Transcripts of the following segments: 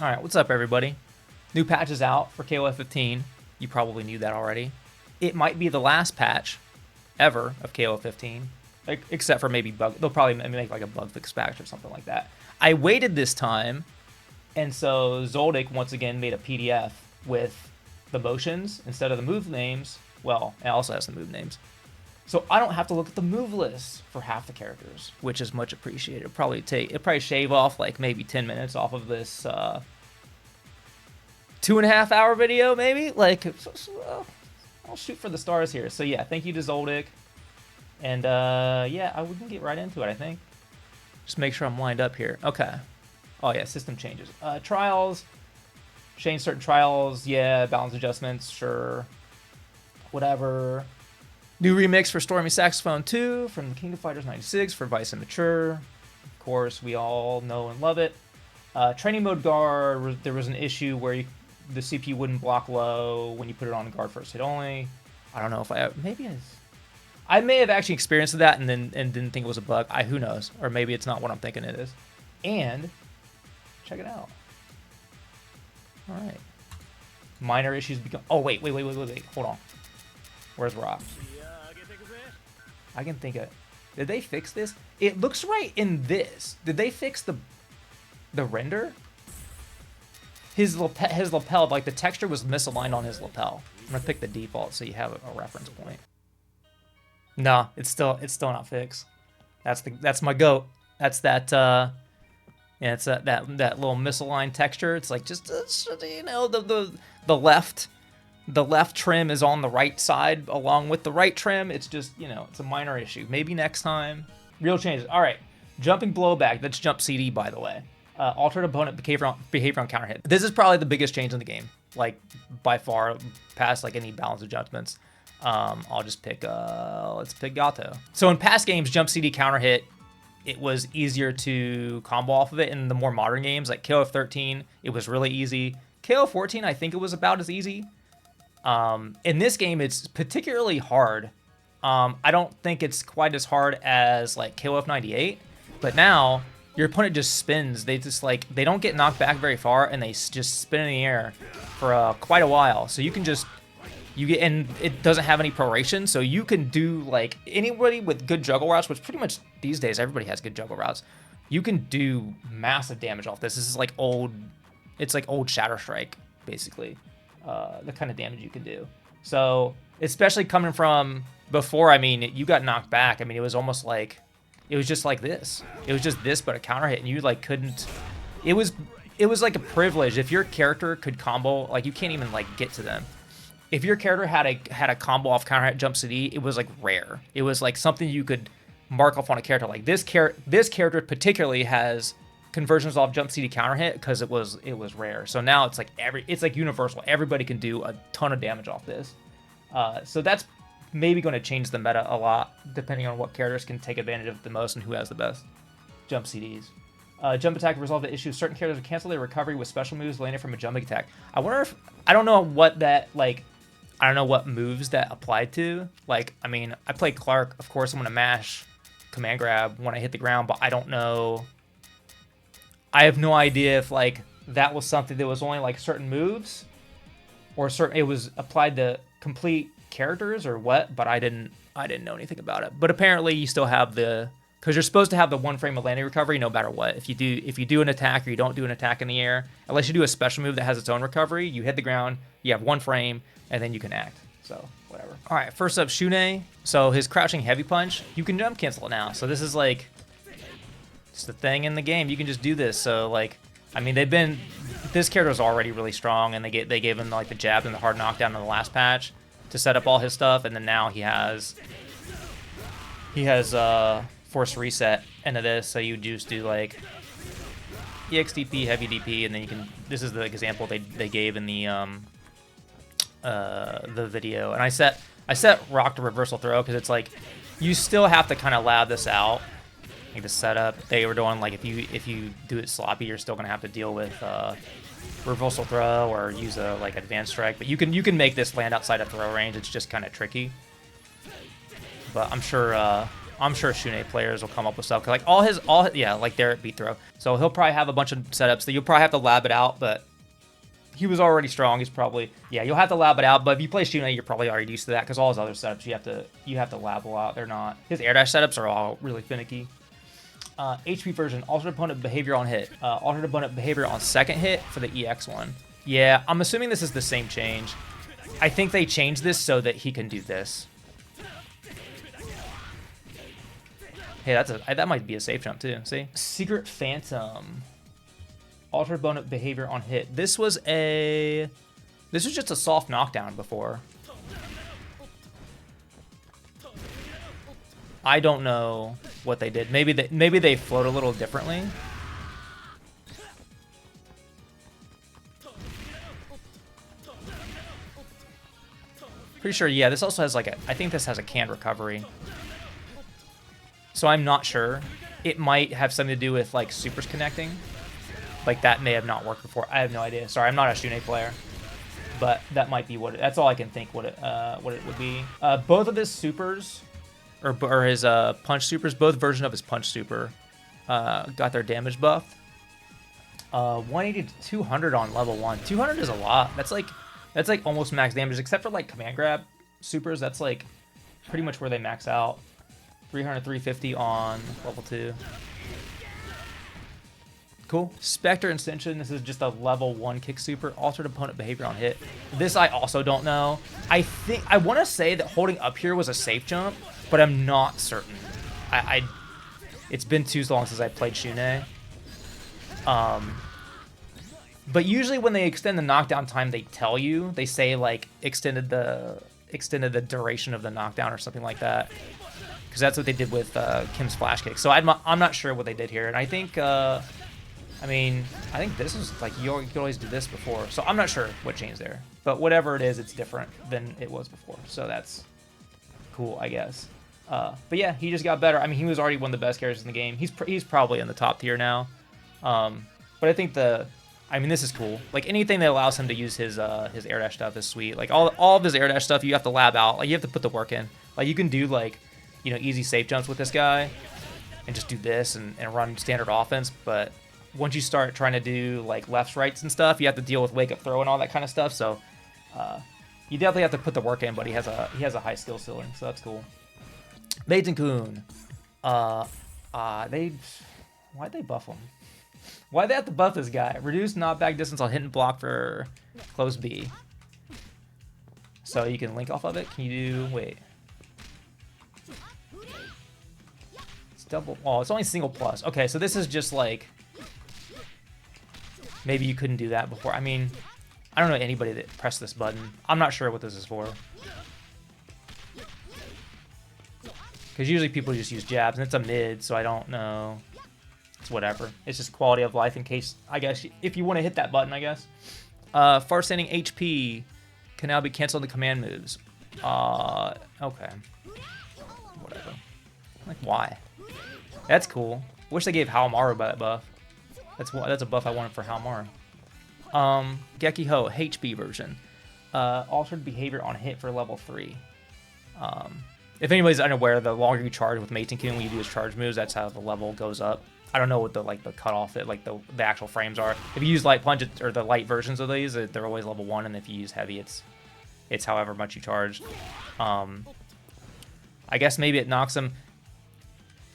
Alright, what's up everybody? New patch is out for KOF15. You probably knew that already. It might be the last patch ever of KOF15. Like, except for maybe bug. They'll probably make like a bug fix patch or something like that. I waited this time, and so Zoldyck once again made a PDF with the motions instead of the move names. Well, it also has the move names. So I don't have to look at the move list for half the characters, which is much appreciated. It'll probably shave off like maybe 10 minutes off of this 2.5 hour video, maybe. Like, I'll shoot for the stars here. So yeah, thank you to Zoldyck. And yeah, we can get right into it, I think. Just make sure I'm lined up here. Okay. Oh yeah, system changes. Trials. Change certain trials. Yeah, balance adjustments. Sure. Whatever. New remix for Stormy Saxophone 2 from the King of Fighters 96 for Vice and Mature. Of course, we all know and love it. Training mode guard, there was an issue where the CPU wouldn't block low when you put it on guard first hit only. I don't know if I may have actually experienced that and didn't think it was a bug. Who knows? Or maybe it's not what I'm thinking it is. And check it out. All right. Minor issues become. Oh wait. Hold on. Where's Rock? I can think of. Did they fix this? It looks right in this. Did they fix the render? His lapel, like the texture was misaligned on his lapel. I'm gonna pick the default so you have a reference point. No, it's still not fixed. That's my goat. That's that. Yeah, it's that little misaligned texture. It's like just you know the left trim is on the right side along with the right trim. It's just, you know, it's a minor issue. Maybe next time. Real changes. All right. Jumping blowback. That's jump CD, by the way. Altered opponent behavior on counter hit. This is probably the biggest change in the game. Like, by far, past like any balance adjustments. I'll just pick, let's pick Gato. So in past games, jump CD counter hit, it was easier to combo off of it. In the more modern games, like KOF13, it was really easy. KOF14, I think it was about as easy. In this game, it's particularly hard. I don't think it's quite as hard as like KOF98, but now your opponent just spins. They don't get knocked back very far, and they just spin in the air for quite a while. So and it doesn't have any proration, so you can do like anybody with good juggle routes, which pretty much these days everybody has good juggle routes. You can do massive damage off this. This is like it's like old Shatter Strike, basically. The kind of damage you can do. So, especially coming from before, I mean, you got knocked back. I mean, it was almost like, it was just like this. It was just this, but a counter hit, and you like couldn't, it was like a privilege. If your character could combo, like you can't even like get to them. If your character had a combo off counter hit jump CD, it was like rare. It was like something you could mark off on a character. Like this character particularly has conversions off jump CD counter hit because it was rare. So now it's like universal. Everybody can do a ton of damage off this. So that's maybe going to change the meta a lot depending on what characters can take advantage of it the most and who has the best jump CDs. Jump attack resolve the issue. Certain characters will cancel their recovery with special moves landed from a jumping attack. I don't know what that like. I don't know what moves that applied to. Like, I mean, I play Clark. Of course, I'm going to mash command grab when I hit the ground, but I don't know. I have no idea if like that was something that was only like certain moves or it was applied to complete characters or what, but I didn't know anything about it. But apparently you still have because you're supposed to have the one frame of landing recovery no matter what. If you do an attack or you don't do an attack in the air, unless you do a special move that has its own recovery, you hit the ground, you have one frame, and then you can act. So whatever. All right, first up, Shun'ei. So his crouching heavy punch, you can jump cancel it now. So this is like, it's the thing in the game. You can just do this. So like, I mean, this character was already really strong, and they gave him like the jab and the hard knockdown in the last patch to set up all his stuff, and then now he has force reset into this. So you just do like EXDP, heavy DP, and then you can. This is the example they gave in the video, and I set rock to reversal throw because it's like you still have to kind of lab this out. Like the setup they were doing, like if you do it sloppy, you're still gonna have to deal with reversal throw or use a like advanced strike. But you can make this land outside of throw range. It's just kind of tricky. But I'm sure I'm sure Shun'ei players will come up with stuff. 'Cause like yeah, like they're at beat throw. So he'll probably have a bunch of setups that you'll probably have to lab it out, but he was already strong. He's probably, yeah, you'll have to lab it out, but if you play Shun'ei, you're probably already used to that because all his other setups, you have to lab a lot. They're not, his air dash setups are all really finicky. HP version, altered opponent behavior on hit. Altered opponent behavior on second hit for the EX one. Yeah, I'm assuming this is the same change. I think they changed this so that he can do this. Hey, that might be a safe jump too, see? Secret Phantom. Altered opponent behavior on hit. This was just a soft knockdown before. I don't know what they did. Maybe they float a little differently. Pretty sure, yeah, this also has like I think this has a canned recovery. So I'm not sure. It might have something to do with like supers connecting. Like that may have not worked before. I have no idea. Sorry, I'm not a Shun'ei player. But that might be that's all I can think what it would be. Both of his supers, or his punch supers, both versions of his punch super got their damage buff. 180 to 200 on level 1. 200 is a lot. That's like almost max damage, except for like command grab supers. That's like pretty much where they max out. 300, 350 on level 2. Cool. Spectre Ascension. This is just a level 1 kick super. Altered opponent behavior on hit. This I also don't know. I want to say that holding up here was a safe jump, but I'm not certain. It's been too long since I played Shun'ei. But usually when they extend the knockdown time, they tell you. They say like extended the duration of the knockdown or something like that. Because that's what they did with Kim's flash kick. So I'm not sure what they did here, and I think I think this is like you could always do this before. So I'm not sure what changed there, but whatever it is, it's different than it was before. So that's cool, I guess. But yeah, he just got better. I mean, he was already one of the best characters in the game. He's probably in the top tier now. But I think this is cool. Like anything that allows him to use his air dash stuff is sweet. Like all of his air dash stuff, you have to lab out. Like you have to put the work in. Like you can do like, easy safe jumps with this guy and just do this and run standard offense. But once you start trying to do like lefts, rights and stuff, you have to deal with wake up throw and all that kind of stuff. So you definitely have to put the work in, but he has a high skill ceiling, so that's cool. Meitenkun. Why'd they buff him? Why'd they have to buff this guy? Reduce knockback distance on hit and block for close B. So you can link off of it. Can you do, wait. It's double, oh, it's only single plus. Okay, so this is just like, maybe you couldn't do that before. I mean, I don't know anybody that pressed this button. I'm not sure what this is for. Because usually people just use jabs, and it's a mid, so I don't know. It's whatever. It's just quality of life in case, I guess, if you want to hit that button, I guess. Far standing HP can now be canceled in command moves. Okay. Whatever. Like, why? That's cool. Wish they gave Hawamaru that buff. That's a buff I wanted for Hawamaru. Gekiho, HP version. Altered behavior on hit for level 3. If anybody's unaware, the longer you charge with Meitenkun when you do his charge moves, that's how the level goes up. I don't know what the cutoff the actual frames are. If you use light punch or the light versions of these, they're always level 1, and if you use heavy, it's however much you charge. I guess maybe it knocks them.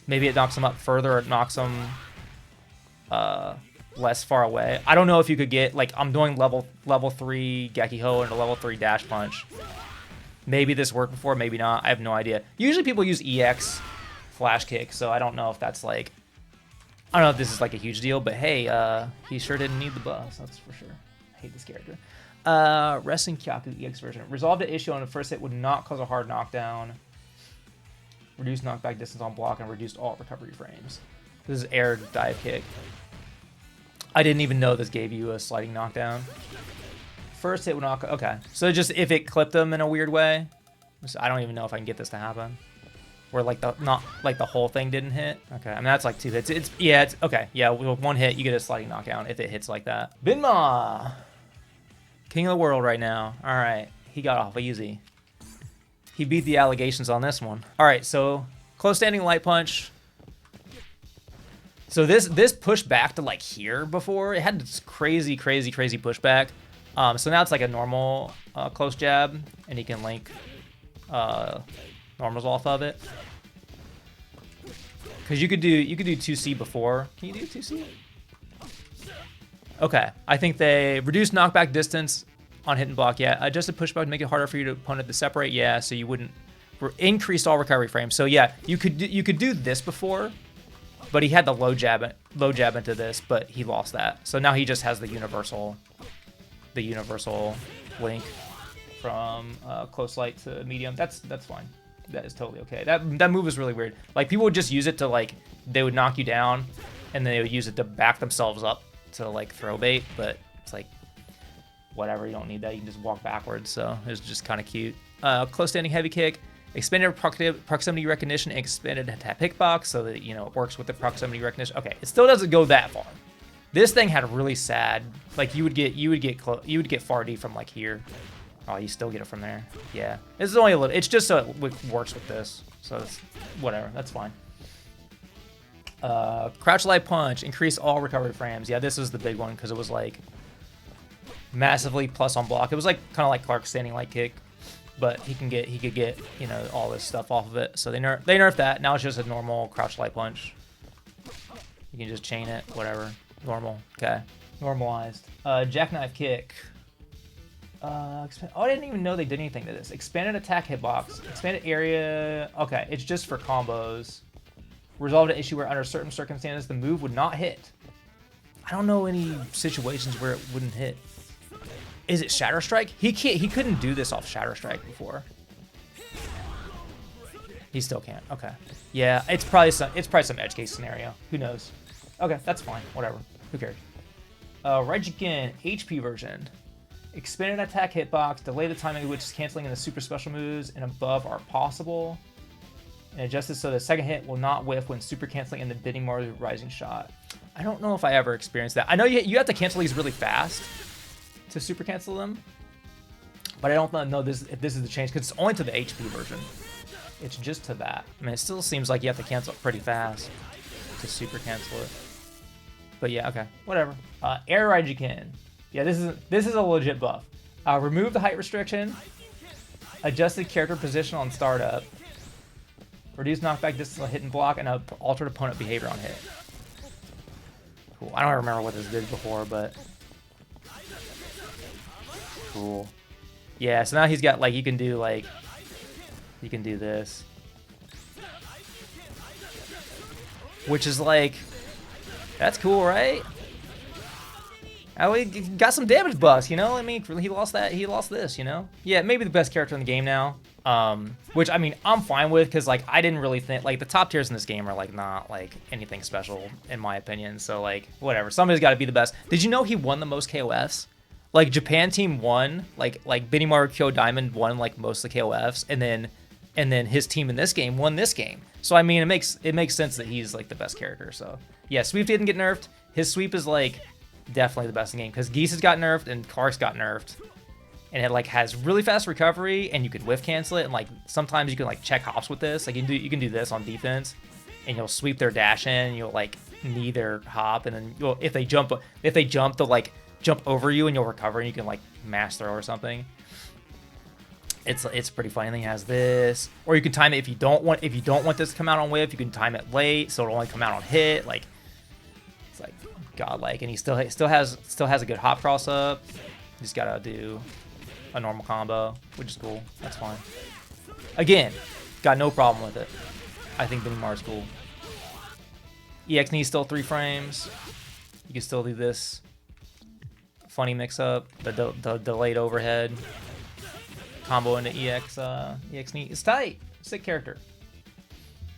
Maybe it knocks them up further, or it knocks them less far away. I don't know if you could get, like, I'm doing level 3 Gekiho and a level 3 dash punch. Maybe this worked before, maybe not. I have no idea. Usually people use EX flash kick, so I don't know if that's like, I don't know if this is like a huge deal, but hey, he sure didn't need the buffs, that's for sure. I hate this character. Wrestling Kyaku EX version. Resolve the issue on the first hit would not cause a hard knockdown. Reduce knockback distance on block and reduced alt recovery frames. This is air dive kick. I didn't even know this gave you a sliding knockdown. First hit would knock. Okay, so just if it clipped them in a weird way, I don't even know if I can get this to happen. Where like the whole thing didn't hit. Okay, I mean that's like 2 hits. It's okay. Yeah, with 1 hit you get a sliding knockdown if it hits like that. Benma, king of the world right now. All right, he got off easy. He beat the allegations on this one. All right, so Close standing light punch. So this pushed back to like here before. It had this crazy pushback. So now it's like a normal close jab, and you can link normals off of it. Because you could do 2C before. Can you do 2C? Okay, I think they reduced knockback distance on hit and block. Yeah, adjusted pushback to make it harder for your opponent to separate. Yeah, so you wouldn't increase all recovery frames. So yeah, you could do this before, but he had the low jab into this, but he lost that. So now he just has the universal link from close light to medium. That's fine. That is totally okay. That move is really weird. Like people would just use it to like they would knock you down, and then they would use it to back themselves up to like throw bait. But it's like whatever. You don't need that. You can just walk backwards. So it's just kind of cute. Close standing heavy kick. Expanded proximity recognition and expanded tap hitbox so that it works with the proximity recognition. Okay, it still doesn't go that far. This thing had a really sad, like you would get far D from like here. Oh, you still get it from there. Yeah, this is only a little. It's just so it works with this. So it's whatever. That's fine. Crouch light punch, increase all recovery frames. Yeah, this is the big one because it was like massively plus on block. It was like kind of like Clark's standing light kick. But he could get all this stuff off of it. So they nerfed that. Now it's just a normal crouch light punch. You can just chain it, whatever. Normal. Okay. Normalized. Jackknife kick. I didn't even know they did anything to this. Expanded attack hitbox. Expanded area. Okay, it's just for combos. Resolved an issue where under certain circumstances the move would not hit. I don't know any situations where it wouldn't hit. Is it Shatter Strike? He couldn't do this off Shatter Strike before. He still can't. Okay. Yeah, it's probably some edge case scenario. Who knows? Okay, that's fine. Whatever. Who cares? Raijin HP version. Expanded attack hitbox. Delay the timing of which is canceling in the super special moves and above are possible. And adjusted so the second hit will not whiff when super canceling in the Benimaru rising shot. I don't know if I ever experienced that. I know you have to cancel these really fast to super cancel them, but I don't know if this is the change because it's only to the HP version. It's just to that. I mean, it still seems like you have to cancel it pretty fast to super cancel it. But yeah, okay, whatever. Air Raijin. Yeah, this is a legit buff. Remove the height restriction. Adjusted character position on startup. Reduce knockback distance on hit and block, and altered opponent behavior on hit. Cool. I don't remember what this did before, but. Cool. Yeah, so now he's got like you can do this, which is like that's cool, right? Oh, he got some damage buffs, I mean, he lost this, Yeah, maybe the best character in the game now. Which I mean, I'm fine with because like I didn't really think like the top tiers in this game are like not like anything special in my opinion. So like whatever, somebody's got to be the best. Did you know he won the most KOFs? Like Japan team won, like Benimaru Kyo Diamond won like most of the KOFs, and then his team in this game won this game. So I mean, it makes sense that he's like the best character. So yeah, sweep didn't get nerfed. His sweep is like definitely the best in the game because Geese has got nerfed and Clark's got nerfed, and it like has really fast recovery and you could whiff cancel it, and like sometimes you can like check hops with this. Like you can do this on defense, and you'll sweep their dash in, and you'll like knee their hop, and then if they jump they'll like jump over you and you'll recover and you can like mash throw or something. It's pretty funny. And then he has this, or you can time it if you don't want this to come out on whiff. You can time it late so it'll only come out on hit. Like it's like godlike, and he still has a good hop cross up. You just gotta do a normal combo, which is cool. That's fine. Again, got no problem with it. I think Benimaru's cool. EX knee still 3 frames. You can still do this. Funny mix-up, the delayed overhead combo into EX knee. It's tight. Sick character.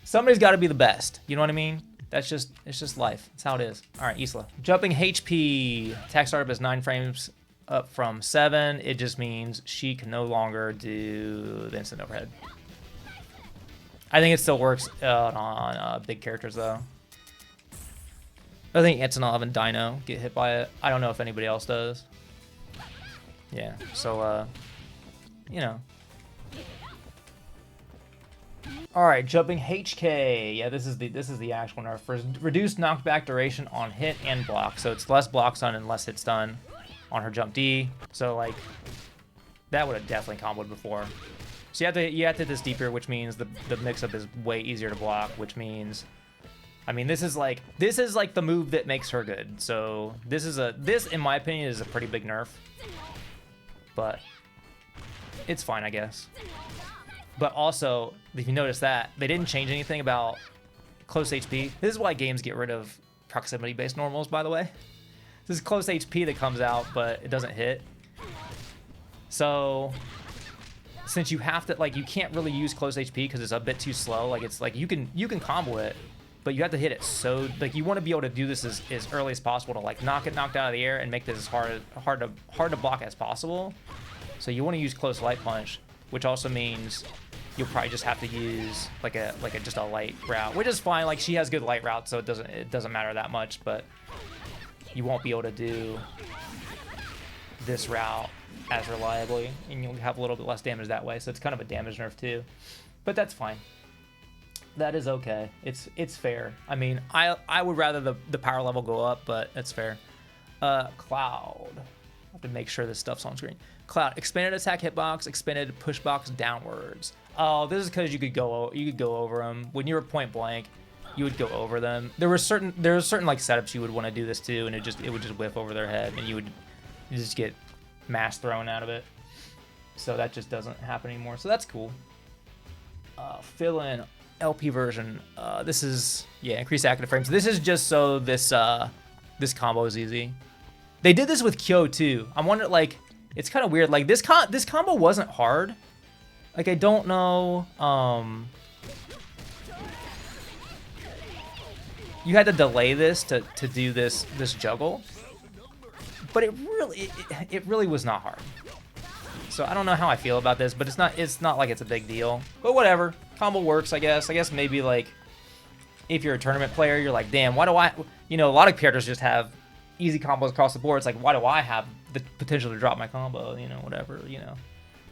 Somebody's got to be the best. You know what I mean? It's just life. That's how it is. All right, Isla. Jumping HP. Attack startup is 9 frames up from 7. It just means she can no longer do the instant overhead. I think it still works on big characters though. I think Antonov and Dino get hit by it. I don't know if anybody else does. Yeah, so, All right, jumping HK. Yeah, this is the actual nerf. For reduced knockback duration on hit and block. So it's less blocks done and less hits done on her jump D. So like that would have definitely comboed before. So you have to hit this deeper, which means the mix-up is way easier to block, which means, I mean, this is like the move that makes her good. So this in my opinion is a pretty big nerf, but it's fine, I guess. But also, if you notice that they didn't change anything about close HP. This is why games get rid of proximity-based normals, by the way. This is close HP that comes out, but it doesn't hit. So since you have to, like, you can't really use close HP because it's a bit too slow. Like, it's like you can combo it, but you have to hit it. So like you want to be able to do this as early as possible to like knock it knocked out of the air and make this as hard to block as possible. So you want to use close light punch, which also means you'll probably just have to use like just a light route, which is fine. Like, she has good light route, so it doesn't matter that much, but you won't be able to do this route as reliably, and you'll have a little bit less damage that way. So it's kind of a damage nerf too, but that's fine. That is okay. It's fair. I mean, I would rather the power level go up, but it's fair. Cloud. I have to make sure this stuff's on screen. Cloud, expanded attack hitbox, expanded push box downwards. Oh, this is because you could go over them when you were point blank. You would go over them. There were certain like setups you would want to do this too, and it would just whiff over their head, and you just get mash thrown out of it. So that just doesn't happen anymore. So that's cool. Fill in LP version. This is, yeah, increase active frames. This is just so this combo is easy. They did this with Kyo too. I'm wondering, like, it's kind of weird. Like this combo wasn't hard. Like, I don't know. You had to delay this to do this juggle, but it really was not hard. So I don't know how I feel about this, but it's not like it's a big deal. But whatever, combo works, I guess. I guess maybe like if you're a tournament player, you're like, damn, why do I? You know, a lot of characters just have easy combos across the board. It's like, why do I have the potential to drop my combo? You know, whatever. You know,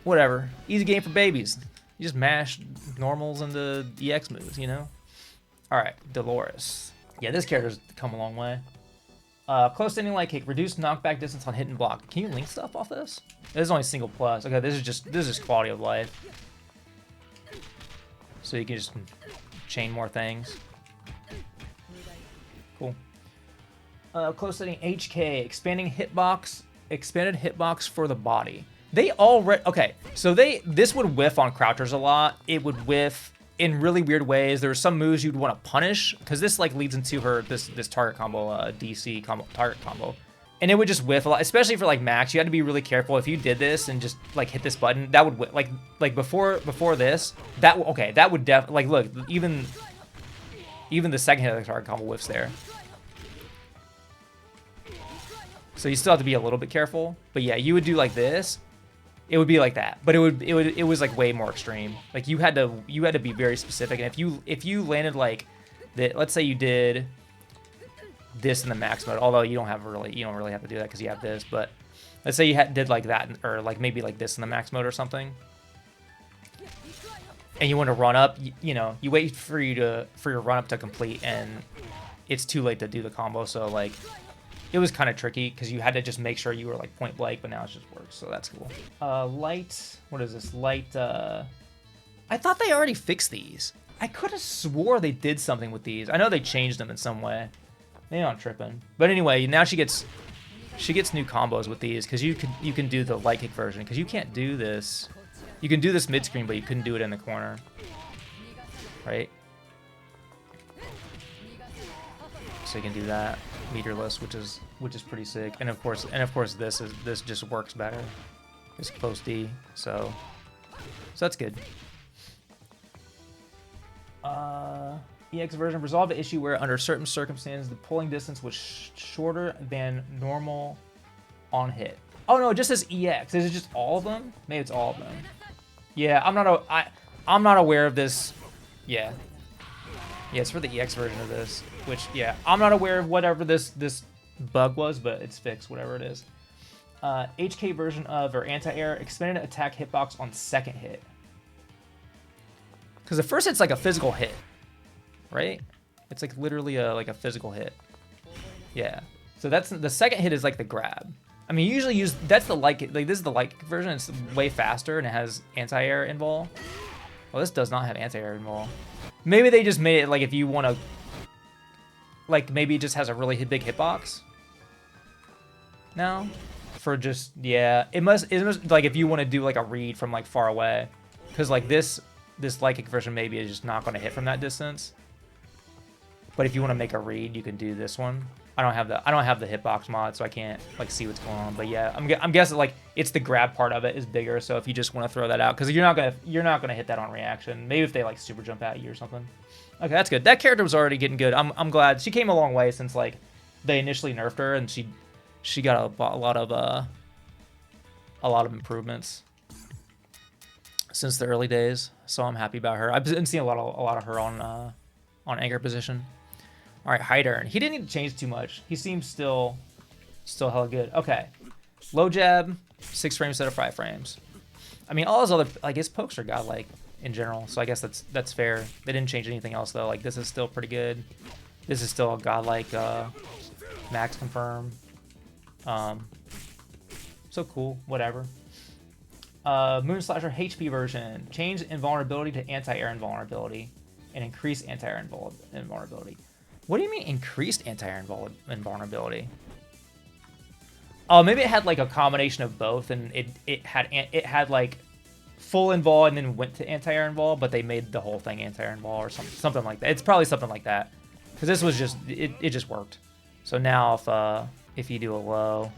whatever. Easy game for babies. You just mash normals into EX moves. You know. All right, Dolores. Yeah, this character's come a long way. Close ending light kick, reduced knockback distance on hit and block. Can you link stuff off this? This is only single plus. Okay, this is just quality of life. So you can just chain more things. Cool. Close ending HK, expanded hitbox for the body. They already, okay, so this would whiff on crouchers a lot. It would whiff in really weird ways. There are some moves you'd want to punish because this like leads into her this target combo, DC combo, target combo, and it would just whiff a lot, especially for like Max. You had to be really careful if you did this and just like hit this button. That would whiff. Like before this, that would like, look, even the second hit of the target combo whiffs there. So you still have to be a little bit careful. But yeah, you would do like this. It would be like that, but it was like way more extreme. Like you had to be very specific, and if you landed like that, let's say you did this in the max mode, although you don't really have to do that because you have this, but let's say you did like that, or like maybe like this in the max mode or something, and you want to run up, you know, you wait for your run up to complete, and it's too late to do the combo. So like, it was kind of tricky because you had to just make sure you were like point blank, but now it just works, so that's cool. Light, what is this? Light, I thought they already fixed these. I could have swore they did something with these. I know they changed them in some way. Maybe I'm tripping. But anyway, now she gets new combos with these because you can do the light kick version because you can't do this. You can do this mid screen, but you couldn't do it in the corner, right? So you can do that meterless, which is pretty sick. And of course this just works better. It's close D, so that's good. EX version resolved the issue where under certain circumstances the pulling distance was shorter than normal on hit. Oh no, it just says EX. Is it just all of them? Maybe it's all of them. Yeah, I'm not aware of this. Yeah, it's for the EX version of this. Which, yeah, I'm not aware of whatever this bug was, but it's fixed, whatever it is. HK version of, or anti-air, expanded attack hitbox on second hit. Because the first hit's like a physical hit, right? It's like literally like a physical hit. Yeah. So that's the second hit is like the grab. I mean, you usually use that's the like this is the light version. It's way faster and it has anti-air invul. Well, this does not have anti-air invul. Maybe they just made it like if you want to, like maybe it just has a really big hitbox. No, for just yeah, it must like if you want to do like a read from like far away, because like this light kick version maybe is just not going to hit from that distance. But if you want to make a read, you can do this one. I don't have the hitbox mod, so I can't like see what's going on. But yeah, I'm guessing like it's the grab part of it is bigger. So if you just want to throw that out, because you're not gonna hit that on reaction. Maybe if they like super jump at you or something. Okay, that's good. That character was already getting good. I'm glad she came a long way since like they initially nerfed her, and she got a lot of improvements since the early days. So I'm happy about her. I've been seeing a lot of her on anchor position. All right, Heidern. He didn't need to change too much. He seems still hella good. Okay, low jab, 6 frames instead of 5 frames. I mean, all his other, I guess, pokes are godlike in general. So I guess that's fair. They didn't change anything else though. Like this is still pretty good. This is still a godlike max confirm. So cool. Whatever. Moon Slasher HP version. Change invulnerability to anti-air invulnerability and increase anti-air invulnerability. What do you mean increased anti-air invulnerability? Oh, maybe it had like a combination of both, and it had like full invul and then went to anti-air invul, but they made the whole thing anti-air invul or something like that. It's probably something like that, because this was just it just worked. So now if you do a low,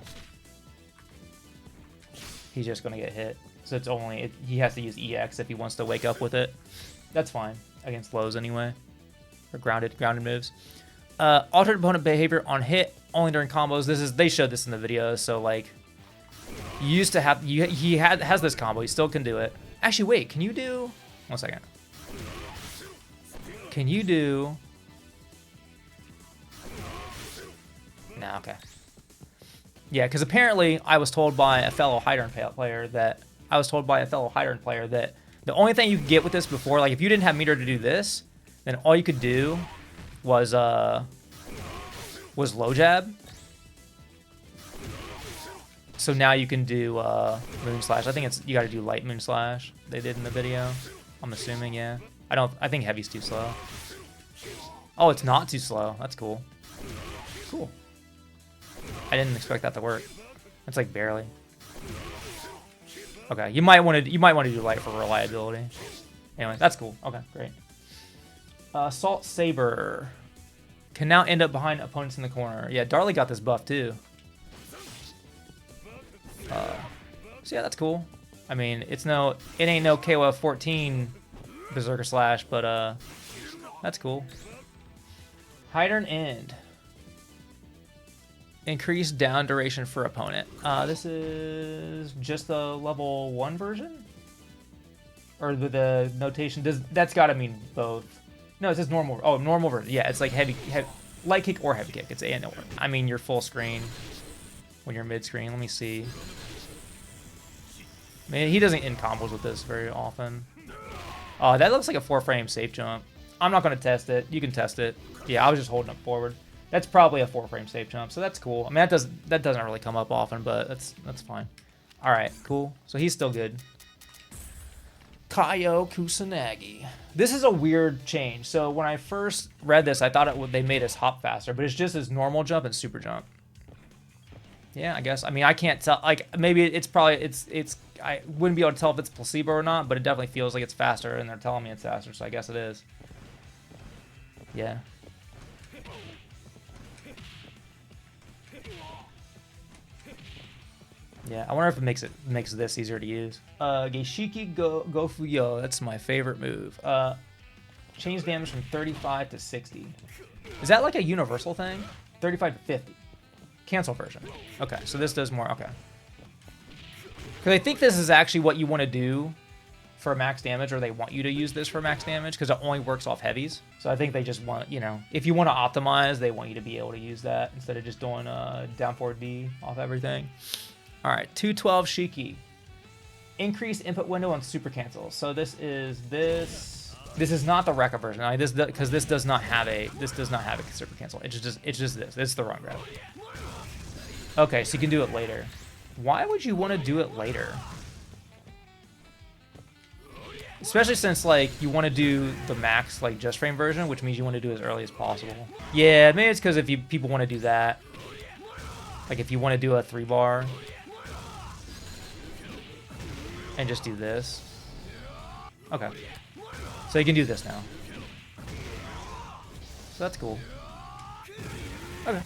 he's just gonna get hit. So it's only he has to use EX if he wants to wake up with it. That's fine against lows anyway, or grounded moves. Altered opponent behavior on hit only during combos. They showed this in the video. So like, you used to have he has this combo. He still can do it. Actually, wait. Can you do? 1 second. Can you do? Nah. Okay. Yeah, because apparently I was told by a fellow Heidern player that the only thing you could get with this before, like if you didn't have meter to do this, then all you could do was low jab. So now you can do moon slash. I think you got to do light moon slash. They did in the video. I'm assuming, yeah. I think heavy's too slow. Oh, it's not too slow. That's cool. Cool. I didn't expect that to work. It's like barely. Okay, you might want to do light for reliability. Anyway, that's cool. Okay, great. Salt Saber can now end up behind opponents in the corner. Yeah, Darley got this buff too. So yeah, that's cool. I mean, it ain't no KOFXV Berserker Slash, but that's cool. Heidern End. Increased down duration for opponent. This is just the level 1 version? Or the notation, that's gotta mean both. No, it says normal. Oh, normal version. Yeah, it's like heavy light kick or heavy kick. It's and or. I mean, you're full screen when you're mid screen. Let me see. Man, he doesn't end combos with this very often. Oh, that looks like a 4-frame safe jump. I'm not gonna test it. You can test it. Yeah, I was just holding up forward. That's probably a 4-frame safe jump, so that's cool. I mean, that doesn't really come up often, but that's fine. All right, cool. So he's still good. Kaio Kusanagi. This is a weird change. So when I first read this, I thought they made us hop faster, but it's just his normal jump and super jump. Yeah, I guess. I mean, I can't tell. Like, maybe it's probably I wouldn't be able to tell if it's placebo or not, but it definitely feels like it's faster, and they're telling me it's faster, so I guess it is. Yeah. Yeah, I wonder if it makes this easier to use. Geishiki Gofuyo, that's my favorite move. Change damage from 35 to 60. Is that like a universal thing? 35 to 50. Cancel version. Okay, so this does more. Okay. Because I think this is actually what you want to do for max damage, or they want you to use this for max damage, because it only works off heavies. So I think they just want, if you want to optimize, they want you to be able to use that instead of just doing down forward D off everything. All right, 212 Shiki. Increase input window on super cancel. So this is this. This is not the Rekka version. This because this does not have a super cancel. It's just this. It's the wrong grab. Okay, so you can do it later. Why would you want to do it later? Especially since like you want to do the max like just frame version, which means you want to do it as early as possible. Yeah, maybe it's because if people want to do that, like if you want to do a 3-bar and just do this. Okay, so you can do this now. So that's cool. Okay.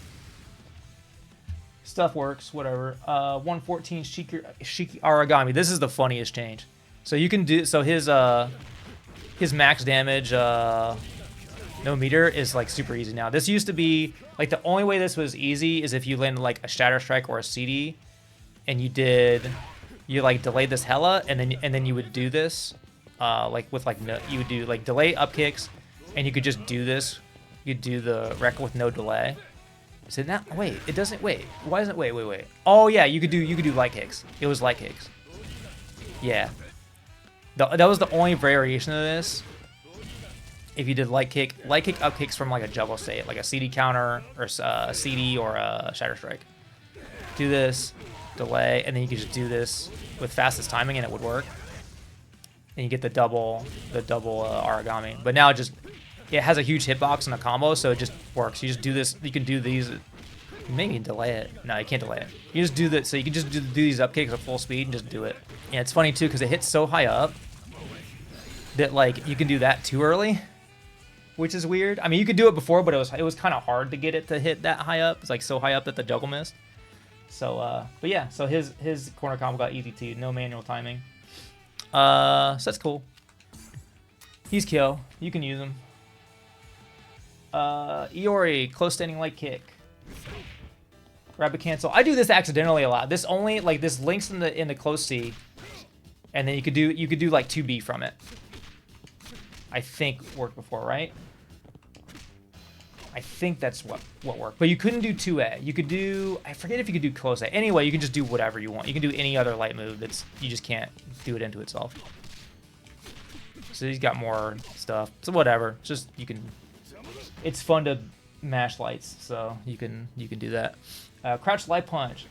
Stuff works, whatever. 114 Shiki Aragami. This is the funniest change. So you can do his max damage no meter is like super easy now. This used to be like the only way this was easy is if you landed like a Shatter Strike or a CD, and you like delayed this hella, and then you would do this like with like no, you would do like delay up kicks, and you could just do this. You'd do the Rekka with no delay. So now, wait, it doesn't, wait, why isn't, wait. Oh yeah, you could do light kicks. It was light kicks. Yeah. That was the only variation of this. If you did light kick up kicks from like a juggle state, like a CD counter or a CD or a Shatter Strike. Do this, delay, and then you could just do this with fastest timing and it would work. And you get the double origami. But now it has a huge hitbox and a combo, so it just works. You just do this. You can do these. Maybe you can delay it. No, you can't delay it. You just do that. So you can just do these up kicks at full speed and just do it. Yeah, it's funny too because it hits so high up that like you can do that too early, which is weird. I mean, you could do it before, but it was kind of hard to get it to hit that high up. It's like so high up that the juggle missed. So, but yeah. So his corner combo got easy too. No manual timing. So that's cool. He's kill. You can use him. Iori, close standing light kick. Rapid cancel. I do this accidentally a lot. This only like this links in the close C, and then you could do like 2B from it. I think worked before, right? I think that's what worked. But you couldn't do 2A. You could do, I forget if you could do close A. Anyway, you can just do whatever you want. You can do any other light move you just can't do it into itself. So he's got more stuff. So whatever. Just it's fun to mash lights, so you can do that. Crouch light punch,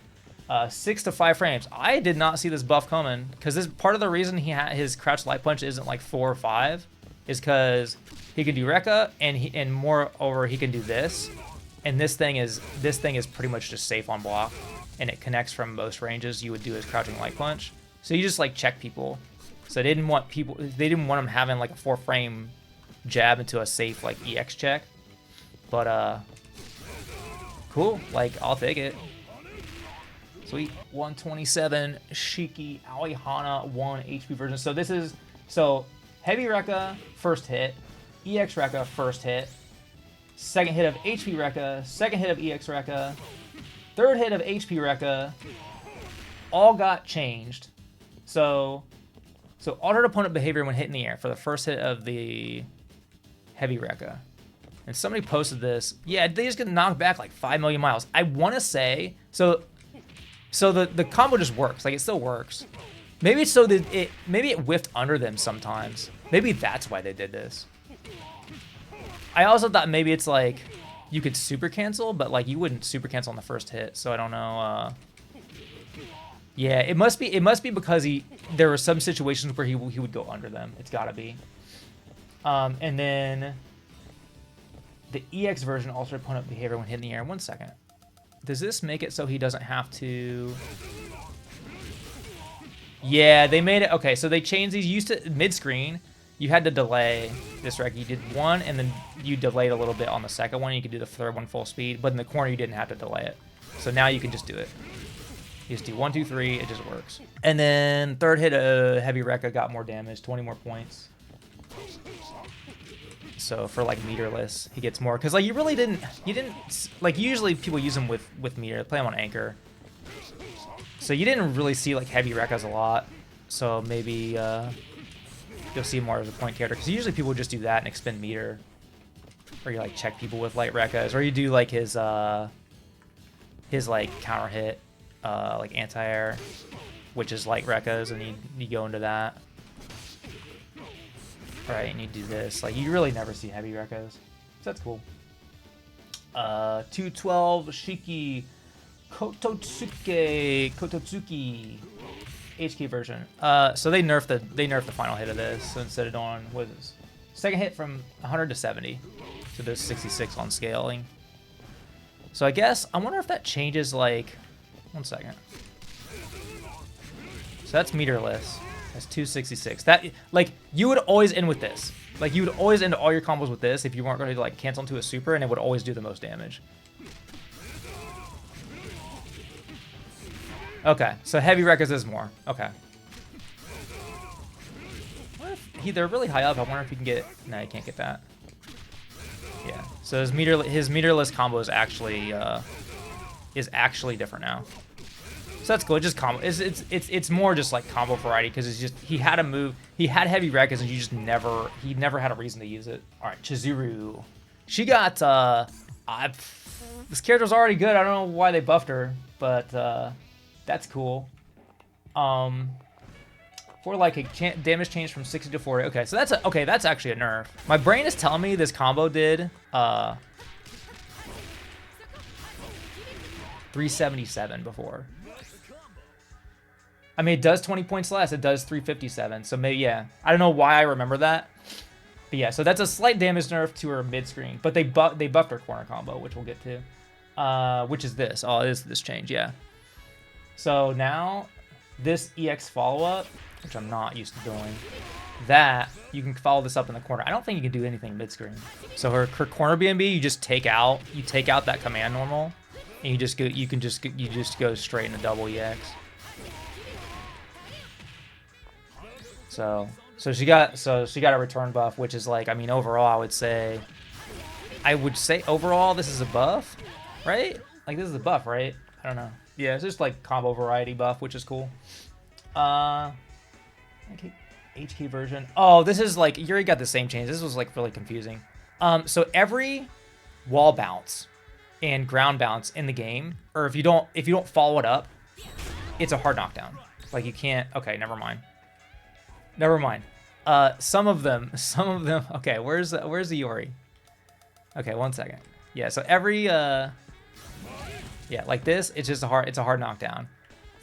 6 to 5 frames. I did not see this buff coming because this part of the reason his crouch light punch isn't like 4 or 5 is because he can do Rekka and moreover he can do this, and this thing is pretty much just safe on block, and it connects from most ranges. You would do his crouching light punch, so you just like check people. So they didn't want him having like a 4-frame jab into a safe like EX check. But cool, like I'll take it. Sweet. 127 Shiki Aoihana 1 HP version. So this is heavy Rekka first hit, EX Rekka first hit, second hit of HP Rekka, second hit of EX Rekka, third hit of HP Rekka, all got changed. So altered opponent behavior when hit in the air for the first hit of the heavy Rekka. And somebody posted this. Yeah, they just get knocked back like 5 million miles. I want to say, so the combo just works. Like, it still works. Maybe it's so that maybe it whiffed under them sometimes. Maybe that's why they did this. I also thought maybe it's like you could super cancel, but like you wouldn't super cancel on the first hit. So I don't know. Yeah, it must be because there were some situations where he would go under them. It's gotta be. And then the EX version altered opponent behavior when hit in the air. 1 second. Does this make it so he doesn't have to? Yeah, they made it. Okay, so they changed these. Used to mid-screen, you had to delay this rec. You did one, and then you delayed a little bit on the second one. You could do the third one full speed, but in the corner you didn't have to delay it. So now you can just do it. You just do 1, 2, 3. It just works. And then third hit heavy Rekka got more damage, 20 more points. So for like meterless, he gets more because like you didn't like usually people use them with meter, play them on anchor. So you didn't really see like heavy Rekkas a lot. So maybe you'll see more as a point character because usually people just do that and expend meter, or you like check people with light Rekkas, or you do like his like counter hit like anti-air, which is light Rekkas, and you go into that. Right, and you do this. Like, you really never see heavy recos. So that's cool. 212 Shiki Kototsuki HK version. So they nerfed the final hit of this. So instead of doing what is this? Second hit from 100 to 70. So there's 66 on scaling. So I guess I wonder if that changes like 1 second. So that's meterless. That's 266. That like you would always end with this. Like you would always end all your combos with this if you weren't going to like cancel into a super, and it would always do the most damage. Okay, so heavy records is more. Okay. What if they're really high up? I wonder if you can get. No, you can't get that. Yeah. So his meterless combo is actually different now. So that's cool. It just combo. It's more just like combo variety because it's just he had a move. He had heavy records and he never had a reason to use it. All right, Chizuru. She got this character's already good. I don't know why they buffed her, but that's cool. For like a damage change from 60 to 40. Okay, so that's actually a nerf. My brain is telling me this combo did 377 before. I mean, it does 20 points less. It does 357. So maybe, yeah. I don't know why I remember that. But yeah, so that's a slight damage nerf to her mid-screen. But they buffed her corner combo, which we'll get to. Which is this. Oh, it is this change, yeah. So now, this EX follow-up, which I'm not used to doing, that, you can follow this up in the corner. I don't think you can do anything mid-screen. So her corner BNB, you just take out that command normal, and you just go straight into double EX. So she got a return buff, which is like, I mean, overall, I would say overall this is a buff, right? Like this is a buff, right? I don't know. Yeah, it's just like combo variety buff, which is cool. Okay, HK version. Oh, this is like Yuri got the same change. This was like really confusing. So every wall bounce and ground bounce in the game, or if you don't follow it up, it's a hard knockdown. Like you can't. Okay, never mind. Some of them. Okay, where's the Yuri? Okay, 1 second. Yeah, so every yeah, like this, it's a hard knockdown.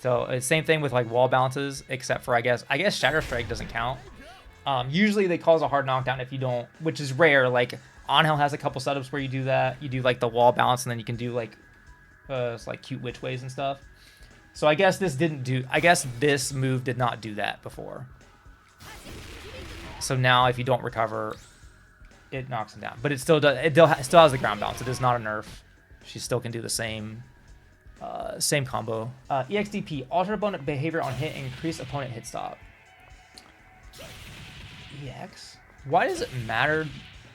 So it's same thing with like wall bounces, except for I guess Shatter Strike doesn't count. Usually they cause a hard knockdown if you don't, which is rare. Like Ángel has a couple setups where you do that. You do like the wall bounce, and then you can do like it's like cute witch ways and stuff. So I guess this move did not do that before. So now if you don't recover, it knocks him down. But it still does. It still has the ground bounce. It is not a nerf. She still can do the same combo. EXDP, alter opponent behavior on hit and increase opponent hit stop. EX? Why does it matter?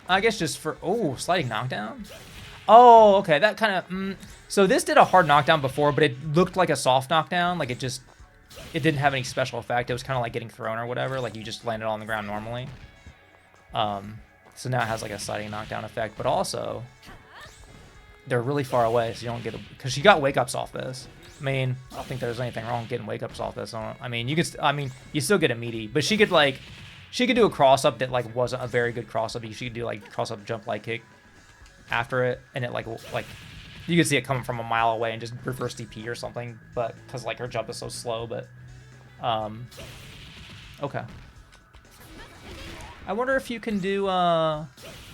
I guess just for sliding knockdown. Oh, okay, that kind of. So this did a hard knockdown before, but it looked like a soft knockdown. Like it didn't have any special effect. It was kind of like getting thrown or whatever. Like you just landed on the ground normally. So now it has like a sliding knockdown effect, but also they're really far away, so you don't get because she got wake ups off this. I mean, I don't think there's anything wrong getting wake ups off this. I mean, you still get a meaty, but she could do a cross up that like wasn't a very good cross up. She could do like cross up jump light kick after it, and it like you could see it coming from a mile away and just reverse DP or something, but because like her jump is so slow. But okay. I wonder if you can do I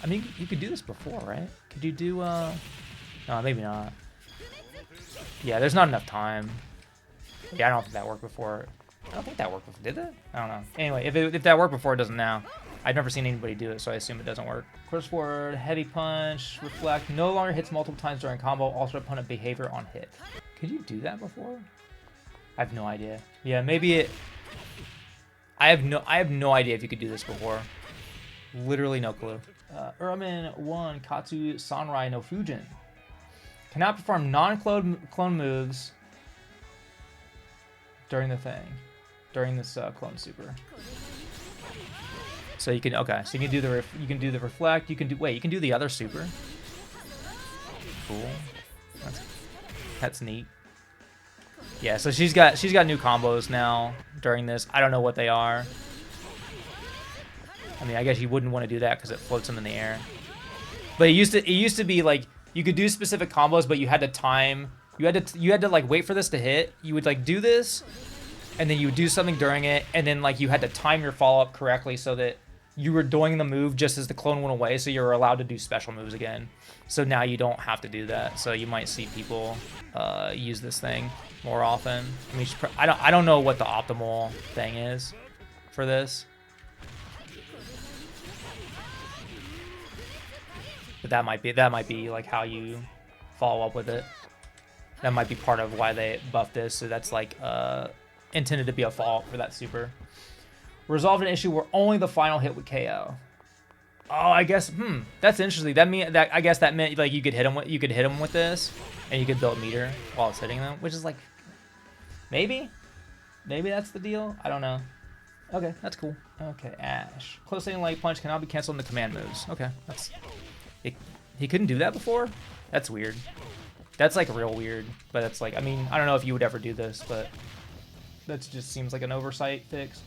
mean, you could do this before, right? Could you do no, maybe not. Yeah, there's not enough time. Yeah, I don't think that worked before. I don't think that worked before. Did it? I don't know. Anyway, if that worked before, it doesn't now. I've never seen anybody do it, so I assume it doesn't work. Cross forward, heavy punch, reflect, no longer hits multiple times during combo, alter opponent behavior on hit. Could you do that before? I have no idea. Yeah, maybe it. I have no idea if you could do this before. Literally no clue. Uramen 1 Katsu Sanrai no Fujin. Cannot perform non-clone moves during this clone super. So you can so you can do the reflect. You can do the other super. Cool. That's neat. Yeah, so she's got new combos now during this. I don't know what they are. I mean, I guess you wouldn't want to do that because it floats him in the air. But it used to be like you could do specific combos, but you had to time. You had to like wait for this to hit. You would like do this, and then you would do something during it, and then like you had to time your follow up correctly so that you were doing the move just as the clone went away, so you were allowed to do special moves again. So now you don't have to do that. So you might see people use this thing more often. I mean, I don't know what the optimal thing is for this. But that might be like how you follow up with it. That might be part of why they buffed this. So that's like intended to be a follow-up for that super. Resolved an issue where only the final hit would KO. Oh, I guess. That's interesting. I guess that meant like you could hit him with this, and you could build meter while it's hitting them, which is like maybe that's the deal. I don't know. Okay, that's cool. Okay, Ash. Close aim light punch cannot be canceled in the command moves. Okay, that's. He couldn't do that before? That's weird. That's like real weird, but it's like, I mean, I don't know if you would ever do this, but that just seems like an oversight fix.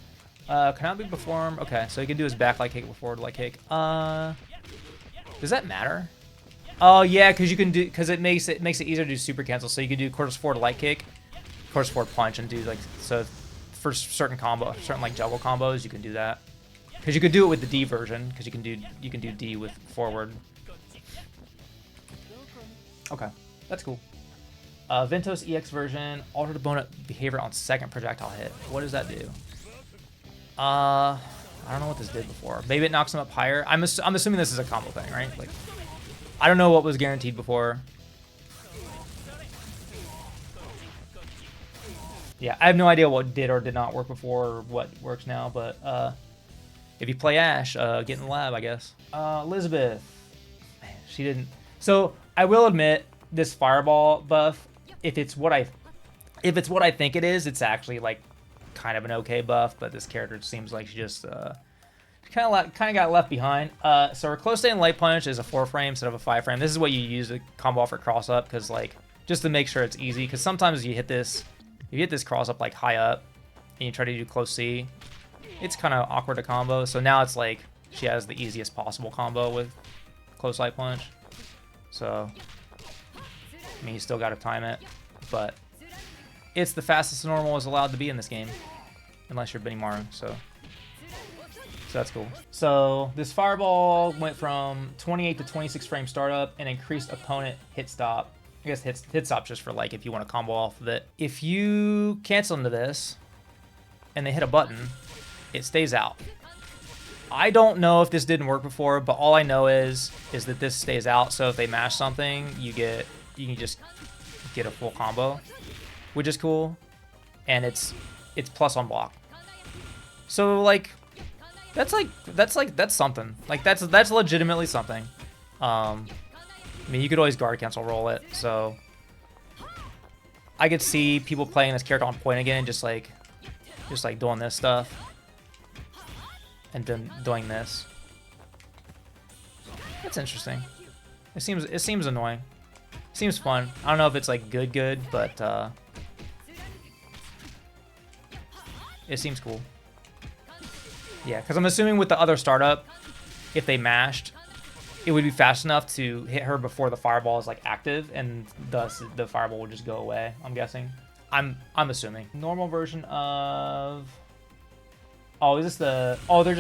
Cannot be performed. Okay, so he can do his back light kick before light kick. Does that matter? Oh yeah, because it makes it easier to do super cancel. So you can do quarters forward light kick, quarters forward punch, and do like, so for certain like juggle combos, you can do that. Because you could do it with the D version, because you can do D with forward. Okay, that's cool. Ventos EX version, altered opponent behavior on second projectile hit. What does that do? I don't know what this did before. Maybe it knocks him up higher. I'm assuming this is a combo thing, right? Like, I don't know what was guaranteed before. Yeah, I have no idea what did or did not work before or what works now, but if you play Ash, get in the lab, I guess. Elisabeth. Man, she didn't. So I will admit, this fireball buff, if it's what I think it is, it's actually like kind of an okay buff. But this character seems like she just kind of got left behind. So her close stay and light punch is a 4-frame instead of a 5-frame. This is what you use to combo off her cross up, because like just to make sure it's easy. Because sometimes you hit this cross up like high up, and you try to do close C. It's kind of awkward to combo. So now it's like she has the easiest possible combo with close light punch. So, I mean, you still got to time it, but it's the fastest normal is allowed to be in this game, unless you're Benimaru. So that's cool. So this fireball went from 28 to 26 frame startup and increased opponent hit stop. I guess hit stop just for like if you want to combo off of it. If you cancel into this and they hit a button, it stays out. I don't know if this didn't work before, but all I know is that this stays out. So if they mash something, you can just get a full combo, which is cool, and it's plus on block. So like that's something. Like that's legitimately something. I mean, you could always guard cancel roll it. So I could see people playing this character on point again, just like doing this stuff. And then doing this. That's interesting. It seems annoying. Seems fun. I don't know if it's like good, but it seems cool. Yeah, because I'm assuming with the other startup, if they mashed, it would be fast enough to hit her before the fireball is like active, and thus the fireball would just go away. I'm guessing. I'm assuming. Normal version of. Oh, is this the... Oh, they're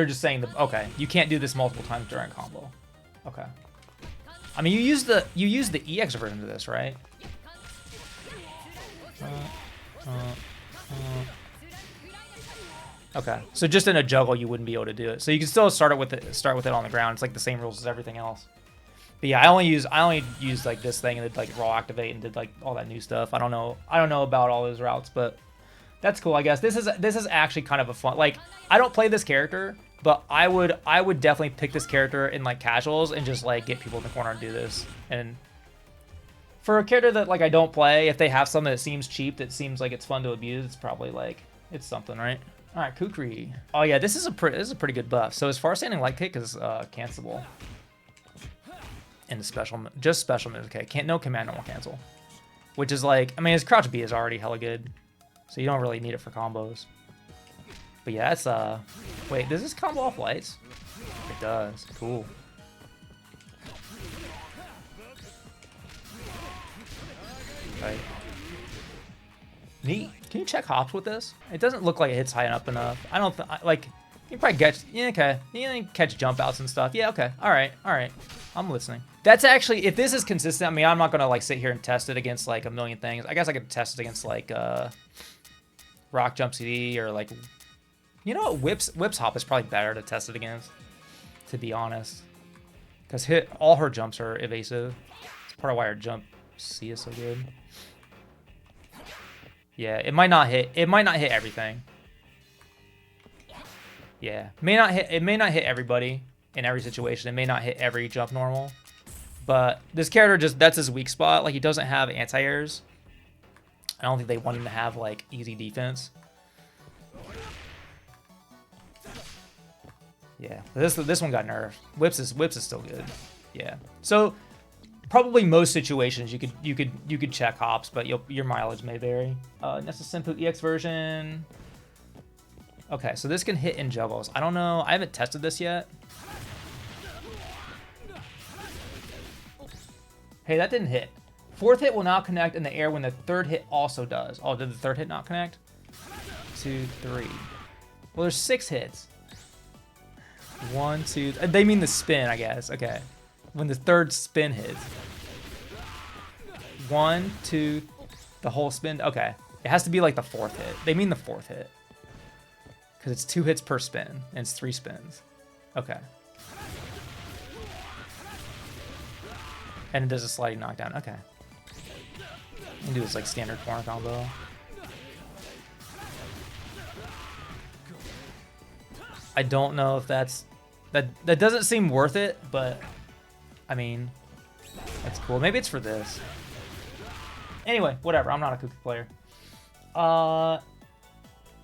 just saying the... Okay, you can't do this multiple times during combo. Okay. I mean, you use the EX version of this, right? Okay, so just in a juggle, you wouldn't be able to do it. So you can still start with it on the ground. It's like the same rules as everything else. But yeah, I only used like this thing and did like raw activate and did like all that new stuff. I don't know about all those routes, but. That's cool, I guess. This is actually kind of a fun. Like, I don't play this character, but I would definitely pick this character in like casuals and just like get people in the corner and do this. And for a character that like I don't play, if they have something that seems cheap, that seems like it's fun to abuse, it's probably like it's something, right? All right, Kukri. Oh yeah, this is a pretty good buff. So as far as standing light kick is cancelable. And the special moves. Okay, no command normal cancel, which is like, I mean, his crouch B is already hella good. So you don't really need it for combos. But yeah, Wait, does this combo off lights? It does. Cool. Right. Neat. Can you check hops with this? It doesn't look like it hits high enough. I don't like. You probably catch. Yeah, okay. You can catch jump outs and stuff. Yeah, okay. All right. All right. I'm listening. That's actually, if this is consistent. I mean, I'm not gonna like sit here and test it against like a million things. I guess I could test it against like Rock Jump CD or like, you know what, Whips Hop is probably better to test it against, to be honest, because all her jumps are evasive. It's part of why her jump C is so good. Yeah, it might not hit. It might not hit everything. Yeah, it may not hit everybody in every situation. It may not hit every jump normal. But this character that's his weak spot. Like, he doesn't have anti-airs. I don't think they want him to have like easy defense. Yeah, this one got nerfed. Whips is still good. Yeah. So probably most situations you could check hops, but your mileage may vary. Nessa Senpu EX version. Okay, so this can hit in juggles. I don't know. I haven't tested this yet. Hey, that didn't hit. Fourth hit will not connect in the air when the third hit also does. Oh, did the third hit not connect? 2, 3. Well, there's 6 hits. 1, 2. They mean the spin, I guess. Okay. When the third spin hits. 1, 2, the whole spin. Okay. It has to be like the fourth hit. They mean the fourth hit. Because it's 2 hits per spin, and it's 3 spins. Okay. And it does a sliding knockdown. Okay. You can do this like standard corner combo. I don't know if that doesn't seem worth it, but I mean, that's cool. Maybe it's for this. Anyway, whatever. I'm not a Kukri player.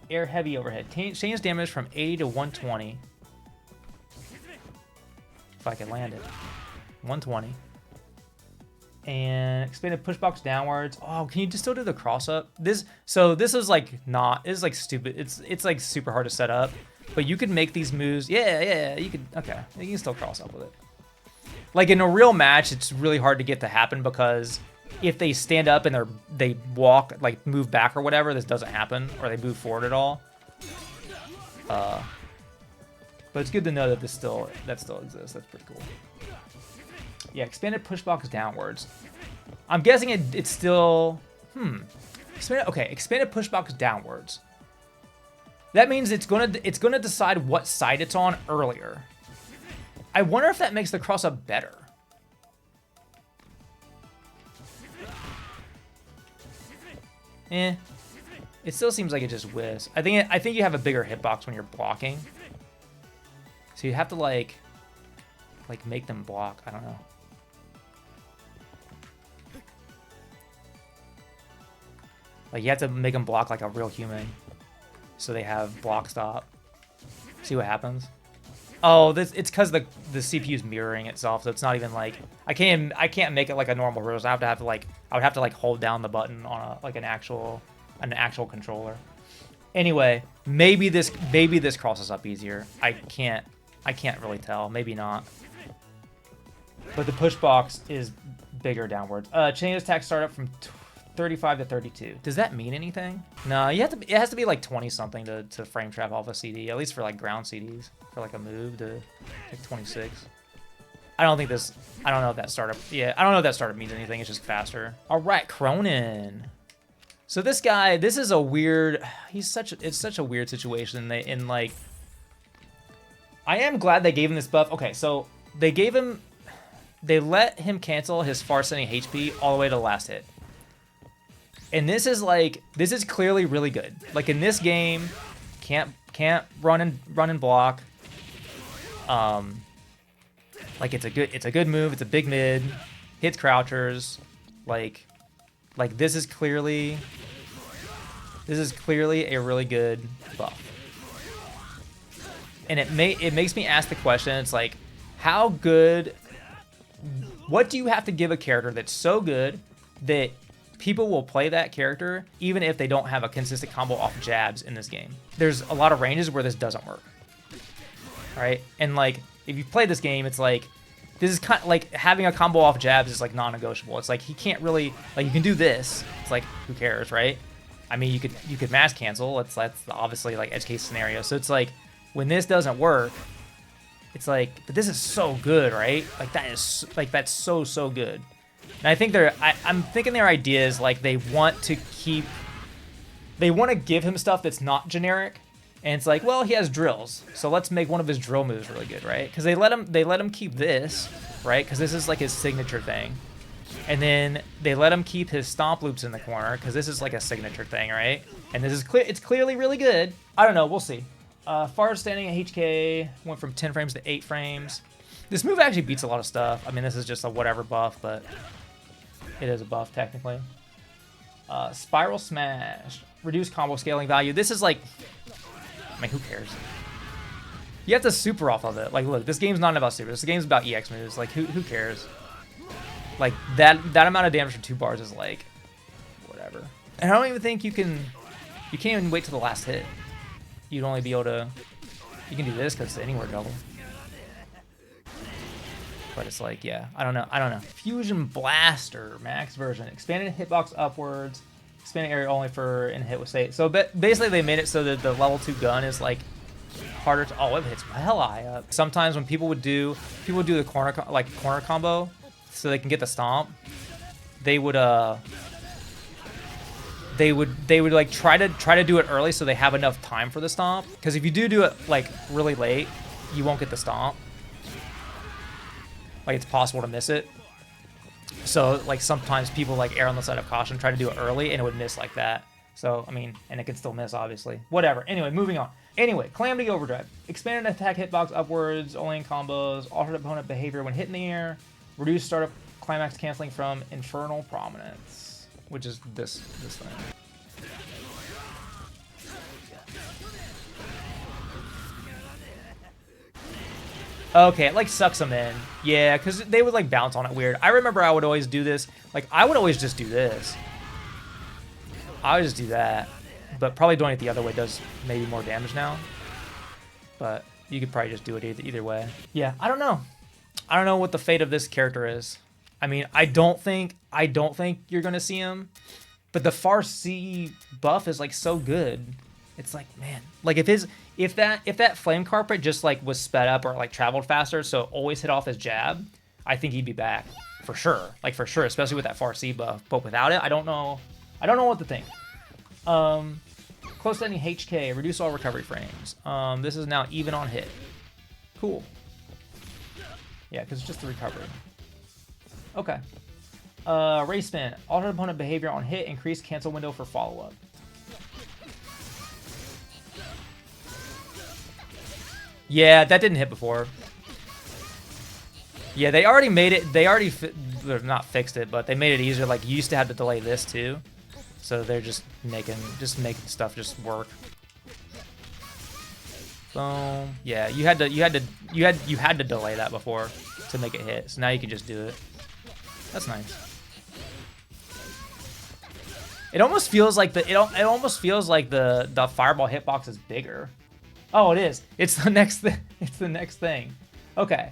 Air heavy overhead. Change damage from 80 to 120. If I can land it. 120. And expanded push box downwards. Oh, can you just still do the cross up? This is like like stupid. It's like super hard to set up, but you can make these moves. Yeah, you could. Okay, you can still cross up with it. Like in a real match, it's really hard to get to happen because if they stand up and they walk, like move back or whatever, this doesn't happen, or they move forward at all. But it's good to know that that still exists. That's pretty cool. Yeah, expanded push box downwards. I'm guessing it's still expanded push box downwards. That means it's gonna decide what side it's on earlier. I wonder if that makes the cross up better. It still seems like it just whiffs. I think you have a bigger hitbox when you're blocking. So you have to like make them block. I don't know. Like, you have to make them block like a real human. So they have block stop. See what happens? Oh, it's because the CPU's mirroring itself, so it's not even like I can't make it like a normal rose. I would have to like hold down the button on an actual controller. Anyway, maybe this crosses up easier. I can't really tell. Maybe not. But the push box is bigger downwards. Chain attack startup from 35 to 32. Does that mean anything? No, it has to be like 20 something to frame trap off a CD, at least for like ground CDs. For like a move to like 26. I don't know if that startup. Yeah, I don't know if that startup means anything. It's just faster. All right, Krohnen. So this guy, this is a weird. It's such a weird situation. I am glad they gave him this buff. Okay, so they let him cancel his far sending HP all the way to the last hit. And this is clearly really good. Like in this game, can't run and block. Like it's a good move. It's a big mid, hits crouchers. Like this is clearly a really good buff. And it makes me ask the question. It's like, how good? What do you have to give a character that's so good that people will play that character even if they don't have a consistent combo off jabs in this game? There's a lot of ranges where this doesn't work. right? And like if you play this game, it's like this is kind of like having a combo off jabs is like non-negotiable. It's like he can't really like you can do this. It's like who cares, right? I mean, you could mass cancel. That's obviously like edge case scenario. So it's like when this doesn't work, it's like, but this is so good, right? Like that is like that's so good. And I think I'm thinking their idea is like they want to give him stuff that's not generic. And it's like, well, he has drills, so let's make one of his drill moves really good, right? Because they let him keep this, right? Because this is like his signature thing. And then they let him keep his stomp loops in the corner because this is like a signature thing, right? And this is it's clearly really good. I don't know, we'll see. Far standing at HK went from 10 frames to 8 frames. This move actually beats a lot of stuff. I mean, this is just a whatever buff, but it is a buff technically. Spiral Smash, reduce combo scaling value. This is like, I mean, who cares? You have to super off of it. Like, look, this game's not about super. This game's about EX moves. Like, who cares? Like, that amount of damage for 2 bars is like, whatever. And I don't even think you can't even wait till the last hit. You'd only be able to, you can do this because it's anywhere double. But it's like, yeah, I don't know. Fusion Blaster, max version. Expanded hitbox upwards. Expanded area only for in hit with state. So basically they made it so that the level 2 gun is like harder to, oh, it hits well high up. Sometimes when people would do the corner combo so they can get the stomp, they would like try to do it early so they have enough time for the stomp. Because if you do it like really late, you won't get the stomp. Like it's possible to miss it. So like sometimes people like err on the side of caution, try to do it early, and it would miss like that. So I mean, and it can still miss obviously. Whatever. Anyway, moving on. Anyway, Calamity Overdrive. Expanded attack hitbox upwards, only in combos. Altered opponent behavior when hit in the air. Reduce startup climax canceling from Infernal Prominence, which is this thing. Okay, it like sucks them in. Yeah, because they would like bounce on it weird. I remember I would always do this. Like, I would always just do this. I would just do that. But probably doing it the other way does maybe more damage now. But you could probably just do it either way. Yeah, I don't know. I don't know what the fate of this character is. I mean, I don't think you're gonna see him. But the Farsi buff is like so good. It's like, man, like if that flame carpet just like was sped up or like traveled faster, so always hit off his jab, I think he'd be back for sure. Like for sure, especially with that Farsi buff. But without it, I don't know what to think. Close to any HK, reduce all recovery frames. This is now even on hit. Cool. Yeah, because it's just the recovery. Okay. Race spin. Alter opponent behavior on hit. Increase cancel window for follow-up. Yeah, that didn't hit before. Yeah, they already made it. They already not fixed it, but they made it easier. Like you used to have to delay this too, so they're just making stuff just work. Boom. Yeah, you had to delay that before to make it hit. So now you can just do it. That's nice. It almost feels like the fireball hitbox is bigger. Oh, it is. It's the next thing. It's the next thing. Okay.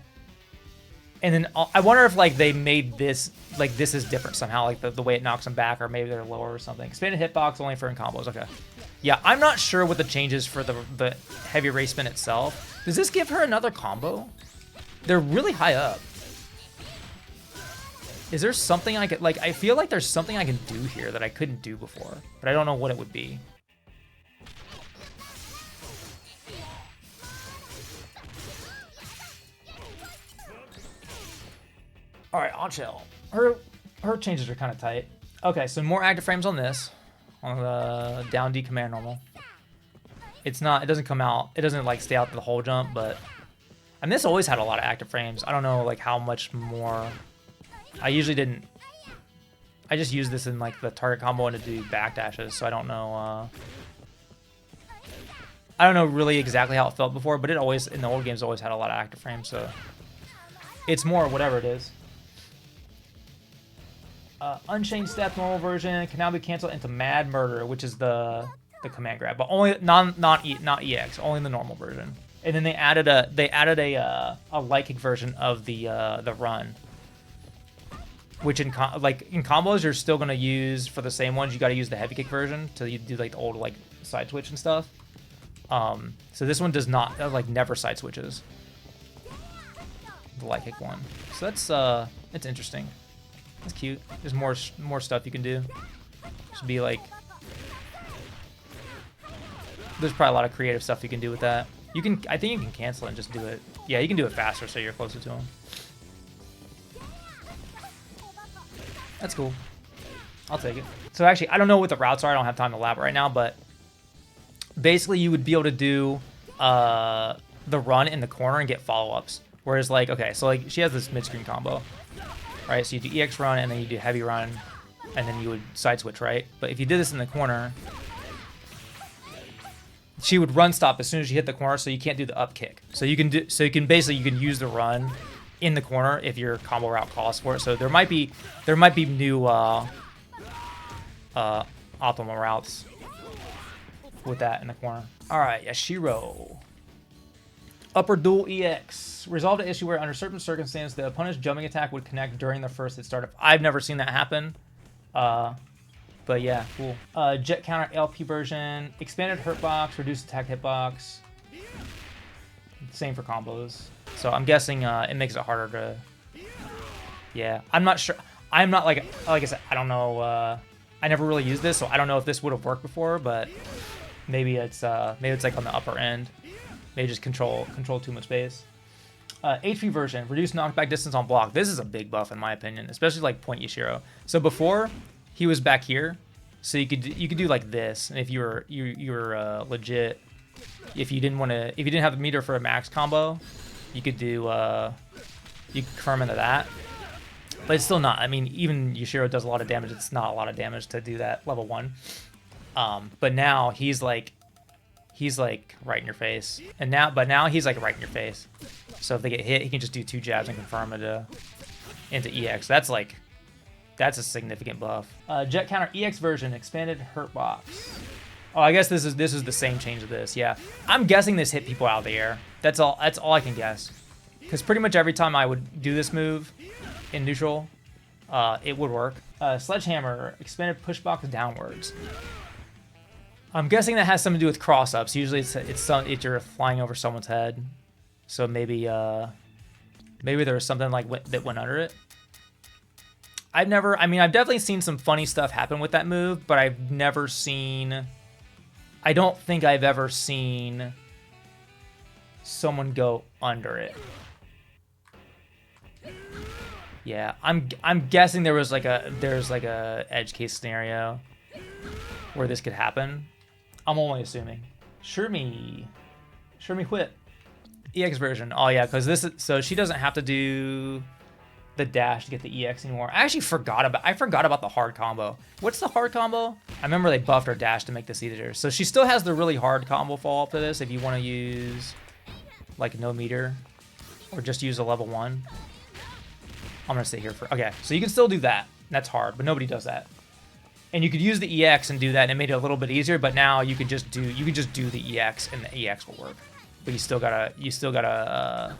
And then I wonder if like they made this like this is different somehow, like the way it knocks them back, or maybe they're lower or something. Expanded hitbox only for in combos. Okay. Yeah, I'm not sure what the changes for the heavy race spin itself. Does this give her another combo? They're really high up. Is there something I could like? I feel like there's something I can do here that I couldn't do before, but I don't know what it would be. All right, Ángel. Her changes are kind of tight. Okay, so more active frames on this, on the down D command normal. It's not. It doesn't come out. It doesn't like stay out the whole jump, but and this always had a lot of active frames. I don't know like how much more. I usually didn't. I just used this in like the target combo and to do backdashes, so I don't know. I don't know really exactly how it felt before, but it always in the old games always had a lot of active frames, so it's more whatever it is. Unchained Step normal version can now be canceled into Mad Murder, which is the command grab, but only not EX, only the normal version. And then they added a light kick version of the run, which in combos you're still gonna use for the same ones. You got to use the heavy kick version to do like the old like side switch and stuff. So this one does not like never side switches. The light kick one. So that's interesting. That's cute. There's more stuff you can do. Just be like, there's probably a lot of creative stuff you can do with that. You can, I think you can cancel it and just do it. Yeah, you can do it faster so you're closer to him. That's cool. I'll take it. So actually, I don't know what the routes are. I don't have time to lab right now, but basically you would be able to do the run in the corner and get follow-ups. Whereas like, okay, so like she has this mid-screen combo, right? So you do EX run and then you do heavy run and then you would side switch, right? But if you did this in the corner, she would run stop as soon as you hit the corner, so you can't do the up kick. So you can use the run in the corner if your combo route calls for it. So there might be new optimal routes with that in the corner. All right, Yashiro. Upper dual EX. Resolved an issue where under certain circumstances the opponent's jumping attack would connect during the first hit startup. I've never seen that happen. But yeah, cool. Jet counter LP version. Expanded hurt box, reduced attack hitbox. Same for combos. So I'm guessing it makes it harder to... Yeah, I'm not sure. I'm not like I said, I don't know. I never really used this, so I don't know if this would have worked before, but maybe it's like on the upper end. Maybe just control too much space. HP version, reduce knockback distance on block. This is a big buff in my opinion, especially like point Yashiro. So before he was back here, so you could do like this, and if you were legit, if you didn't have the meter for a max combo, you could do you could confirm into that. But it's still not. I mean, even Yashiro does a lot of damage. It's not a lot of damage to do that level 1. But now he's like right in your face, but now he's like right in your face. So if they get hit, he can just do 2 jabs and confirm it into EX. That's a significant buff. Jet counter EX version, expanded hurt box. Oh, I guess this is the same change of this. Yeah, I'm guessing this hit people out of the air. That's all I can guess. Because pretty much every time I would do this move in neutral, it would work. Sledgehammer, expanded push box downwards. I'm guessing that has something to do with cross-ups. Usually it's you're flying over someone's head. So maybe there was something like that went under it. I've definitely seen some funny stuff happen with that move, but I don't think I've ever seen someone go under it. Yeah, I'm guessing there's like a edge case scenario where this could happen. I'm only assuming. Shermie Whip. EX version. Oh yeah, because so she doesn't have to do the dash to get the EX anymore. I actually forgot about the hard combo. What's the hard combo? I remember they buffed her dash to make this easier. So she still has the really hard combo follow up to this if you want to use like no meter or just use a level 1. I'm gonna sit here for okay. So you can still do that. That's hard, but nobody does that. And you could use the EX and do that, and it made it a little bit easier. But now you could just do the EX, and the EX will work. But you still gotta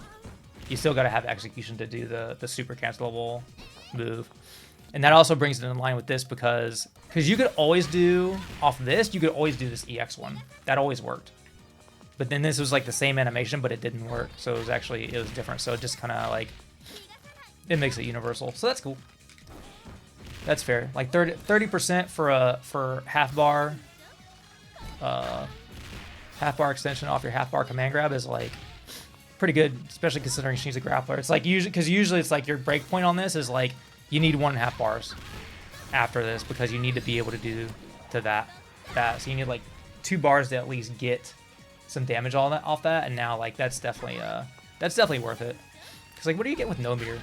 have execution to do the super cancelable move. And that also brings it in line with this because you could always do off this. You could always do this EX one. That always worked. But then this was like the same animation, but it didn't work. So it was different. So it just kind of like it makes it universal. So that's cool. That's fair. Like 30% for half bar extension off your half bar command grab is like pretty good, especially considering she's a grappler. It's like usually it's like your break point on this is like you need 1.5 bars after this because you need to be able to do to that. So you need like 2 bars to at least get some damage off that, and now like that's definitely worth it. Because like what do you get with no mirror?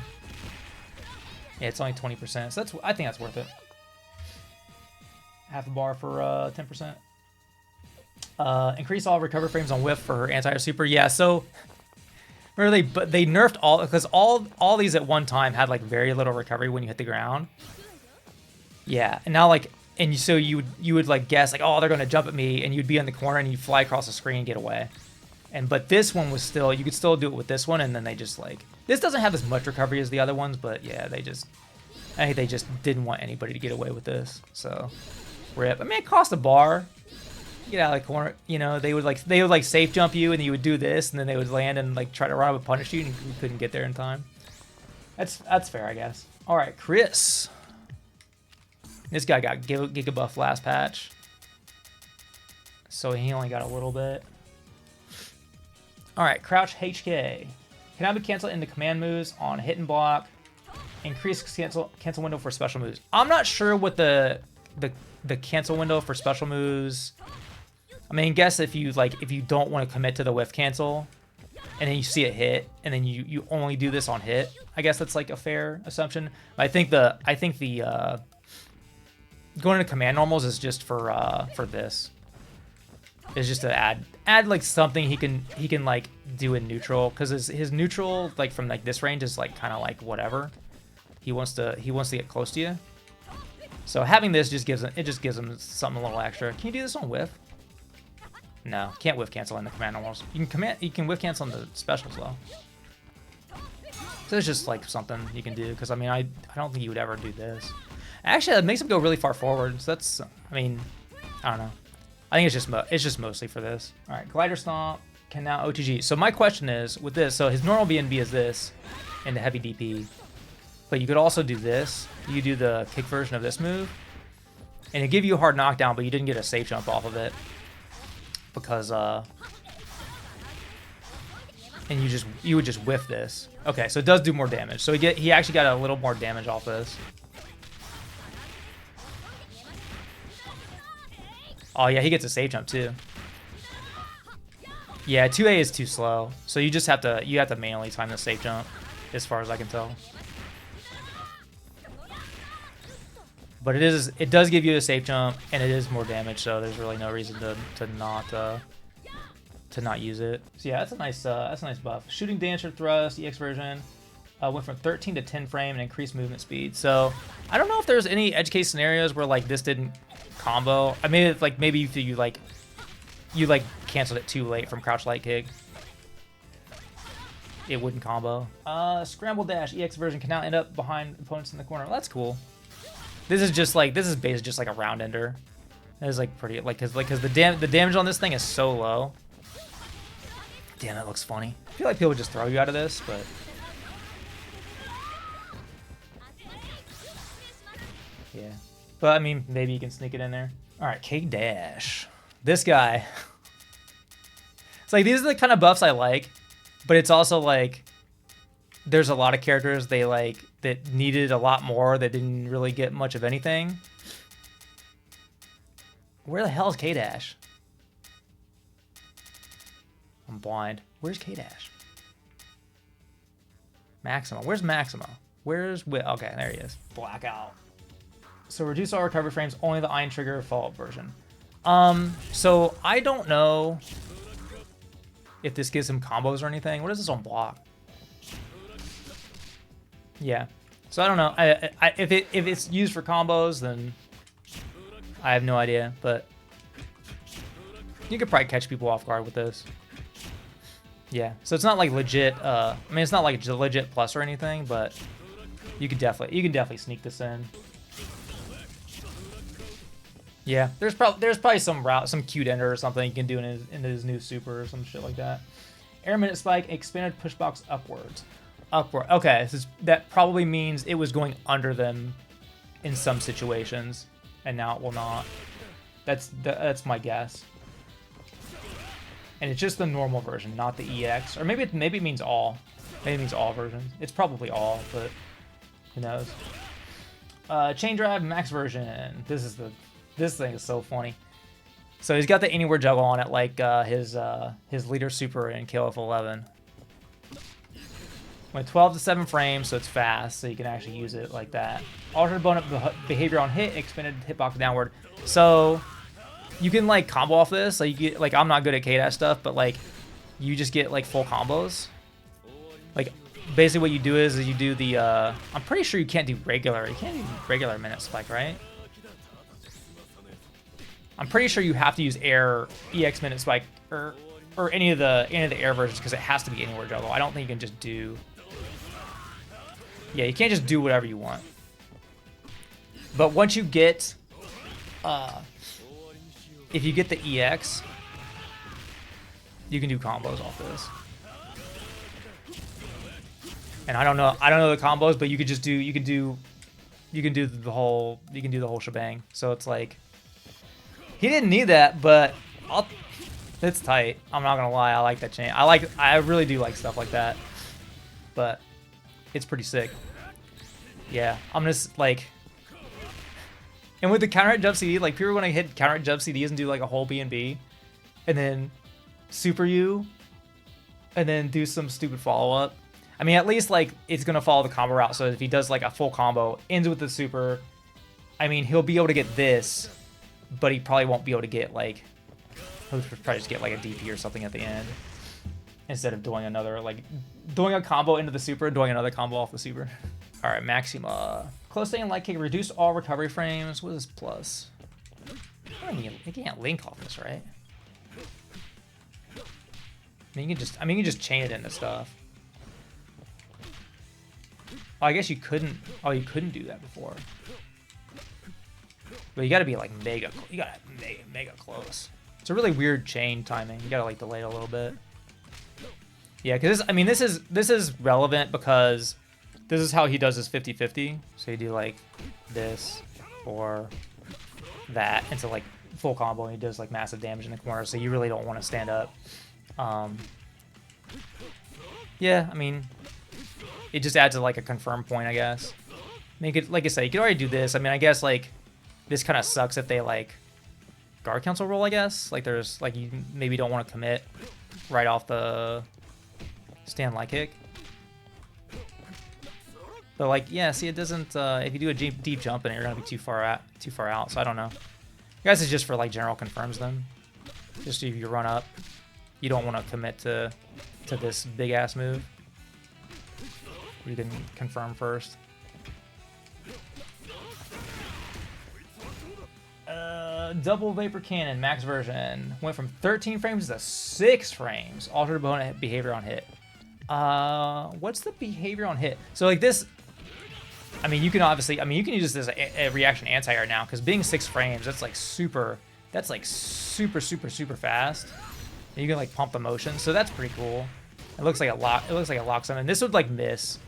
Yeah, it's only 20%, so I think that's worth it. Half a bar for 10%. Increase all recover frames on whiff for her anti-air super. Yeah, so really, but they nerfed all because all these at one time had like very little recovery when you hit the ground. Yeah, and now like so you would like guess like, oh, they're gonna jump at me, and you'd be in the corner and you'd fly across the screen and get away. But this one was still, you could still do it with this one, and then they just like, this doesn't have as much recovery as the other ones, but yeah, I think they just didn't want anybody to get away with this. So, rip. I mean, it cost a bar. Get out of the corner. You know, they would like safe jump you, and you would do this, and then they would land and like try to run up and punish you, and you couldn't get there in time. That's fair, I guess. All right, Chris. This guy got Giga buff last patch, so he only got a little bit. All right, Crouch HK. Can now be canceled into command moves on hit and block. Increase cancel window for special moves. I'm not sure what the cancel window for special moves. I mean, guess if you don't want to commit to the whiff cancel, and then you see it hit, and then you only do this on hit. I guess that's like a fair assumption. But I think the going into command normals is just for this. Is just to add like something he can like do in neutral, because his neutral like from like this range is like kind of like whatever. He wants to get close to you. So having this just gives him something a little extra. Can you do this on whiff? No, can't whiff cancel in the command normals. You can whiff cancel in the specials though. So it's just like something you can do, because I mean I don't think you would ever do this. Actually, that makes him go really far forward. So that's, I mean, I don't know. I think it's just mostly for this. All right, Glider Stomp can now OTG. So my question is with this. So his normal BNB is this, and the heavy DP. But you could also do this. You do the kick version of this move, and it give you a hard knockdown, but you didn't get a safe jump off of it because and you would just whiff this. Okay, so it does do more damage. So he actually got a little more damage off this. Oh yeah, he gets a safe jump too. Yeah, 2A is too slow, so you just have to manually time the safe jump, as far as I can tell. But it does give you a safe jump, and it is more damage, so there's really no reason to not use it. So yeah, that's a nice buff. Shooting Dancer Thrust EX version went from 13 to 10 frame and increased movement speed. So I don't know if there's any edge case scenarios where like this didn't combo. I mean, it's like maybe if you canceled it too late from crouch light kick, it wouldn't combo. Scramble Dash EX version can now end up behind opponents in the corner. Well, that's cool. This is basically just like a round ender. It's like pretty because the damage on this thing is so low. Damn, that looks funny. I feel like people would just throw you out of this, but yeah. But I mean, maybe you can sneak it in there. All right, K Dash. This guy. It's like these are the kind of buffs I like, but it's also like there's a lot of characters that needed a lot more that didn't really get much of anything. Where the hell is K Dash? I'm blind. Where's K Dash? Maxima. Where's Maxima? Okay, there he is. Blackout. So reduce all recovery frames, only the Iron Trigger follow-up version. So I don't know if this gives him combos or anything. What is this on block? Yeah. So I don't know. If it's used for combos, then I have no idea. But you could probably catch people off guard with this. Yeah. So it's not like legit. I mean, it's not like legit plus or anything, but you can definitely sneak this in. Yeah, there's probably some cute ender or something you can do in his new super or some shit like that. Air Minute Spike, expanded push box upwards. Okay, that probably means it was going under them in some situations, and now it will not. That's my guess. And it's just the normal version, not the EX, or maybe it means all. Maybe it means all versions. It's probably all, but who knows? Chain Drive Max version. This thing is so funny. So he's got the anywhere juggle on it, like his leader super in KOFXV. Went 12 to 7 frames, so it's fast, so you can actually use it like that. Altered bonus behavior on hit, expanded hitbox downward. So you can like combo off this. Like you get, like I'm not good at K-Dash stuff, but like you just get like full combos. Like basically what you do is you do the I'm pretty sure you can't do regular. You can't do regular minute spike, right? I'm pretty sure you have to use air EX minute spike, or or any of the air versions, because it has to be anywhere juggle. I don't think you can just do. Yeah, you can't just do whatever you want. But once you get, if you get the EX, you can do combos off this. And I don't know the combos, but you could just do you can do the whole shebang. So it's like he didn't need that, but it's tight. I'm not gonna lie, I like that chain. I really do like stuff like that. But it's pretty sick. Yeah, I'm just like, and with the counter hit jump CD, like people want to hit counter hit jump CDs and do like a whole B&B, and then super you, and then do some stupid follow up. I mean, at least like it's gonna follow the combo route. So if he does like a full combo, ends with the super, I mean he'll be able to get this, but he probably won't be able to get like, he'll probably just get like a DP or something at the end, instead of doing another, like doing a combo into the super and doing another combo off the super. All right, Maxima. Close stay and light kick, reduce all recovery frames. What is plus? I mean, you can't link off this, right? I mean, you can just chain it into stuff. Oh, I guess you couldn't. Oh, you couldn't do that before. But you got to be like mega. You got to mega close. It's a really weird chain timing. You got to like delay it a little bit. Yeah, because I mean, this is relevant because this is how he does his 50-50. So you do like this or that into like full combo, and he does like massive damage in the corner. So you really don't want to stand up. Yeah, I mean, it just adds like a confirm point, I guess. Make it, like I said, you could already do this. I mean, I guess like this kind of sucks if they like guard council roll, I guess. Like there's like you maybe don't want to commit right off the stand light kick. But like, yeah, see, it doesn't. If you do a deep jump in it, you're gonna be too far out. So I don't know. I guess it's just for like general confirms then. Just if you run up, you don't want to commit to this big ass move. You can confirm first. Double vapor cannon max version went from 13 frames to 6 frames. Altered opponent behavior on hit. What's the behavior on hit? So like this, I mean, you can obviously, I mean, you can use this as a reaction anti-air now, because being 6 frames, that's like super fast. And you can like pump the motion, so that's pretty cool. It looks like a lock. It looks like it locks him, and this would like miss.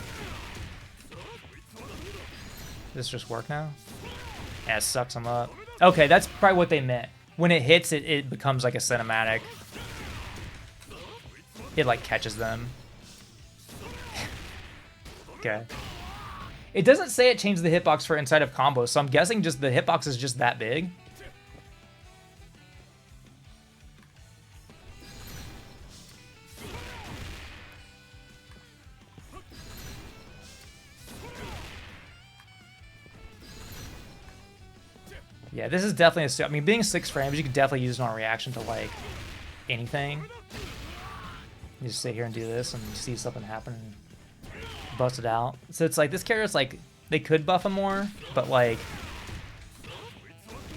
Does this just work now? Yeah, it sucks him up. Okay, that's probably what they meant. When it hits, it becomes like a cinematic. It like catches them. Okay. It doesn't say it changed the hitbox for inside of combos, so I'm guessing just the hitbox is just that big. Yeah, this is definitely I mean, being 6 frames, you could definitely use it on reaction to like anything. You just sit here and do this and see something happen and bust it out. So it's like this character's like, they could buff him more, but like,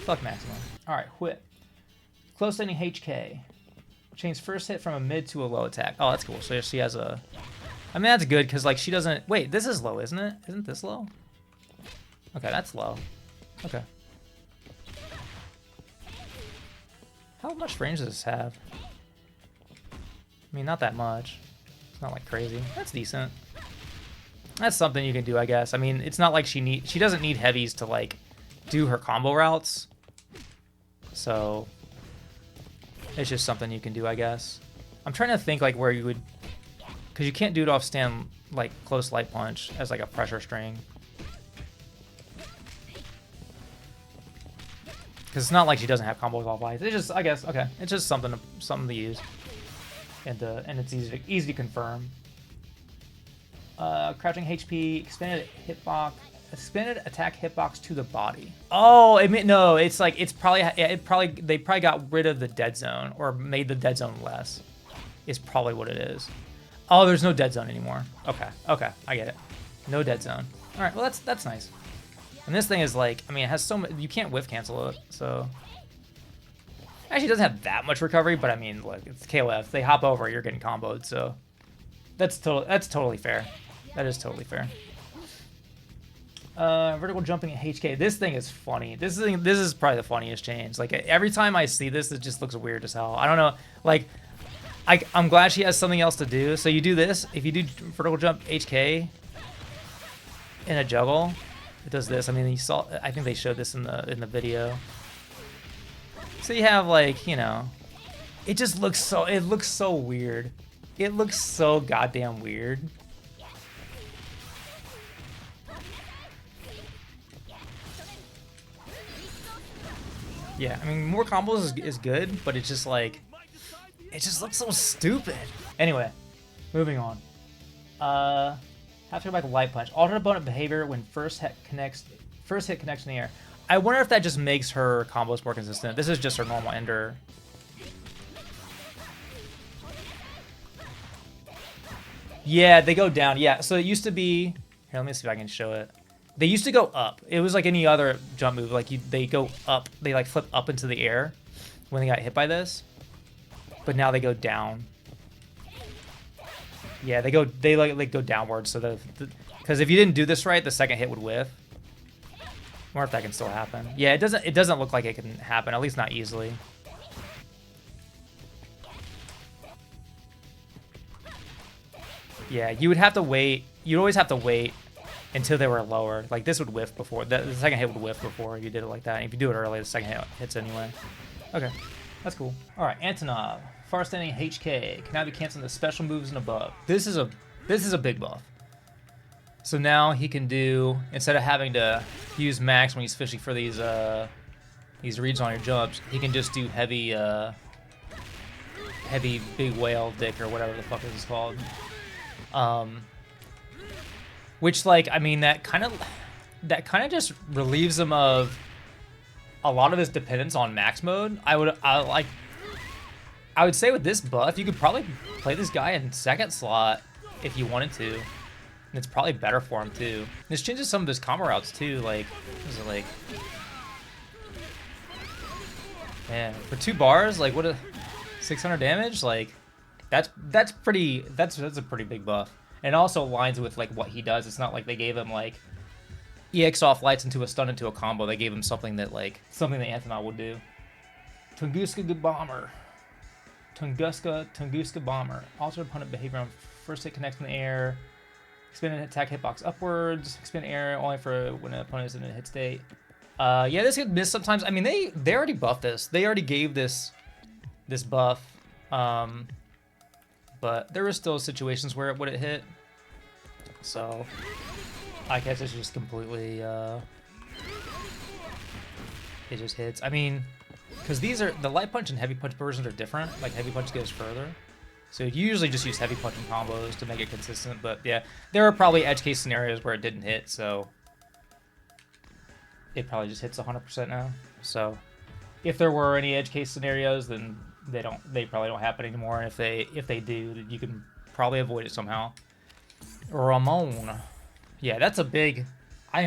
fuck Maxima. All right, whip. Close ending HK. Change first hit from a mid to a low attack. Oh, that's cool. So she has a, I mean, that's good because like she doesn't, wait, this is low, isn't it? Isn't this low? Okay, that's low. Okay. How much range does this have? I mean, not that much. It's not like crazy. That's decent. That's something you can do, I guess. I mean, it's not like she doesn't need heavies to like do her combo routes. So it's just something you can do, I guess. I'm trying to think like where you would, because you can't do it off stand like close light punch as like a pressure string. Because it's not like she doesn't have combos off lights. It's just, I guess, okay. It's just something to use, and it's easy to confirm. Crouching HP, expanded attack hitbox to the body. Oh, no, it's like they probably got rid of the dead zone or made the dead zone less. Is probably what it is. Oh, there's no dead zone anymore. Okay, I get it. No dead zone. All right, well that's nice. And this thing is like, I mean, it has so much, you can't whiff cancel it, so Actually, it doesn't have that much recovery, but I mean, look, it's KOF. They hop over, you're getting comboed, so that's totally fair. That is totally fair. Vertical jumping at HK. This thing is funny. This is probably the funniest change. Like, every time I see this, it just looks weird as hell. I don't know. Like, I'm glad she has something else to do. So you do this. If you do vertical jump HK in a juggle, it does this. I mean, you saw. I think they showed this in the video. So you have, like, you know, it just looks so. It looks so weird. It looks so goddamn weird. Yeah, I mean, more combos is good, but it's just like, it just looks so stupid. Anyway, moving on. Have to go back to light punch. Alternate opponent behavior when first hit connects in the air. I wonder if that just makes her combos more consistent. This is just her normal ender. Yeah, they go down. Yeah, so it used to be. Here, let me see if I can show it. They used to go up. It was like any other jump move. Like they go up. They like flip up into the air when they got hit by this. But now they go down. Yeah, they go downwards. So because if you didn't do this right, the second hit would whiff. I wonder if that can still happen. Yeah, it doesn't look like it can happen. At least not easily. Yeah, you would have to wait. You'd always have to wait until they were lower. Like, this would whiff before. The second hit would whiff before you did it like that. And if you do it early, the second hit hits anyway. Okay, that's cool. All right, Antonov. Far standing HK. Can now be canceling the special moves and above. This is a big buff. So now he can do, instead of having to use max when he's fishing for these reads on your jumps, he can just do heavy big whale dick or whatever the fuck this is called. Which, like, I mean, that kind of just relieves him of a lot of his dependence on max mode. I would say with this buff, you could probably play this guy in second slot if you wanted to. And it's probably better for him too. This changes some of his combo routes too. Like, what is it like? Man, for 2 bars, like, what a 600 damage. Like, that's a pretty big buff. And it also aligns with like what he does. It's not like they gave him like EX off lights into a stun into a combo. They gave him something that Antonov would do. Tunguska Bomber. Tunguska Bomber. Alter opponent behavior on first hit connects in the air. Expand an attack hitbox upwards. Expand air only for when an opponent is in a hit state. Yeah, this could miss sometimes. I mean, they already buffed this. They already gave this buff. But there were still situations where it would have hit. So I guess it's just completely it just hits. I mean, because these are the light punch and heavy punch versions are different. Like, heavy punch goes further. So you usually just use heavy punch and combos to make it consistent. But yeah, there are probably edge case scenarios where it didn't hit, so it probably just hits 100% now. So if there were any edge case scenarios, then they probably don't happen anymore. And if they do, you can probably avoid it somehow. Ramón. Yeah, that's a big. I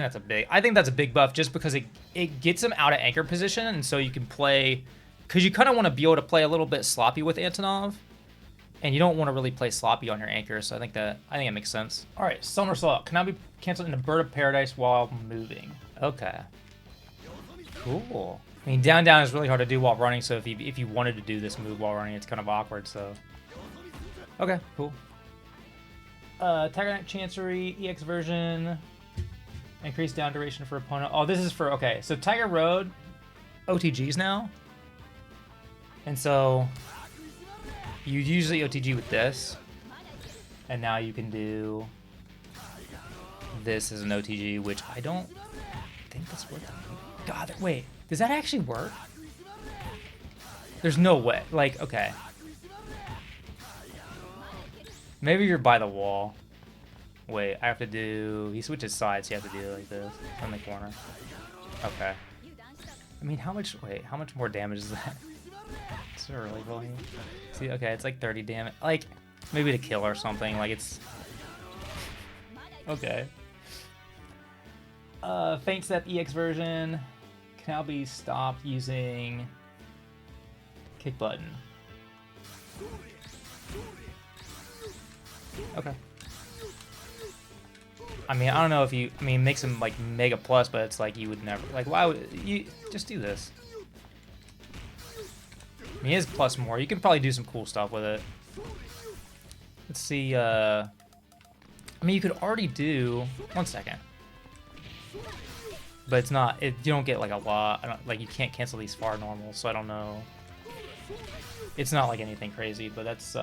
think that's a big buff just because it gets him out of anchor position, and so you can play, because you kind of want to be able to play a little bit sloppy with Antonov, and you don't want to really play sloppy on your anchor. So I think it makes sense. All right, somersault can now be canceled into Bird of Paradise while moving. Okay. Cool. I mean, down is really hard to do while running, so if you wanted to do this move while running, it's kind of awkward, so. Okay, cool. Tiger Knight Chancery, EX version. Increase down duration for opponent. Oh, this is for, okay, so Tiger Road, OTGs now. And so, you usually OTG with this. And now you can do this as an OTG, which I don't think that's worth it. God, wait. Does that actually work? There's no way. Like, okay. Maybe you're by the wall. Wait, I have to do... He switches sides, so you have to do it like this. On the corner. Okay. I mean, how much... Wait, how much more damage is that? It's really volume. See, okay, it's like 30 damage. Like, maybe to kill or something. Like, it's... Okay. Faint Step EX version can now be stopped using Kick button. Okay. I mean, I don't know if you... I mean, it makes him, like, Mega Plus, but it's like you would never... Like, why would... You just do this. I mean, he is plus more. You can probably do some cool stuff with it. Let's see, I mean, you could already do... One second. But it's not... you don't get, like, a lot. I don't, like, you can't cancel these far normal, so I don't know. It's not, like, anything crazy, but that's,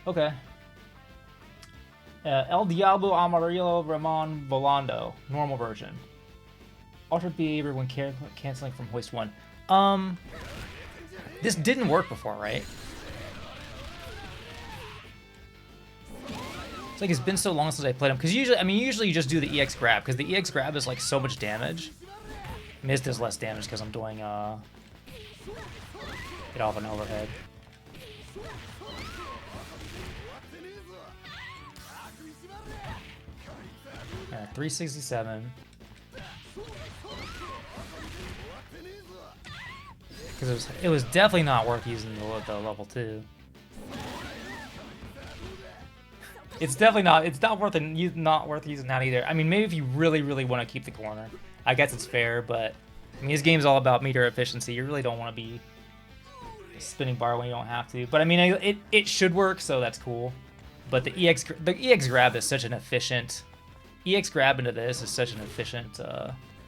okay. El Diablo Amarillo Ramón Volando. Normal version. Altered behavior when canceling from hoist 1. This didn't work before, right? It's like it's been so long since I played him. Because usually, I mean, usually you just do the EX grab. Because the EX grab is like so much damage. I mean, this does less damage because I'm doing, it off an overhead. 367. Because it was definitely not worth using the level 2. It's definitely not. It's not worth using that either. I mean, maybe if you really want to keep the corner, I guess it's fair. But I mean, this game's all about meter efficiency. You really don't want to be spinning bar when you don't have to. But I mean, it should work, so that's cool. But the EX grab is such an efficient. EX grab into this is such an efficient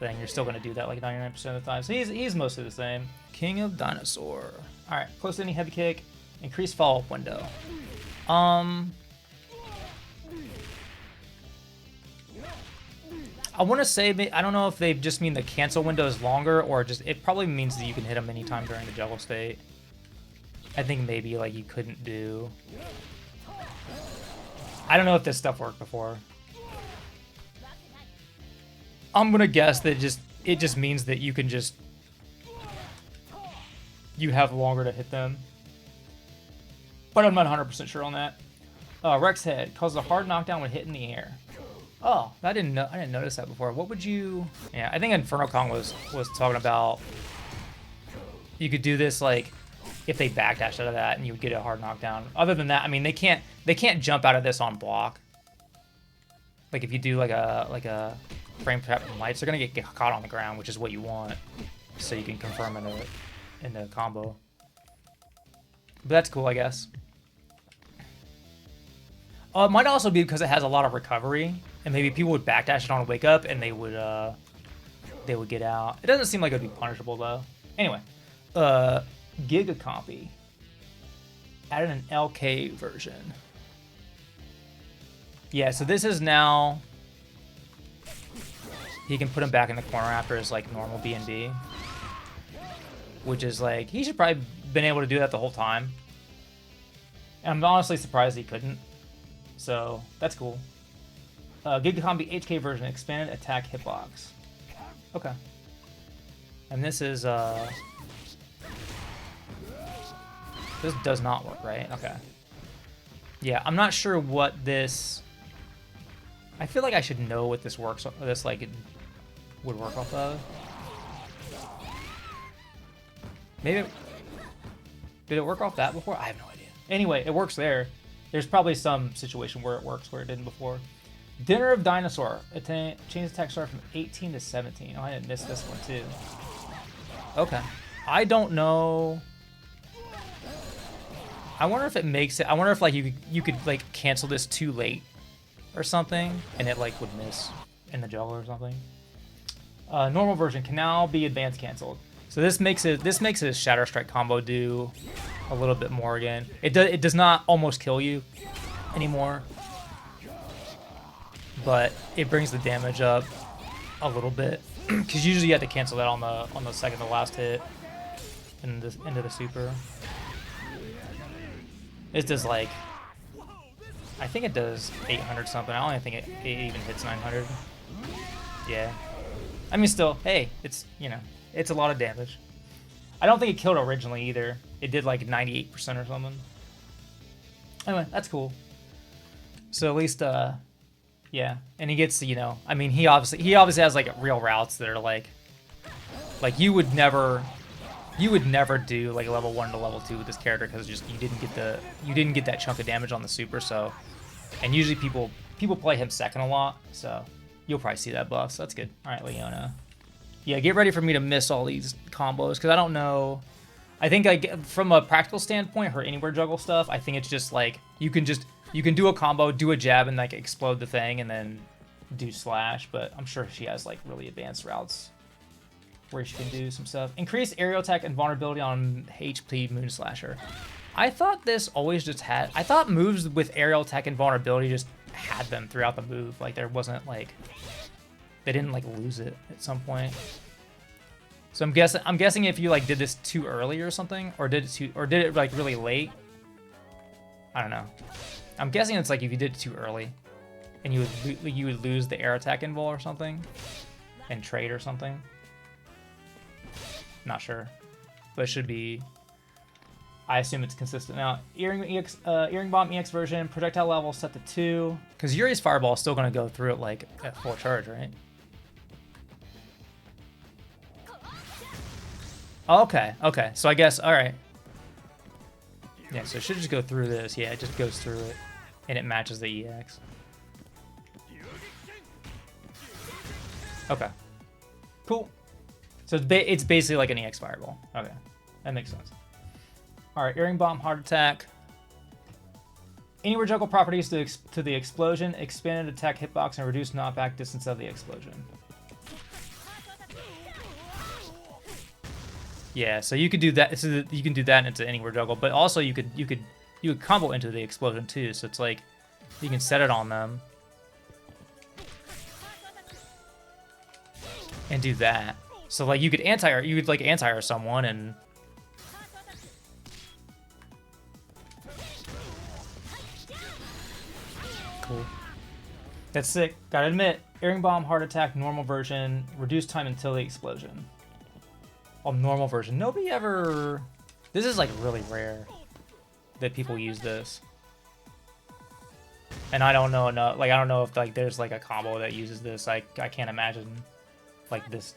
thing. You're still going to do that like 99% of the time. So he's mostly the same. King of Dinosaur. All right, close to any heavy kick, increase follow-up window. I want to say, I don't know if they just mean the cancel window is longer or just, it probably means that you can hit them anytime during the juggle state. I think maybe like you couldn't do. I don't know if this stuff worked before. I'm gonna guess that it just means that you can just, you have longer to hit them. But I'm not 100% sure on that. Rex head causes a hard knockdown when hit in the air. Oh, I didn't notice that before. What would you? Yeah, I think Inferno Kong was talking about. You could do this like if they backdash out of that and you would get a hard knockdown. Other than that, I mean they can't jump out of this on block. Like if you do like a frame trap and lights, they're gonna get caught on the ground, which is what you want, so you can confirm in the combo. But that's cool, I guess. It might also be because it has a lot of recovery, and maybe people would backdash it on a wake up, and they would get out. It doesn't seem like it would be punishable though. Anyway, Giga Copy added an LK version. Yeah, so this is now. He can put him back in the corner after his like normal B&B, which is like he should probably been able to do that the whole time. And I'm honestly surprised he couldn't. So that's cool. Giga Combi HK version, expanded attack hitbox. Okay. And this is this does not work, right? Okay. Yeah, I'm not sure what this. I feel like I should know what this works. This like would work off of. Maybe. Did it work off that before? I have no idea. Anyway, it works there. There's probably some situation where it works where it didn't before. Dinner of Dinosaur. Change attack start from 18 to 17. Oh, I didn't miss this one too. Okay. I don't know. I wonder if it makes it. I wonder if like you could like cancel this too late or something, and it like would miss in the juggle or something. Normal version can now be advanced canceled. So this makes a Shatter Strike combo do a little bit more again. It does not almost kill you anymore, but it brings the damage up a little bit because usually you have to cancel that on the second to last hit into the super. It does like, I think it does 800 something. I don't even think it even hits 900. Yeah. I mean, still, hey, it's, you know, it's a lot of damage. I don't think it killed originally either. It did like 98% or something. Anyway, that's cool. So at least, yeah. And he gets, you know, I mean, he obviously has like real routes that are like you would never You would never do like level 1 to level 2 with this character because just you didn't get that chunk of damage on the super. So, and usually people play him second a lot, so you'll probably see that buff. So that's good. All right, Leona. Yeah, get ready for me to miss all these combos because I don't know. I think like from a practical standpoint, her anywhere juggle stuff, I think it's just like you can do a combo, do a jab, and like explode the thing, and then do slash. But I'm sure she has like really advanced routes where she can do some stuff. Increase aerial attack and vulnerability on HP Moon Slasher. I thought this always just had... I thought moves with aerial attack and vulnerability just had them throughout the move. Like, there wasn't, like... They didn't, like, lose it at some point. So I'm guessing if you, like, did this too early or something, or did it, like, really late. I don't know. I'm guessing it's, like, if you did it too early, and you would lose the air attack invul or something, and trade or something. Not sure, but it should be. I assume it's consistent now. Earring Bomb EX version, projectile level set to 2. Because Yuri's Fireball is still going to go through it like at full charge, right? Okay, okay. So I guess, all right. Yeah, so it should just go through this. Yeah, it just goes through it, and it matches the EX. Okay, cool. So it's basically like an EX Fireball. Okay, that makes sense. All right, Earring Bomb, Heart Attack. Anywhere juggle properties to the explosion, expanded attack hitbox, and reduced knockback distance of the explosion. Yeah, so you could do that. So you can do that into Anywhere juggle, but also you could combo into the explosion too. So it's like you can set it on them and do that. So like you could anti-air someone and cool. That's sick. Gotta admit, Earring Bomb, Heart Attack, normal version, reduced time until the explosion. Oh, normal version. Nobody ever. This is like really rare that people use this, and I don't know enough. Like I don't know if like there's like a combo that uses this. I can't imagine like this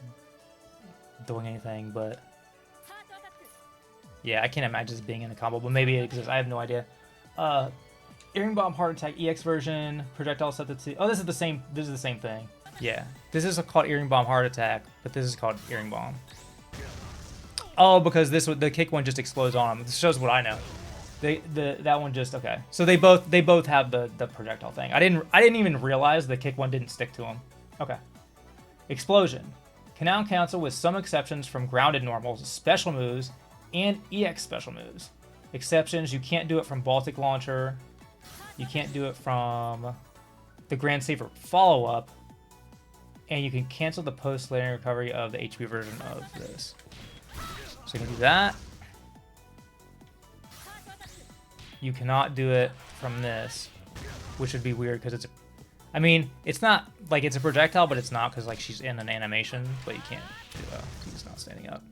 doing anything, but yeah, I can't imagine this being in a combo, but maybe it exists. I have no idea. Earring Bomb, Heart Attack, EX version, projectile set to 2. Oh, this is the same thing. Yeah, this is called Earring Bomb, Heart Attack, but this is called Earring Bomb. Oh, because the kick one just explodes on them. This shows what I know. That one just okay. So they both have the projectile thing. I didn't even realize the kick one didn't stick to them. Okay. Explosion. Can now cancel with some exceptions from grounded normals, special moves, and EX special moves. Exceptions, you can't do it from Baltic Launcher. You can't do it from the Grand Saver follow-up. And you can cancel the post-landing recovery of the HP version of this. So you can do that. You cannot do it from this, which would be weird because it's I mean, it's not like it's a projectile, but it's not because like she's in an animation, but you can't do that. She's not standing up.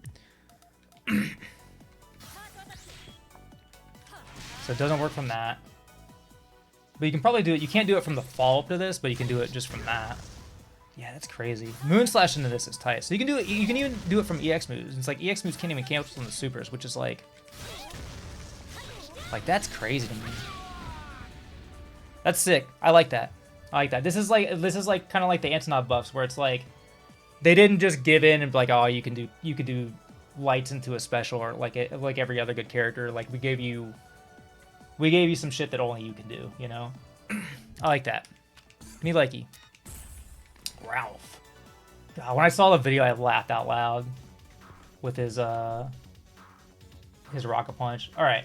So it doesn't work from that. But you can probably do it. You can't do it from the follow-up to this, but you can do it just from that. Yeah, that's crazy. Moon Slash into this is tight. So you can do it. You can even do it from EX moves. It's like EX moves can't even cancel on the supers, which is like that's crazy to me. That's sick. I like that. I like that. This is like kind of like the Antonov buffs, where it's like they didn't just give in and be like, oh, you could do lights into a special, or like every other good character. Like we gave you some shit that only you can do. You know, I like that. Me likey. Ralf. God, when I saw the video, I laughed out loud with his rocket punch. All right,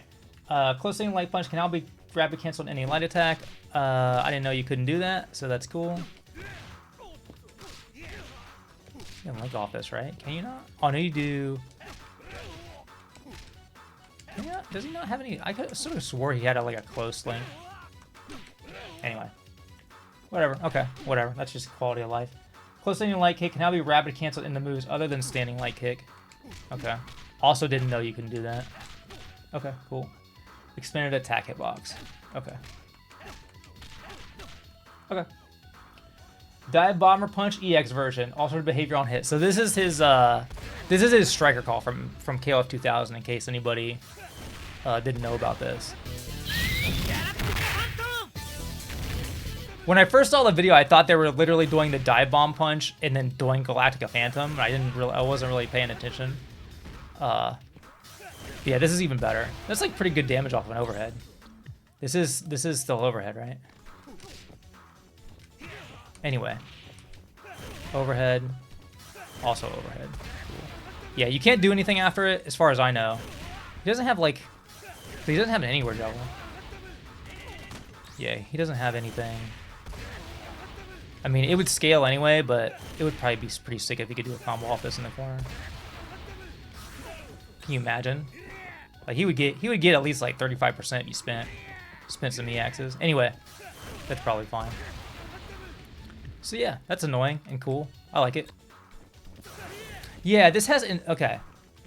close aim light punch can now be rapid canceled any light attack. I didn't know you couldn't do that, so that's cool. You can link off this, right? Can you not? Oh no, you do. Can you not? Does he not have any? I sort of swore he had like a close link. Anyway. Whatever. Okay. Whatever. That's just quality of life. Close standing light kick can now be rapid canceled in the moves other than standing light kick. Okay. Also didn't know you can do that. Okay. Cool. Expanded attack hitbox. Okay. Okay. Dive Bomber Punch EX version. Altered behavior on hit. So this is his This is his striker call from KOF 2000, in case anybody didn't know about this. When I first saw the video, I thought they were literally doing the dive bomb punch and then doing Galactica Phantom. I wasn't really paying attention. Yeah, this is even better. That's like pretty good damage off of an overhead. This is still overhead, right? Anyway, overhead, also overhead. Cool. Yeah, you can't do anything after it, as far as I know. He doesn't have like, he doesn't have an anywhere juggle. Yeah, he doesn't have anything. I mean, it would scale anyway, but it would probably be pretty sick if he could do a combo off this in the corner. Can you imagine? Like he would get at least like 35% if you spent some EXs. Anyway, that's probably fine. So yeah, that's annoying and cool. I like it. Yeah, this has okay.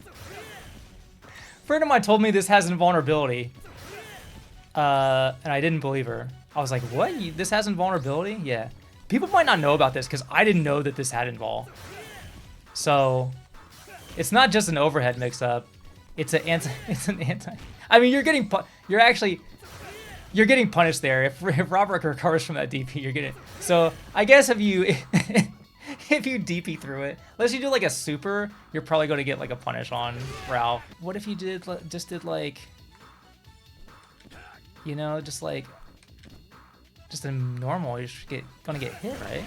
A friend of mine told me this has invulnerability. And I didn't believe her. I was like, what? This has invulnerability? Yeah. People might not know about this because I didn't know that this had invul. So it's not just an overhead mix-up. It's an anti. I mean, you're getting punished there. If Robert recovers from that DP, you're getting. So I guess if you DP through it, unless you do like a super, you're probably going to get like a punish on Ralf. What if you just did like, you know, just a normal, you're just gonna get hit, right?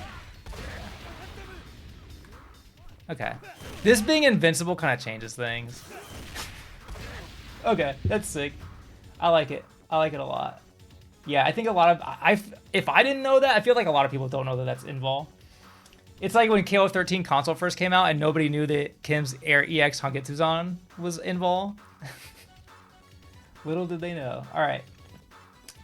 Okay. This being invincible kind of changes things. Okay, that's sick. I like it. I like it a lot. Yeah, I think a lot of... if I didn't know that, I feel like a lot of people don't know that that's invul. It's like when KOF 13 console first came out and nobody knew that Kim's Air EX Hangetsuzan was invul. Little did they know. Alright.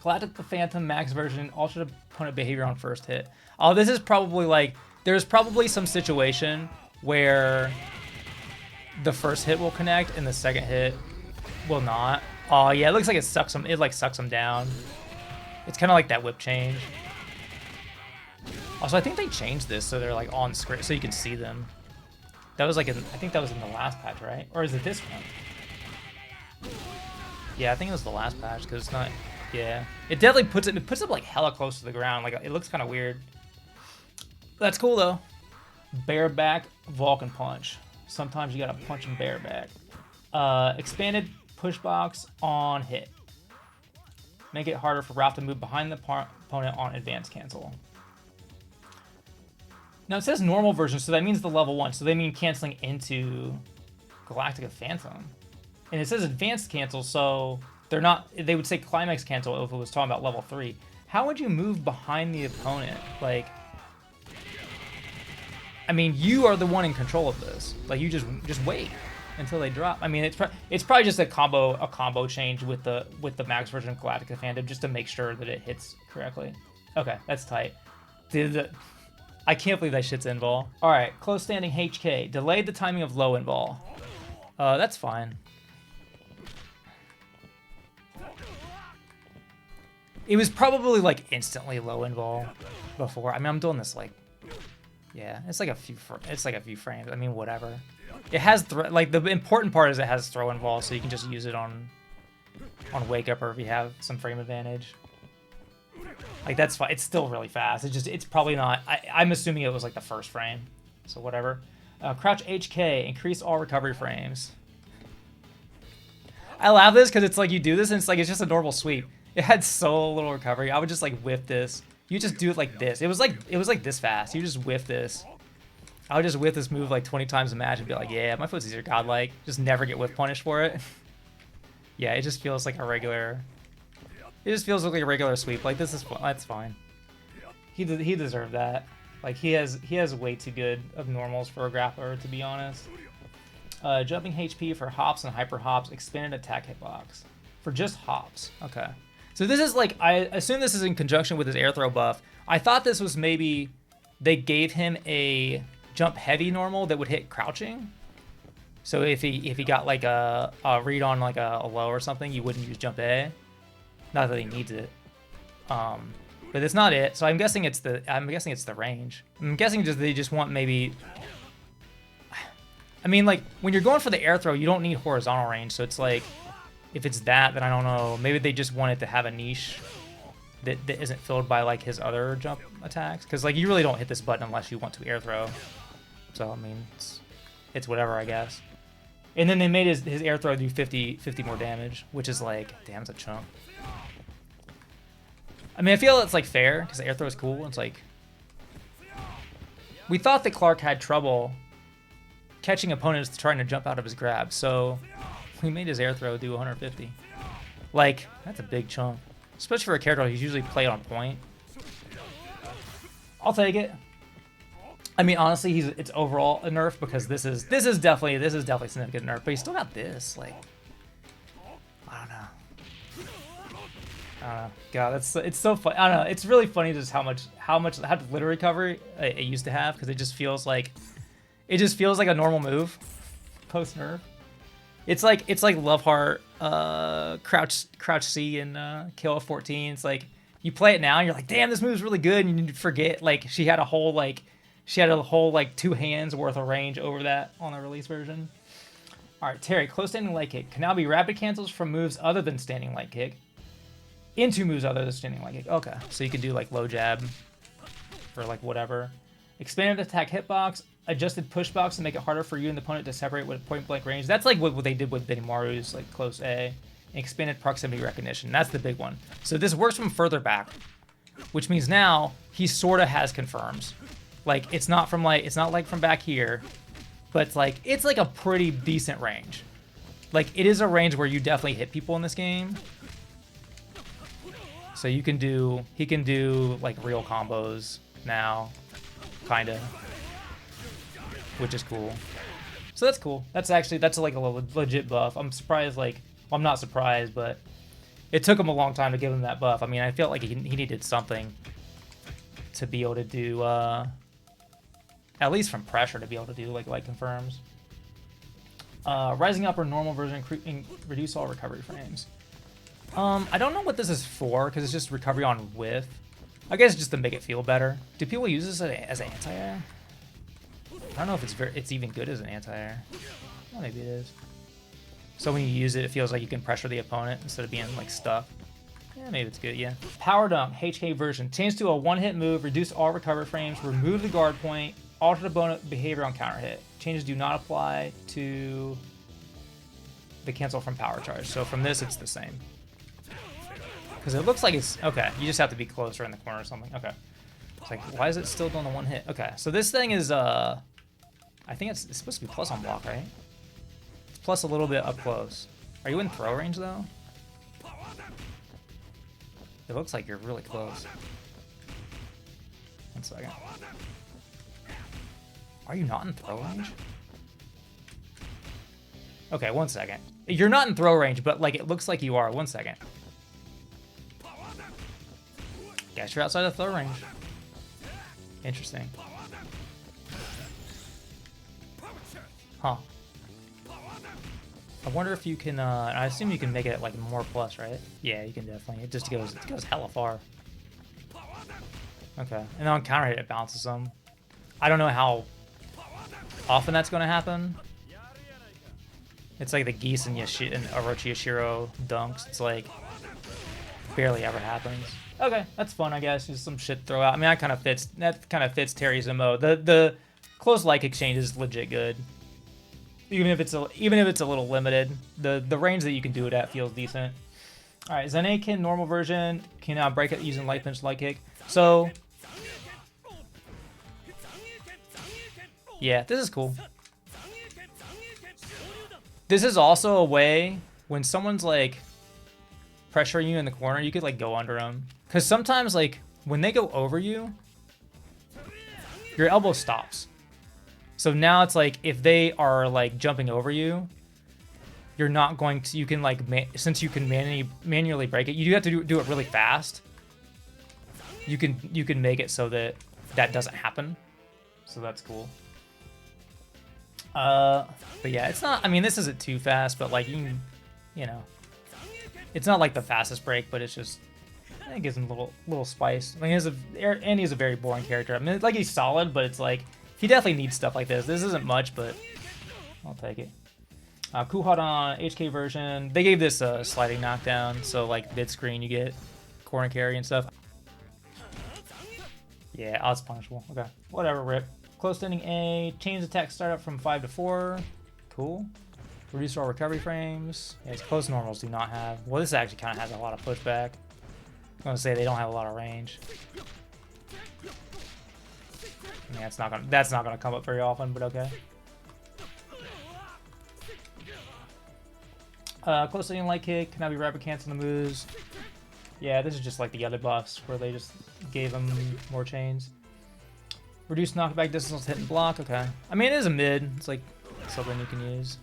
Galactica Phantom max version, altered opponent behavior on first hit. Oh, this is probably like, there's probably some situation where the first hit will connect and the second hit will not. Oh yeah, it looks like it sucks them. It like sucks them down. It's kind of like that whip change. Also, I think they changed this so they're like on screen so you can see them. That was like I think that was in the last patch, right? Or is it this one? Yeah, I think it was the last patch because it's not. Yeah, it definitely puts it like hella close to the ground. Like it looks kind of weird. That's cool though. Bareback Vulcan punch. Sometimes you gotta punch him bareback. Expanded push box on hit. Make it harder for Ralf to move behind the opponent on advance cancel. Now it says normal version, so that means the level 1. So they mean canceling into Galactica Phantom. And it says advanced cancel, so they're not. They would say climax cancel if it was talking about level 3. How would you move behind the opponent? Like, I mean, you are the one in control of this. Like, you just wait until they drop. I mean, it's probably just a combo change with the max version of Galactica Phantom just to make sure that it hits correctly. Okay, that's tight. I can't believe that shit's invul. All right, close standing HK. Delayed the timing of low invul. That's fine. It was probably like instantly low invul before. I mean, I'm doing this like, yeah, it's like a few frames. I mean, whatever. It has like the important part is it has throw invul, so you can just use it on wake up or if you have some frame advantage. Like that's fine. It's still really fast. It's probably not. I'm assuming it was like the first frame, so whatever. Crouch HK, increase all recovery frames. I love this because it's like you do this and it's just a normal sweep. It had so little recovery. I would just like whiff this. You just do it like this. It was like this fast. You just whiff this. I would just whiff this move like 20 times a match and be like, yeah, my footsies are godlike. Just never get whiff punished for it. Yeah, it just feels like a regular. It just feels like a regular sweep. Like this is that's fine. He deserved that. Like he has way too good of normals for a grappler, to be honest. Jumping HP for hops and hyper hops. Expanded attack hitbox for just hops. Okay. So this is like, I assume this is in conjunction with his air throw buff. I thought this was maybe they gave him a jump heavy normal that would hit crouching. So if he got like a read on like a low or something, you wouldn't use jump A. Not that he needs it. But it's not it. So I'm guessing it's the range. I'm guessing they just want maybe. I mean, like, when you're going for the air throw, you don't need horizontal range, so it's like, if it's that, then I don't know. Maybe they just wanted to have a niche that isn't filled by, like, his other jump attacks. Because, like, you really don't hit this button unless you want to air throw. So, I mean, it's whatever, I guess. And then they made his air throw do 50 more damage, which is, like, damn, it's a chunk. I mean, I feel it's, like, fair, because the air throw is cool. It's, like... We thought that Clark had trouble catching opponents trying to jump out of his grab, so we made his air throw do 150. Like, that's a big chunk. Especially for a character who's usually played on point. I'll take it. I mean, honestly, it's overall a nerf because this is definitely significant nerf, but he's still got this. Like, I don't know. God, it's so funny. I don't know. It's really funny just how little recovery it used to have, because it just feels like a normal move post nerf. It's like Love Heart, Crouch C in KOFXV. It's like you play it now and you're like, damn, this move's really good, and you forget like she had a whole 2 hands worth of range over that on the release version. All right, Terry, close standing light kick can now be rapid cancels from moves other than standing light kick into moves other than standing light kick. Okay, so you can do like low jab or like whatever. Expanded attack hitbox, adjusted push box to make it harder for you and the opponent to separate with point blank range. That's like what they did with Benimaru's like close A. And expanded proximity recognition. That's the big one. So this works from further back, which means now he sort of has confirms. Like it's not like from back here, but it's like a pretty decent range. Like it is a range where you definitely hit people in this game. So he can do like real combos now, kinda, which is cool. So that's cool. That's like a legit buff. I'm surprised, like, well, I'm not surprised, but it took him a long time to give him that buff. I mean, I felt like he needed something to be able to do, at least from pressure, to be able to do like confirms. Rising up or normal version, reduce all recovery frames. I don't know what this is for, because it's just recovery on whiff. I guess just to make it feel better. Do people use this as an anti-air? I don't know if it's even good as an anti-air. Well, maybe it is. So when you use it, it feels like you can pressure the opponent instead of being like stuck. Yeah, maybe it's good, yeah. Power Dunk, HK version. Change to a one-hit move, reduce all recovery frames, remove the guard point, alter the opponent behavior on counter hit. Changes do not apply to the cancel from power charge. So from this, it's the same. Because it looks like it's... Okay, you just have to be closer in the corner or something. Okay. It's like, why is it still doing the one hit? Okay, so this thing is... I think it's supposed to be plus on block, right? It's plus a little bit up close. Are you in throw range, though? It looks like you're really close. 1 second. Are you not in throw range? Okay, 1 second. You're not in throw range, but like it looks like you are. 1 second. Guess you're outside of throw range. Interesting. Huh. I wonder if you can, I assume you can make it like more plus, right? Yeah, you can definitely. It goes hella far. Okay, and then on counter hit, it bounces them. I don't know how often that's going to happen. It's like the Geese and Orochi Yashiro dunks. It's like barely ever happens. Okay, that's fun, I guess. Just some shit to throw out. I mean, that kind of fits Terry's MO. The close like exchange is legit good. Even if it's a little limited, the range that you can do it at feels decent. All right, Zenekin normal version can now break it using light punch, light kick. So yeah, this is cool. This is also a way when someone's like pressuring you in the corner, you could like go under them. Because sometimes like when they go over you, your elbow stops. So now it's like if they are like jumping over you, you're not going to, you can like, since you can manually break it, you do have to do it really fast. You can make it so that doesn't happen. So that's cool. But yeah, it's not, I mean, this isn't too fast, but like you know, it's not like the fastest break, but it's just, it gives him a little spice. I mean, he's a very boring character. I mean, like he's solid, but it's like, he definitely needs stuff like this. This isn't much, but I'll take it. Kuhadon HK version. They gave this a sliding knockdown, so like mid screen you get corner carry and stuff. Yeah, odds punishable. Okay, whatever. Rip. Close to ending A. Change attack startup from 5 to 4. Cool. Reduce all recovery frames. Yeah, close normals do not have. Well, this actually kind of has a lot of pushback. I'm gonna say they don't have a lot of range. Yeah, that's not gonna come up very often, but okay. Close ending light kick. Can now be rapid canceling the moves. Yeah, this is just like the other buffs where they just gave them more chains. Reduce knockback distance, hit and block. Okay. I mean, it is a mid. It's like something you can use.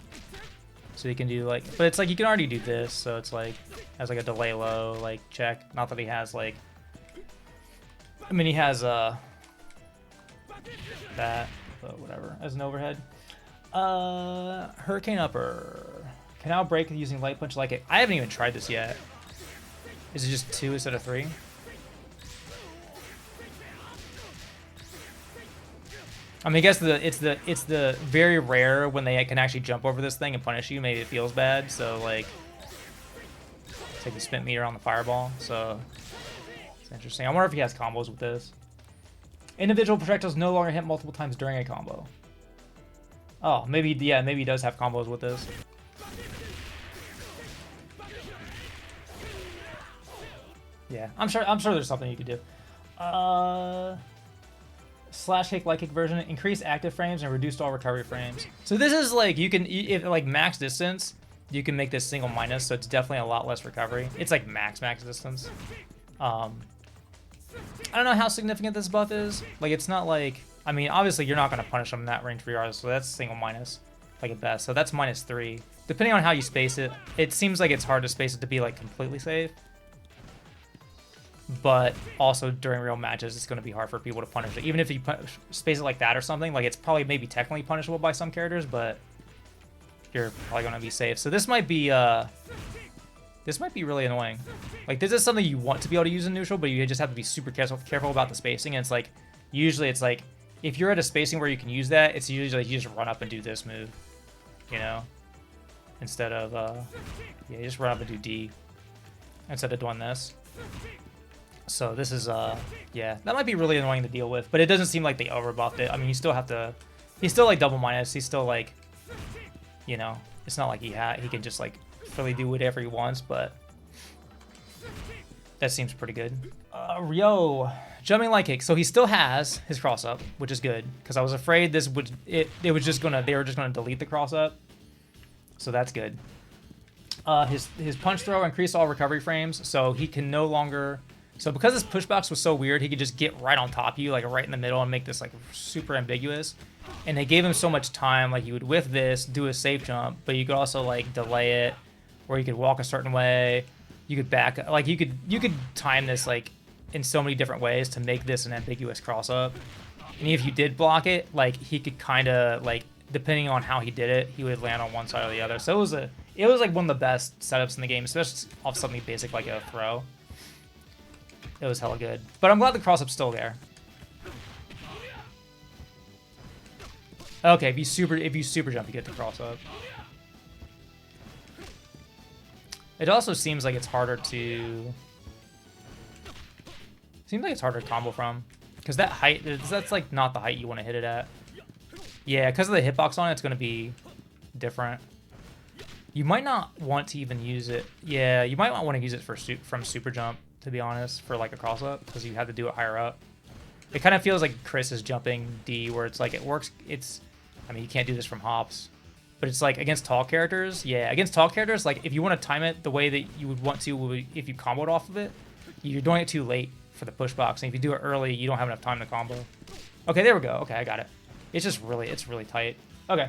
So you can do like, but it's like you can already do this. So it's like, has like a delay low, like check. Not that he has like, I mean, he has that, but whatever, as an overhead. Hurricane upper. Can now break using light punch like it. I haven't even tried this yet. Is it just 2 instead of 3? I mean, I guess it's the very rare when they can actually jump over this thing and punish you. Maybe it feels bad, so like take the spin meter on the fireball. So it's interesting. I wonder if he has combos with this. Individual projectiles no longer hit multiple times during a combo. Oh, maybe maybe he does have combos with this. Yeah, I'm sure there's something you could do. Slash kick, light kick version, increase active frames and reduce all recovery frames. So this is like, you can, if like max distance, you can make this single minus, so it's definitely a lot less recovery. It's like max distance. I don't know how significant this buff is. Like, it's not like, I mean, obviously you're not going to punish them in that range regardless, so that's single minus, like at best. So that's -3. Depending on how you space it, it seems like it's hard to space it to be like completely safe. But also during real matches, it's going to be hard for people to punish it. Even if you space it like that or something, like it's probably maybe technically punishable by some characters, but you're probably going to be safe. So this might be really annoying. Like, this is something you want to be able to use in neutral, but you just have to be super careful about the spacing. And it's like, usually it's like, if you're at a spacing where you can use that, it's usually like you just run up and do this move, you know, instead of yeah, you just run up and do D instead of doing this. So this is, yeah, that might be really annoying to deal with, but it doesn't seem like they overbuffed it. I mean, you still have to, he's still like double minus. He's still like, you know, it's not like he can just like really do whatever he wants, but that seems pretty good. Ryo, jumping light kick. So he still has his cross up, which is good, because I was afraid this would, they were just gonna delete the cross up. So that's good. His punch throw increased all recovery frames, so he can no longer. So because this pushbox was so weird, he could just get right on top of you, like right in the middle, and make this like super ambiguous. And they gave him so much time, like you would whiff this, do a safe jump, but you could also like delay it, or you could walk a certain way. You could back, like you could time this like in so many different ways to make this an ambiguous cross up. And if you did block it, like he could kind of like, depending on how he did it, he would land on one side or the other. So it was like one of the best setups in the game, especially off something basic like a throw. It was hella good. But I'm glad the cross-up's still there. Okay, if you super jump, you get the cross-up. It also seems like it's harder to... Seems like it's harder to combo from. Because that height, that's like not the height you want to hit it at. Yeah, because of the hitbox on it, it's going to be different. You might not want to even use it. Yeah, you might not want to use it from super jump, to be honest, for like a cross up, because you have to do it higher up. It kind of feels like Chris is jumping D, where it's like it works. I mean, you can't do this from hops, but it's like against tall characters. Yeah, against tall characters, like if you want to time it the way that you would want to if you comboed off of it, you're doing it too late for the push box. And if you do it early, you don't have enough time to combo. Okay, there we go. Okay, I got it. It's just it's really tight. Okay.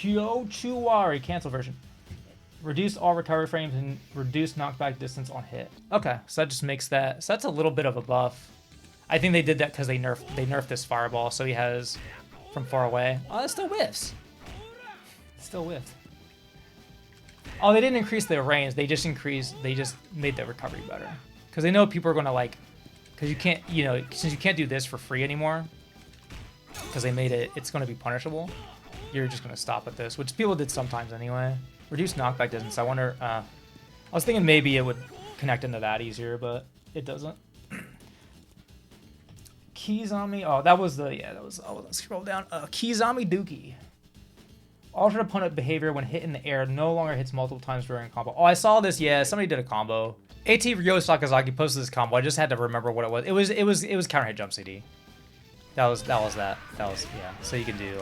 Shochuari, cancel version. Reduce all recovery frames and reduce knockback distance on hit. Okay, so that just makes that, so that's a little bit of a buff. I think they did that because they nerfed this fireball, so he has from far away. Oh, that still whiffs. Still whiffed. Oh, they didn't increase the range. They just made the recovery better. Because they know people are gonna like, because you can't, you know, since you can't do this for free anymore, because they made it's going to be punishable. You're just going to stop at this, which people did sometimes anyway. Reduced knockback distance. I wonder. I was thinking maybe it would connect into that easier, but it doesn't. Kizami. Oh, that was the Oh, let's scroll down. Kizami Dookie. Altered opponent behavior when hit in the air no longer hits multiple times during a combo. Oh, I saw this. Yeah, somebody did a combo. AT Ryo Sakazaki posted this combo. I just had to remember what it was. It was counter hit jump CD. That was yeah. So you can do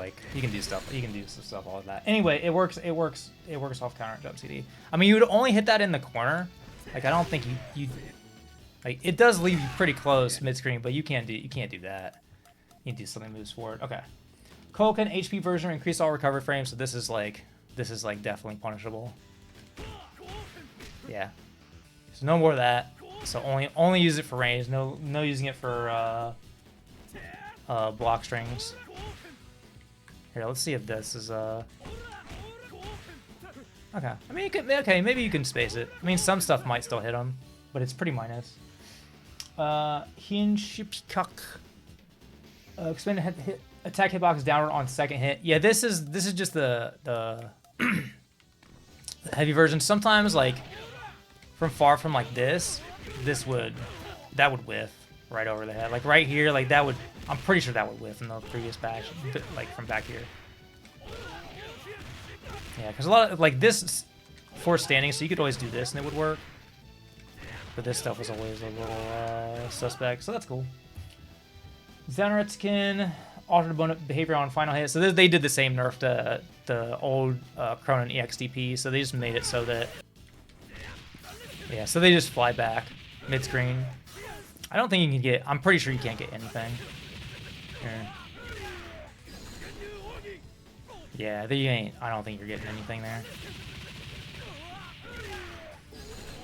stuff. You can do some stuff all of that. Anyway, it works off counter hit jump CD. I mean, you would only hit that in the corner. Like I don't think you like it does leave you pretty close mid screen, but you can't do that. You can do something moves forward. Okay. Koken HP version increase all recovery frames, so this is like definitely punishable. Yeah. So no more of that. So only use it for range. No using it for block strings. Here, let's see if this is okay. I mean, maybe you can space it. I mean, some stuff might still hit them, but it's pretty minus. Hinshipskak. Expand hit attack hitbox downward on second hit. Yeah, this is just the heavy version. Sometimes like from far from like that would whiff right over the head. Like right here, like that would. I'm pretty sure that would whiff in the previous batch, like from back here. Yeah, because a lot of like this forced standing, so you could always do this and it would work. But this stuff was always a little suspect, so that's cool. Xenoretsukin. Altered opponent behavior on final hit. So they did the same nerf to the old Krohnen EXDP. So they just made it so that, yeah. So they just fly back mid screen. I don't think you can get. I'm pretty sure you can't get anything. Here. Yeah, you ain't. I don't think you're getting anything there.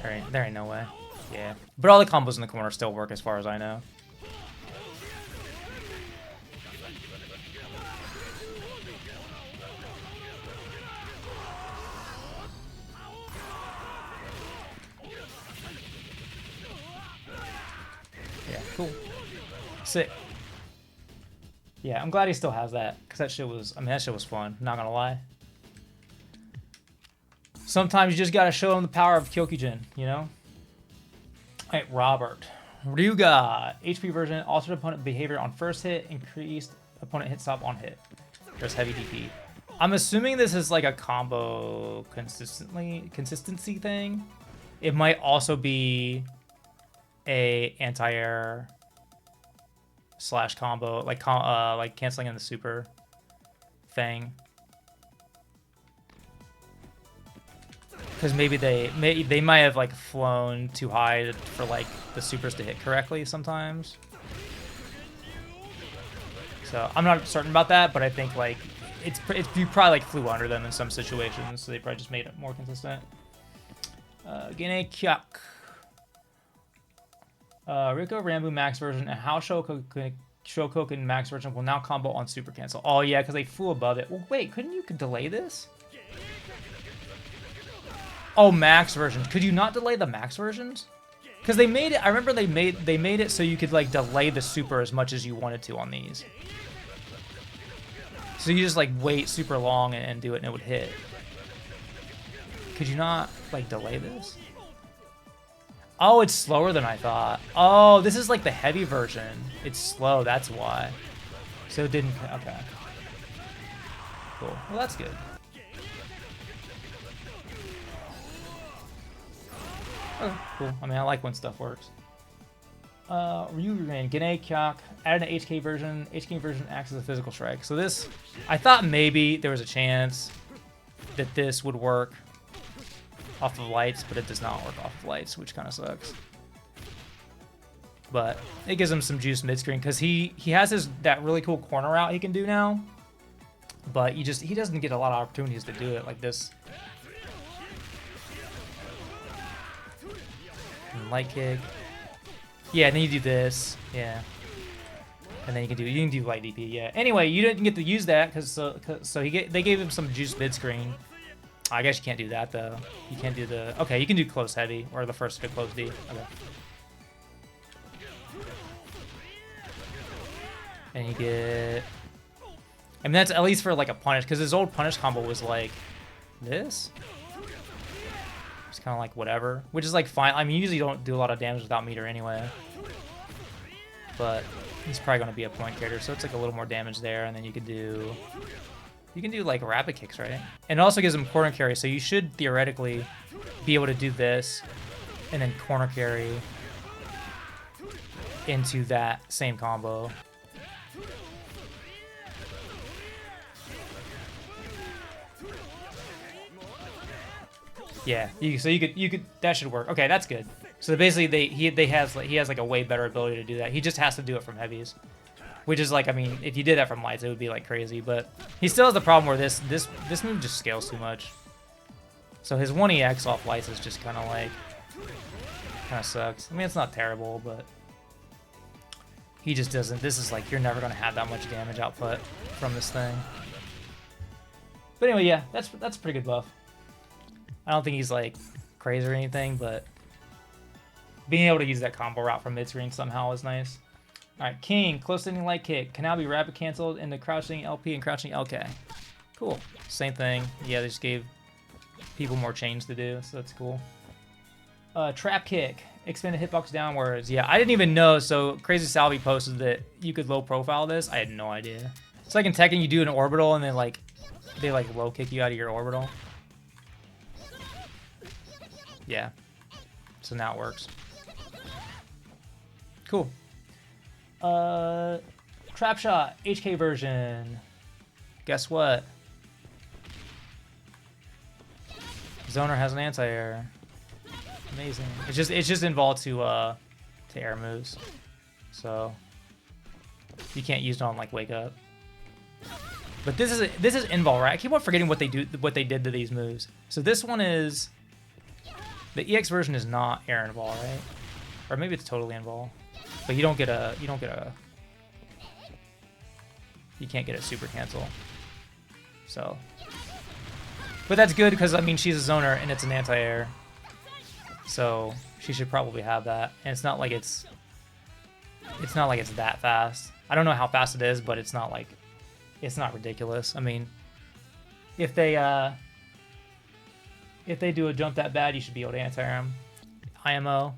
There ain't no way. Yeah, but all the combos in the corner still work as far as I know. Cool. Sick. Yeah, I'm glad he still has that, because that shit was fun, not gonna lie. Sometimes you just gotta show him the power of Kyokujin, you know? Alright, Robert. Ryuga. HP version, altered opponent behavior on first hit, increased opponent hit stop on hit. There's heavy DP. I'm assuming this is like a combo consistency thing. It might also be a anti-air / combo, like canceling in the super thing. Because maybe they might have like flown too high for like the supers to hit correctly sometimes. So I'm not certain about that, but I think like you probably like flew under them in some situations, so they probably just made it more consistent. Gene Kyak. Riko Rambu Max version and how Shokoken Max version will now combo on super cancel. Oh yeah, because they flew above it. Well, wait, couldn't you delay this? Oh, Max version. Could you not delay the Max versions? Because they made it. I remember they made it so you could like delay the super as much as you wanted to on these. So you just like wait super long and do it, and it would hit. Could you not like delay this? Oh, it's slower than I thought. Oh, this is like the heavy version. It's slow, that's why. So it didn't, okay. Cool, well that's good. Okay, cool, I mean I like when stuff works. Ryugen, Gene Kyak, added an HK version. HK version acts as a physical strike. So this, I thought maybe there was a chance that this would work off of lights, but it does not work off of lights, which kind of sucks. But it gives him some juice mid-screen because he has that really cool corner route he can do now, but he doesn't get a lot of opportunities to do it like this. And light kick. Yeah, and then you do this. Yeah. And then you can do light DP. Yeah. Anyway, you didn't get to use that because they gave him some juice mid-screen. I guess you can't do that though. You can't do the... Okay, you can do close heavy, or the first hit close D. Okay. And you get... I mean, that's at least for like a punish, because his old punish combo was like this. It's kind of like whatever, which is like fine. I mean, you usually don't do a lot of damage without meter anyway. But he's probably going to be a point character, so it's like a little more damage there, and then you can do like rapid kicks, right? And it also gives him corner carry, so you should theoretically be able to do this and then corner carry into that same combo. Yeah, so you could that should work. Okay, that's good. So basically he has like a way better ability to do that. He just has to do it from heavies. Which is like, I mean, if you did that from lights, it would be like crazy, but he still has the problem where this move just scales too much. So his 1EX off lights is just kind of sucks. I mean, it's not terrible, but he just doesn't. This is like, you're never going to have that much damage output from this thing. But anyway, yeah, that's a pretty good buff. I don't think he's like crazy or anything, but being able to use that combo route from mid-screen somehow is nice. Alright, King, close standing light kick. Can now be rapid canceled into crouching LP and crouching LK. Cool. Same thing. Yeah, they just gave people more change to do, so that's cool. Trap kick. Expanded hitbox downwards. Yeah, I didn't even know, so Crazy Salvi posted that you could low profile this. I had no idea. It's like in Tekken, you do an orbital and then they low kick you out of your orbital. Yeah. So now it works. Cool. Trap shot, HK version. Guess what? Zoner has an anti-air. Amazing. It's just involved to air moves. So you can't use it on like wake up. But this is invul, right? I keep on forgetting what they did to these moves. So this one is the EX version is not air invul, right? Or maybe it's totally invul. But you can't get a super cancel. So, but that's good because I mean she's a zoner and it's an anti-air, so she should probably have that. And it's not like it's that fast. I don't know how fast it is, but it's not ridiculous. I mean, if they do a jump that bad, you should be able to anti-air them. IMO.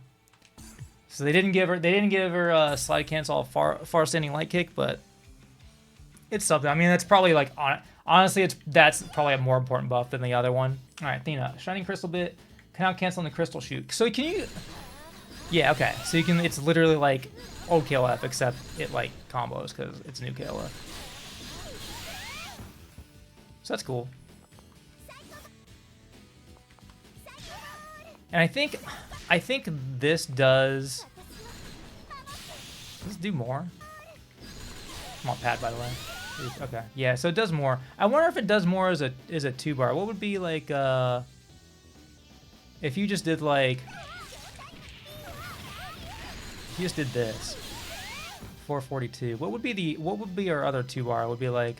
So they didn't give her a slide cancel far standing light kick, but it's something. I mean, that's probably like honestly, that's probably a more important buff than the other one. All right, Athena, shining crystal bit can now cancel on the crystal shoot. So can you? Yeah, okay. So you can. It's literally like old KOF, except it like combos because it's new KOF. So that's cool. And I think this does this do more? I'm on pad, by the way. Okay, yeah, so it does more. I wonder if it does more as a 2-bar. What would be like if you just did like you just did this 442? What would be our other 2-bar? It would be like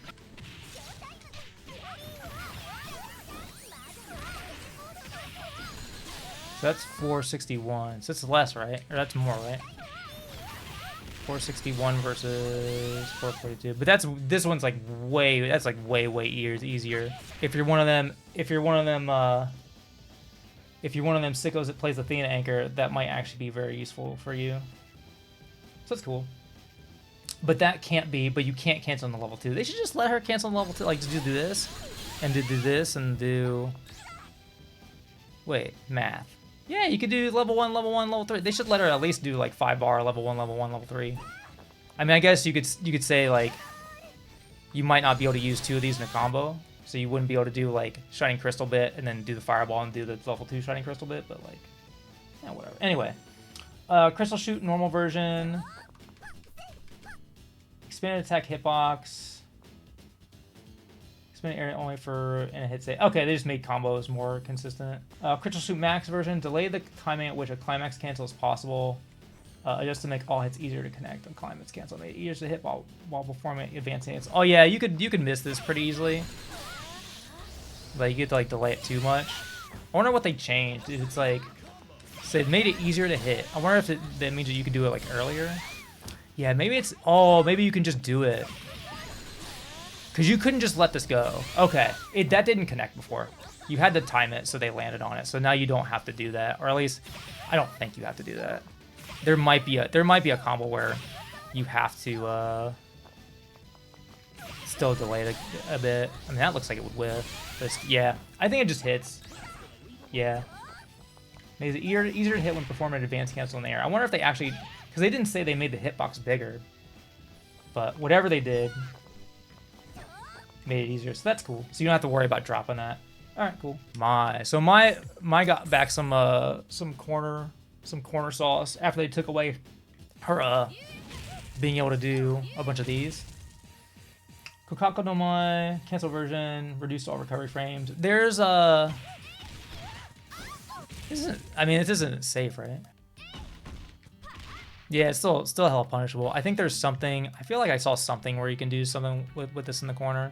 so that's 461. So it's less, right? Or that's more, right? 461 versus 442. But this one's like way easier. If you're one of them sickos that plays Athena anchor, that might actually be very useful for you. So that's cool. But you can't cancel on the level 2. They should just let her cancel on level 2, like just do this and do this and do math. Yeah, you could do level 1, level 3. They should let her at least do like 5-bar, level 1, level 3. I mean, I guess you could say like you might not be able to use 2 of these in a combo, so you wouldn't be able to do like Shining Crystal bit and then do the Fireball and do the level 2 Shining Crystal bit, but like, yeah, whatever. Anyway, Crystal Shoot normal version, expanded attack hitbox. Area only for in a hit save. Okay, they just made combos more consistent. Crystal Shoot Max version, delay the timing at which a climax cancel is possible, just to make all hits easier to connect. A climax cancel made it easier to hit while performing advanced hits. Oh yeah, you could miss this pretty easily. Like you get to like delay it too much. I wonder what they changed. It's like so it made it easier to hit. I wonder if that means that you could do it like earlier. Yeah, maybe it's maybe you can just do it. Because you couldn't just let this go. Okay, that didn't connect before. You had to time it so they landed on it. So now you don't have to do that, or at least I don't think you have to do that. There might be a combo where you have to still delay it a bit. I mean, that looks like it would whiff. But yeah, I think it just hits. Yeah. Makes it easier to hit when performing an advanced cancel in the air. I wonder if they actually, because they didn't say they made the hitbox bigger, but whatever they did made it easier. So that's cool. So you don't have to worry about dropping that. All right, cool. So my got back some corner sauce after they took away her being able to do a bunch of these. Kokako no Mai, cancel version, reduced all recovery frames. There's this isn't safe, right? Yeah, it's still hella punishable. I think there's something, I feel like I saw something where you can do something with this in the corner.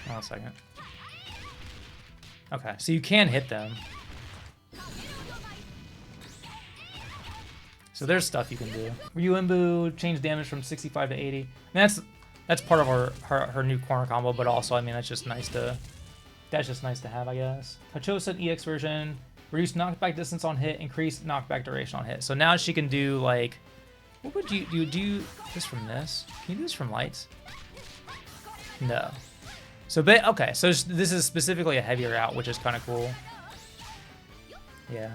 Hold on a second. Okay, so you can hit them. So there's stuff you can do. Ryuimbu, change damage from 65 to 80. And that's part of her new corner combo, but also, I mean, that's just nice to have, I guess. Hachosen EX version, reduce knockback distance on hit, increase knockback duration on hit. So now she can do like, what would you do this from this? Can you do this from lights? No. So, okay, so this is specifically a heavier route, which is kind of cool. Yeah.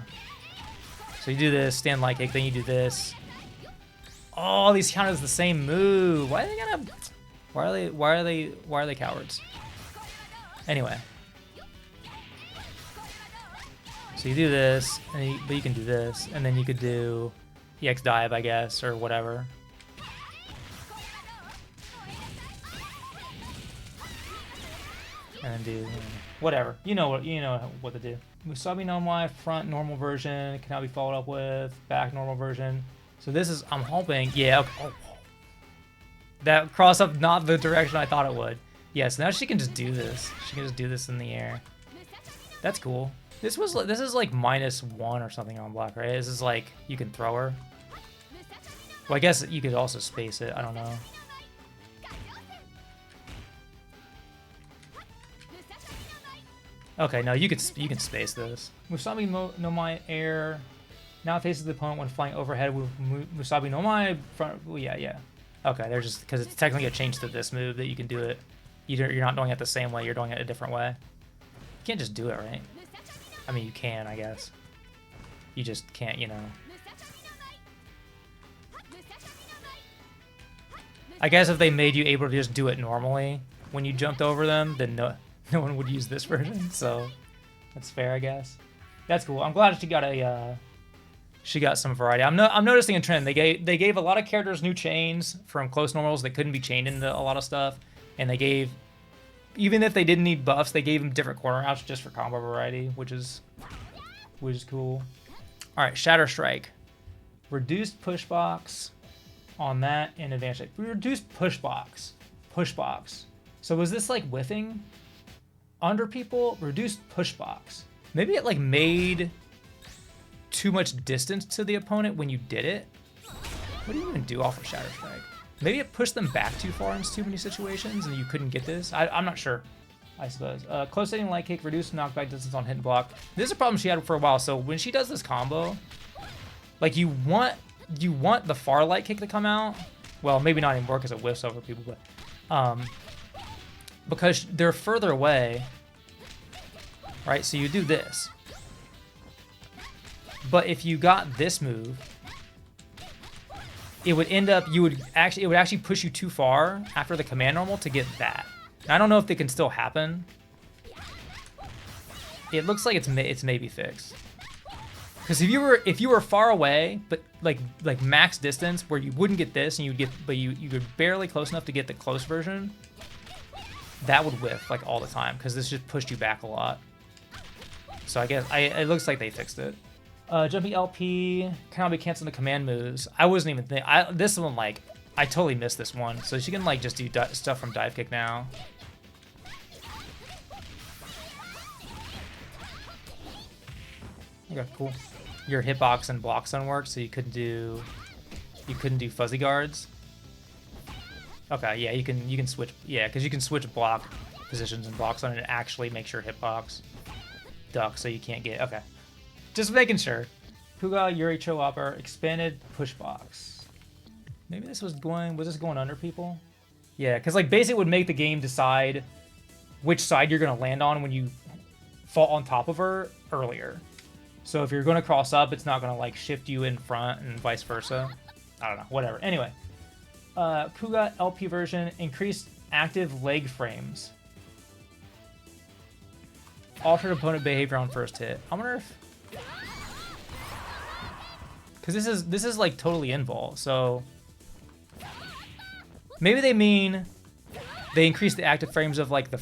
So you do this, stand light kick, then you do this. Oh, these count as the same move. Why are they cowards? Anyway. So you do this, but you can do this, and then you could do EX dive, I guess, or whatever. And then do whatever. You know what to do. Musabi no Mai, front normal version, can now be followed up with back normal version. So this is, I'm hoping, yeah, okay. Oh, that cross up not the direction I thought it would. Yeah, so now she can just do this. She can just do this in the air. That's cool. This is like -1 or something on block, right? This is like, you can throw her. Well, I guess you could also space it, I don't know. Okay, no, you can space this. Musabi no Mai air now faces the opponent when flying overhead with Musabi no Mai front. Well, yeah. Okay, there's just because it's technically a change to this move that you can do it. You're not doing it the same way. You're doing it a different way. You can't just do it, right? I mean, you can, I guess. You just can't, you know. I guess if they made you able to just do it normally when you jumped over them, then no one would use this version, so that's fair, I guess. That's cool. I'm glad she got some variety. I'm noticing a trend. They gave a lot of characters new chains from close normals that couldn't be chained into a lot of stuff, and they gave, even if they didn't need buffs, they gave them different corner outs just for combo variety, which is cool. All right, Shatter Strike, reduced push box on that in advanced. Reduced push box. So was this like whiffing under people? Reduced push box. Maybe it like made too much distance to the opponent when you did it. What do you even do off of Shatter Strike? Maybe it pushed them back too far in too many situations and you couldn't get this. I'm not sure, I suppose. Close hitting light kick, reduced knockback distance on hit and block. This is a problem she had for a while. So when she does this combo, like you want the far light kick to come out. Well, maybe not anymore because it whiffs over people, but because they're further away, right? So you do this. But if you got this move, it would end up, it would actually push you too far after the command normal to get that. And I don't know if it can still happen. It looks like it's maybe fixed. Because if you were far away, but like max distance where you wouldn't get this and you were barely close enough to get the close version, that would whiff like all the time because this just pushed you back a lot. So I guess it looks like they fixed it. Jumpy LP can now be canceling the command moves. I wasn't even thinking. This one, like, I totally missed this one. So she can like just do stuff from dive kick now. Okay, cool. Your hitbox and blocks don't work, so you couldn't do fuzzy guards. Okay, yeah, you can switch. Yeah, because you can switch block positions and blocks on it and actually make your hitbox duck, so you can't get. Okay, just making sure. Kuga Yuri Cho Upper expanded push box. Maybe this was this going under people? Yeah, because like basic would make the game decide which side you're gonna land on when you fall on top of her earlier. So if you're gonna cross up, it's not gonna like shift you in front and vice versa. I don't know, whatever. Anyway, Kuga LP version increased active leg frames. Altered opponent behavior on first hit. I wonder if, because this is like totally invol, so maybe they mean they increase the active frames of like the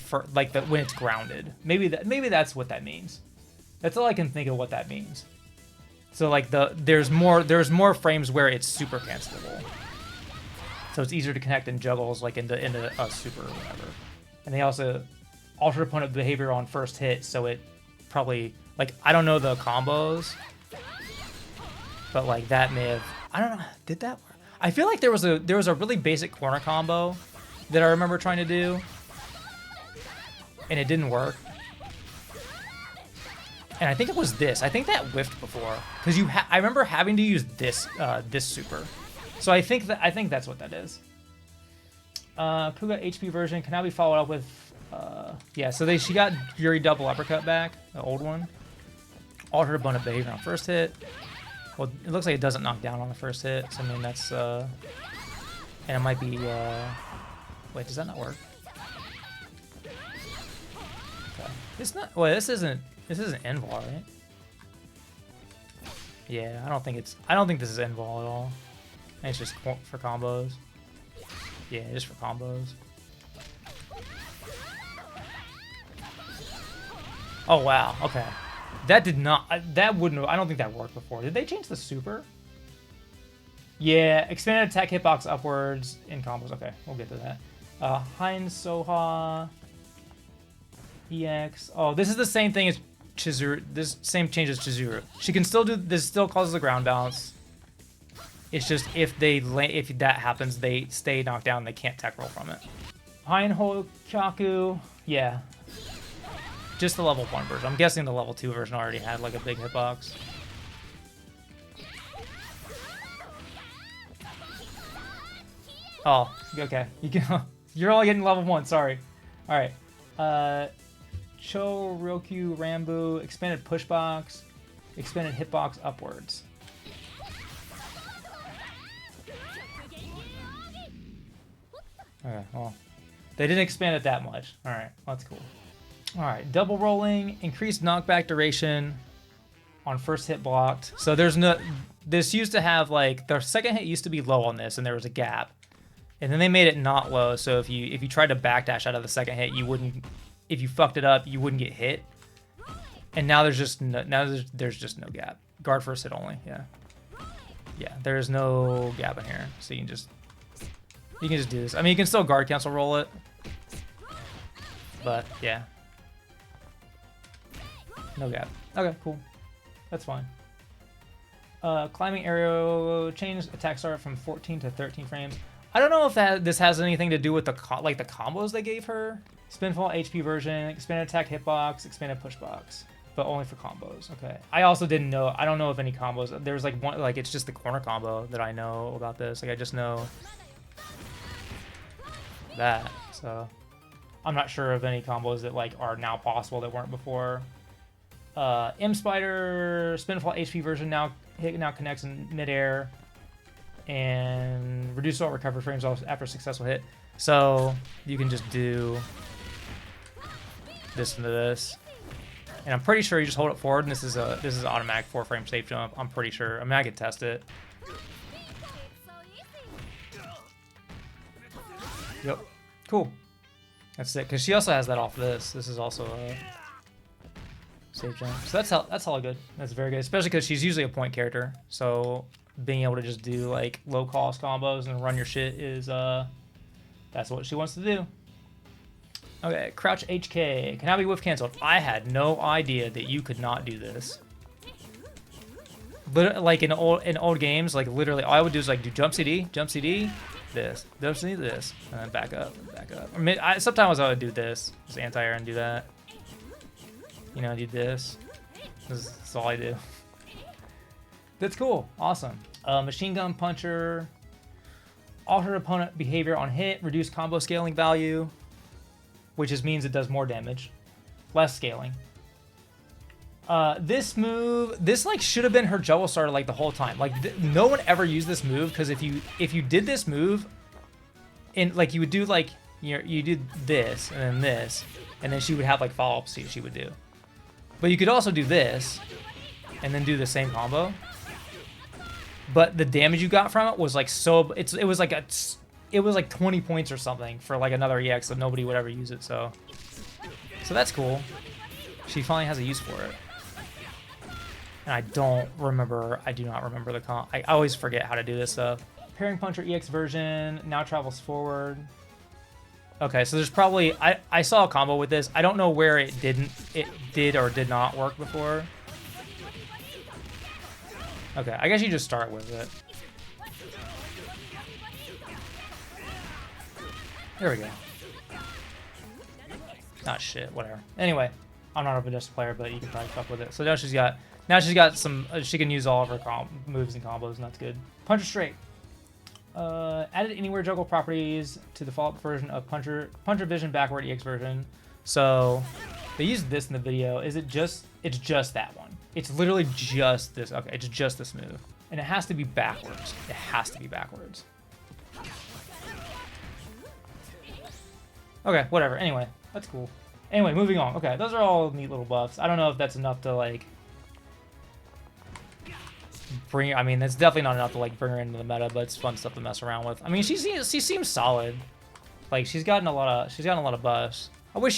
when it's grounded. Maybe that's what that means. That's all I can think of what that means. So like there's more frames where it's super cancelable. So it's easier to connect in juggles like into a super or whatever. And they also altered opponent behavior on first hit, so it probably like I don't know the combos, but like that may have, I don't know, did that work? I feel like there was a really basic corner combo that I remember trying to do, and it didn't work. And I think it was this. I think that whiffed before because I remember having to use this super. So I think that's what that is. Kuga HP version can now be followed up with yeah. So she got Yuri double uppercut back, the old one. Altered opponent behavior on first hit. Well, it looks like it doesn't knock down on the first hit. So I mean that's and it might be wait, does that not work? Okay. It's not. Well, this isn't invol, right? Yeah, I don't think this is invol at all. I think it's just for combos. Yeah, just for combos. Oh wow, okay. That did not, that wouldn't have, I don't think that worked before. Did they change the super? Yeah, expanded attack hitbox upwards in combos. Okay, we'll get to that. Hein Soha EX. Oh, this is the same thing as Chizuru. This same change as Chizuru. She can still do this. Still causes a ground bounce. It's just if that happens, they stay knocked down. They can't tech roll from it. Hein Hokyaku. Yeah. Just the level 1 version. I'm guessing the level 2 version already had like a big hitbox. Oh, okay. You're all getting level 1. Sorry. All right. Cho Ryoku Rambu expanded push box, expanded hitbox upwards. Okay. Well, they didn't expand it that much. All right. That's cool. All right, double rolling, increased knockback duration on first hit blocked. So there's no, this used to have like, the second hit used to be low on this and there was a gap. And then they made it not low, so if you tried to backdash out of the second hit, you wouldn't, if you fucked it up, you wouldn't get hit. And now there's just no, there's just no gap. Guard first hit only, yeah. Yeah, there's no gap in here, so you can just do this. I mean, you can still guard cancel roll it, but yeah. No gap. Okay, cool. That's fine. Climbing arrow changed attack start from 14 to 13 frames. I don't know if this has anything to do with the combos they gave her. Spinfall HP version, expanded attack hitbox, expanded push box, but only for combos. Okay. I also didn't know. I don't know if any combos. There's like one, like it's just the corner combo that I know about this. Like I just know that. So I'm not sure of any combos that like are now possible that weren't before. M Spider Spinfall HP version now connects in midair and reduce all recovery frames after a successful hit. So you can just do this into this, and I'm pretty sure you just hold it forward, and this is automatic 4-frame safe jump. I'm pretty sure. I mean, I could test it. Yep. Cool. That's it. Because she also has that off this. This is also a safe jump. So that's all good. That's very good, especially because she's usually a point character. So being able to just do like low cost combos and run your shit is that's what she wants to do. Okay, crouch HK can now be whiff canceled. I had no idea that you could not do this. But like in old games, like literally all I would do is like do jump CD, this. Don't need this. And then back up, back up. I mean, sometimes I would do this. Just anti-air and do that. You know, do this. That's all I do. That's cool. Awesome. Machine gun puncher. Alter opponent behavior on hit. Reduce combo scaling value. Which just means it does more damage. Less scaling. This move, this like should have been her juggle starter like the whole time. Like no one ever used this move because if you did this move, in like you would do like you did this and then she would have like follow-ups she would do. But you could also do this and then do the same combo. But the damage you got from it was like so it was like 20 points or something for like another EX, so nobody would ever use it. So that's cool. She finally has a use for it. And I do not remember the comp. I always forget how to do this stuff. Parrying Puncher EX version now travels forward. Okay, so there's probably I saw a combo with this. I don't know where it did or did not work before. Okay, I guess you just start with it. There we go. Ah, shit, whatever. Anyway, I'm not a Vanessa player, but you can probably fuck with it. So now she's got some, she can use all of her moves and combos, and that's good. Puncher Straight. Added anywhere juggle properties to the follow-up version of Puncher Vision backward EX version. So they used this in the video. It's just that one. It's literally just this. Okay, it's just this move. And it has to be backwards. It has to be backwards. Okay, whatever. Anyway, that's cool. Anyway, moving on. Okay, those are all neat little buffs. I don't know if that's enough to, like, I mean, that's definitely not enough to, like, bring her into the meta, but it's fun stuff to mess around with. I mean, she seems solid. Like, she's gotten a lot of buffs. I wish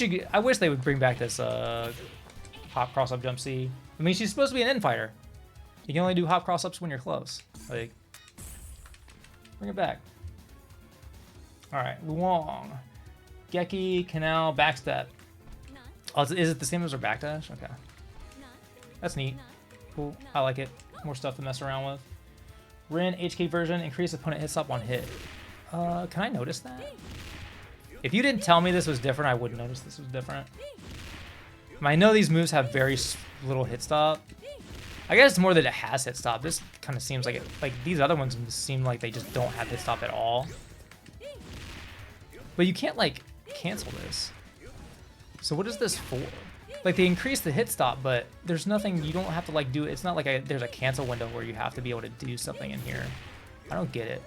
they would bring back this, hop cross-up jump C. I mean, she's supposed to be an in-fighter. You can only do hop cross-ups when you're close. Like, bring it back. Alright, Luong. Geki, Canal, Backstep. Oh, is it the same as her backdash? Okay. That's neat. Cool. I like it. More stuff to mess around with. Rin, HK version, increase opponent hit stop on hit. Can I notice that? If you didn't tell me this was different, I wouldn't notice this was different. I know these moves have very little hit stop. I guess it's more that it has hit stop. This kind of seems like it. Like these other ones seem like they just don't have hit stop at all. But you can't like cancel this. So what is this for? Like they increase the hit stop, but there's nothing. You don't have to like do it. It's not like there's a cancel window where you have to be able to do something in here. I don't get it.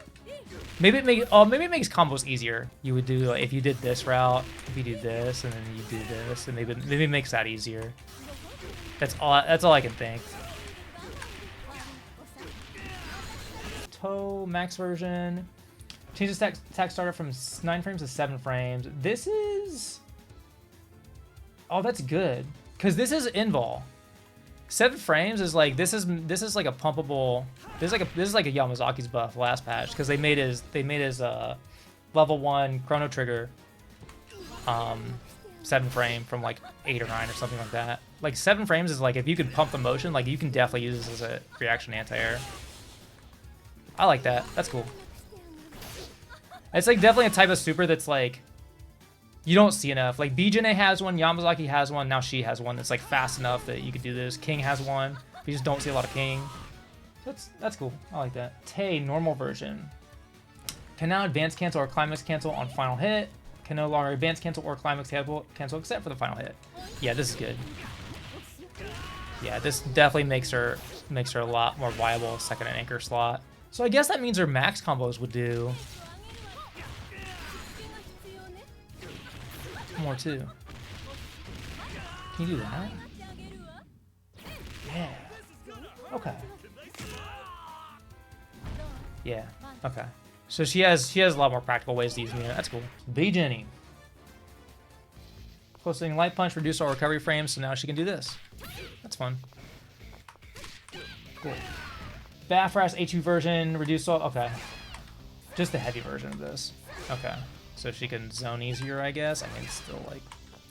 Maybe it makes combos easier. You would do like, if you did this route, if you do this, and then you do this, and maybe it makes that easier. That's all I can think. Toe max version. Change the attack starter from 9 frames to 7 frames. This is... Oh, that's good. Because this is invul. 7 frames is like this is like a pumpable. This is like a Yamazaki's buff last patch because they made his level 1 chrono trigger 7 frame from like 8 or 9 or something like that. Like 7 frames is like if you could pump the motion, like you can definitely use this as a reaction anti-air. I like that. That's cool. It's like definitely a type of super that's like you don't see enough. Like Jenet has one, Yamazaki has one, now she has one that's like fast enough that you could do this. King has one. You just don't see a lot of King. That's cool. I like that. Tay normal version. Can now advance cancel or climax cancel on final hit. Can no longer advance cancel or climax cancel except for the final hit. Yeah, this is good. Yeah, this definitely makes her a lot more viable second and anchor slot. So I guess that means her max combos would do more too. Can you do that? Yeah. Okay. Yeah. Okay. So she has a lot more practical ways to use Nina. That's cool. B Jenny. Closing light punch, reduce all recovery frames, so now she can do this. That's fun. Cool. Bafras HU version, reduce all. Okay. Just the heavy version of this. Okay. So she can zone easier, I guess. I mean, it's still like,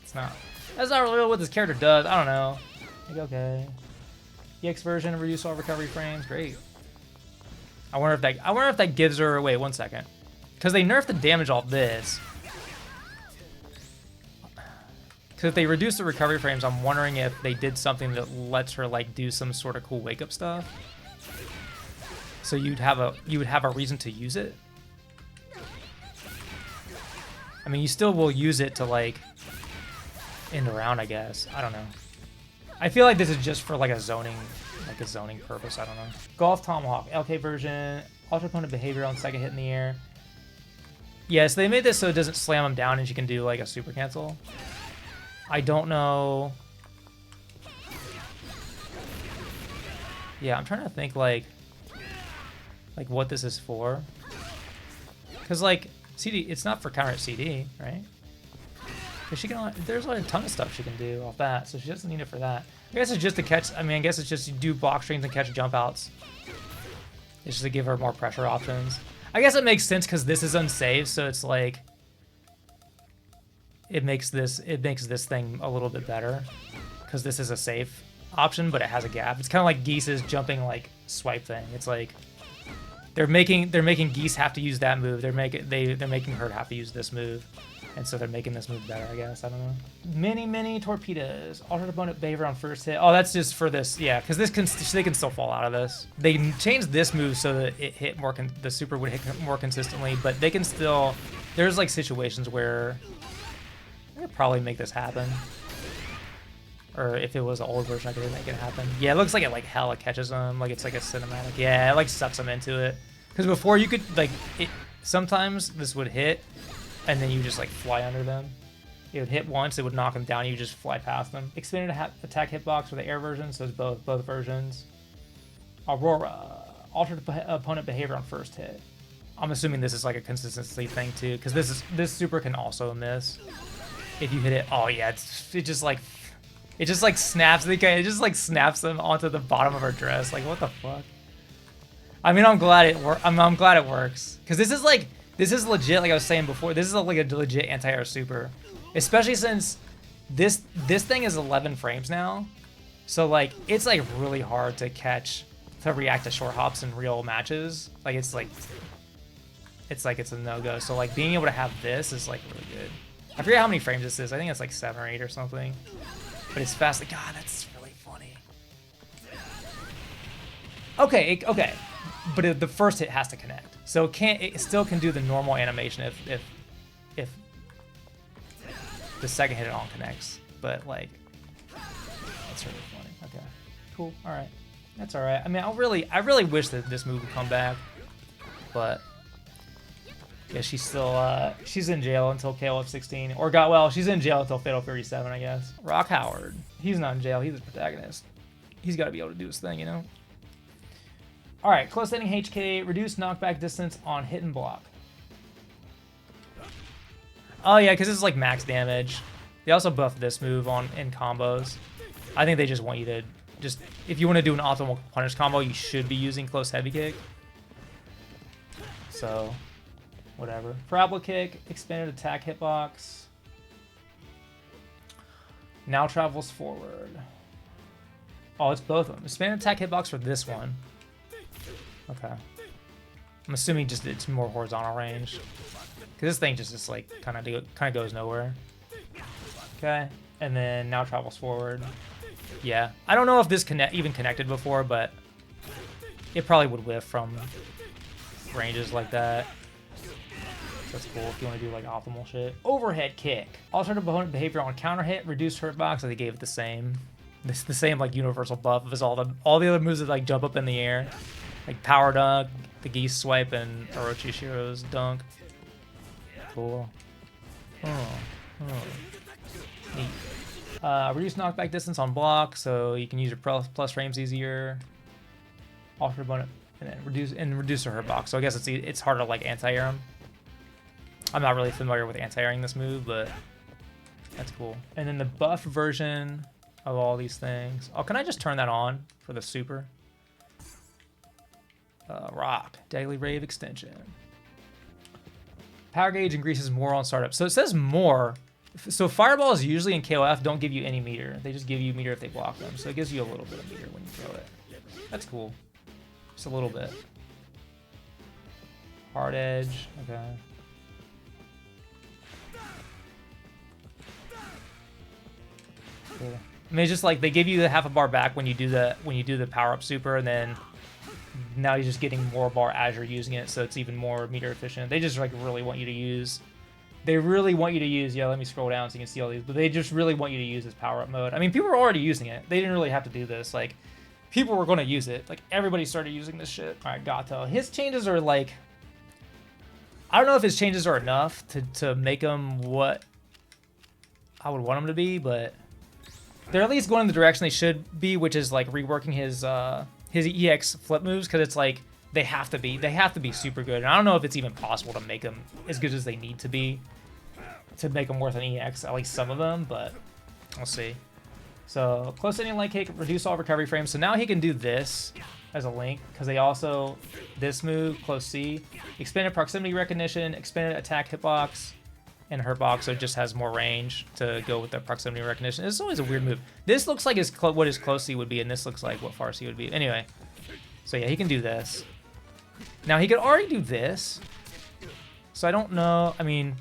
it's not. That's not really what this character does. I don't know. Like, okay. EX version, reduce all recovery frames. Great. I wonder if that gives her. Wait, 1 second. because they nerfed the damage off this. Because if they reduce the recovery frames, I'm wondering if they did something that lets her like do some sort of cool wake up stuff. So you would have a reason to use it. I mean, you still will use it to like end around, I guess. I don't know. I feel like this is just for like a zoning purpose. I don't know. Golf Tomahawk, LK version, alter opponent behavior on second hit in the air. Yeah, so they made this so it doesn't slam them down and you can do like a super cancel. I don't know. Yeah, I'm trying to think like what this is for. Cause like CD, it's not for counter at CD, right? Cause she can. There's like a ton of stuff she can do off that, so she doesn't need it for that. I guess it's just to catch. I mean, I guess it's just you do block strings and catch jump outs. It's just to give her more pressure options. I guess it makes sense because this is unsafe, so it's like. It makes this thing a little bit better because this is a safe option, but it has a gap. It's kind of like Geese's jumping like swipe thing. It's like they're making Geese have to use that move. They're making her have to use this move, and so they're making this move better. I guess I don't know. Mini torpedoes. Alternate opponent behavior on first hit. Oh, that's just for this. Yeah, because they can still fall out of this. They changed this move so that it hit more. The super would hit more consistently, but they can still. There's like situations where. I could probably make this happen. Or if it was an old version, I could make it happen. Yeah, it looks like it like hella catches them. Like it's like a cinematic. Yeah, it like sucks them into it. Because before you could like sometimes this would hit, and then you just like fly under them. It would hit once, it would knock them down. You just fly past them. Expanded attack hitbox for the air version, so it's both versions. Aurora, altered opponent behavior on first hit. I'm assuming this is like a consistency thing too, because this super can also miss. If you hit it, oh yeah, it just like snaps. It just like snaps them onto the bottom of her dress. Like what the fuck? I mean, I'm glad it works because this is legit. Like I was saying before, this is like a legit anti-air super, especially since this thing is 11 frames now. So like it's like really hard to react to short hops in real matches. Like it's a no-go. So like being able to have this is like really good. I forget how many frames this is. I think it's like 7 or 8 or something. But it's fast. Like, God, that's really funny. Okay. But the first hit has to connect. So it still can do the normal animation if the second hit it all connects. But like, that's really funny. Okay, cool. All right, that's all right. I mean, I really wish that this move would come back, but. Yeah, she's still she's in jail until KOFXV, or she's in jail until Fatal Fury 7, I guess. Rock Howard, he's not in jail. He's the protagonist. He's got to be able to do his thing, you know. All right, close hitting HK, reduce knockback distance on hit and block. Oh yeah, because this is like max damage. They also buffed this move in combos. I think they just want you to if you want to do an optimal punish combo, you should be using close heavy kick. So. Whatever. Parabola kick, expanded attack hitbox. Now travels forward. Oh, it's both of them. Expanded attack hitbox for this one. Okay. I'm assuming just it's more horizontal range. Because this thing just like kind of goes nowhere. Okay. And then now travels forward. Yeah. I don't know if this even connected before, but it probably would whiff from ranges like that. That's cool if you want to do like optimal shit. Overhead kick. Alternative opponent behavior on counter hit, reduced hurt box. So they gave it the same like universal buff as all the other moves that like jump up in the air, like power dunk, the Geese swipe, and Orochi Yashiro's dunk. Cool. Neat. Reduce knockback distance on block, so you can use your plus frames easier. Alternate opponent and then reduce her hurt box. So I guess it's harder to like anti-air him. I'm not really familiar with anti-airing this move, but that's cool. And then the buff version of all these things. Oh, can I just turn that on for the super? Rock. Daily Rave Extension. Power gauge increases more on startup. So it says more. So fireballs usually in KOF don't give you any meter. They just give you meter if they block them. So it gives you a little bit of meter when you throw it. That's cool. Just a little bit. Hard edge. Okay. cool. I mean, it's just like they give you the half a bar back when you do the power up super, and then now you're just getting more bar as you're using it, so it's even more meter efficient. They just like really want you to use. They really want you to use. Yeah, let me scroll down so you can see all these. But they just really want you to use this power up mode. I mean, people were already using it. They didn't really have to do this. Like, people were going to use it. Like, everybody started using this shit. All right, Gato. His changes are like, I don't know if his changes are enough to make him what I would want him to be, but they're at least going in the direction they should be, which is like reworking his EX flip moves, because it's like they have to be super good. And I don't know if it's even possible to make them as good as they need to be to make them worth an EX, at least some of them, but we'll see. So close hitting light kick, reduce all recovery frames. So now he can do this as a link, because they also, this move, close C, expanded proximity recognition, expanded attack hitbox, and hurtbox, so it just has more range to go with the proximity recognition. It's always a weird move. This looks like what his close C would be, and this looks like what far C would be. Anyway, so yeah, he can do this. Now, he could already do this, so I don't know. I mean,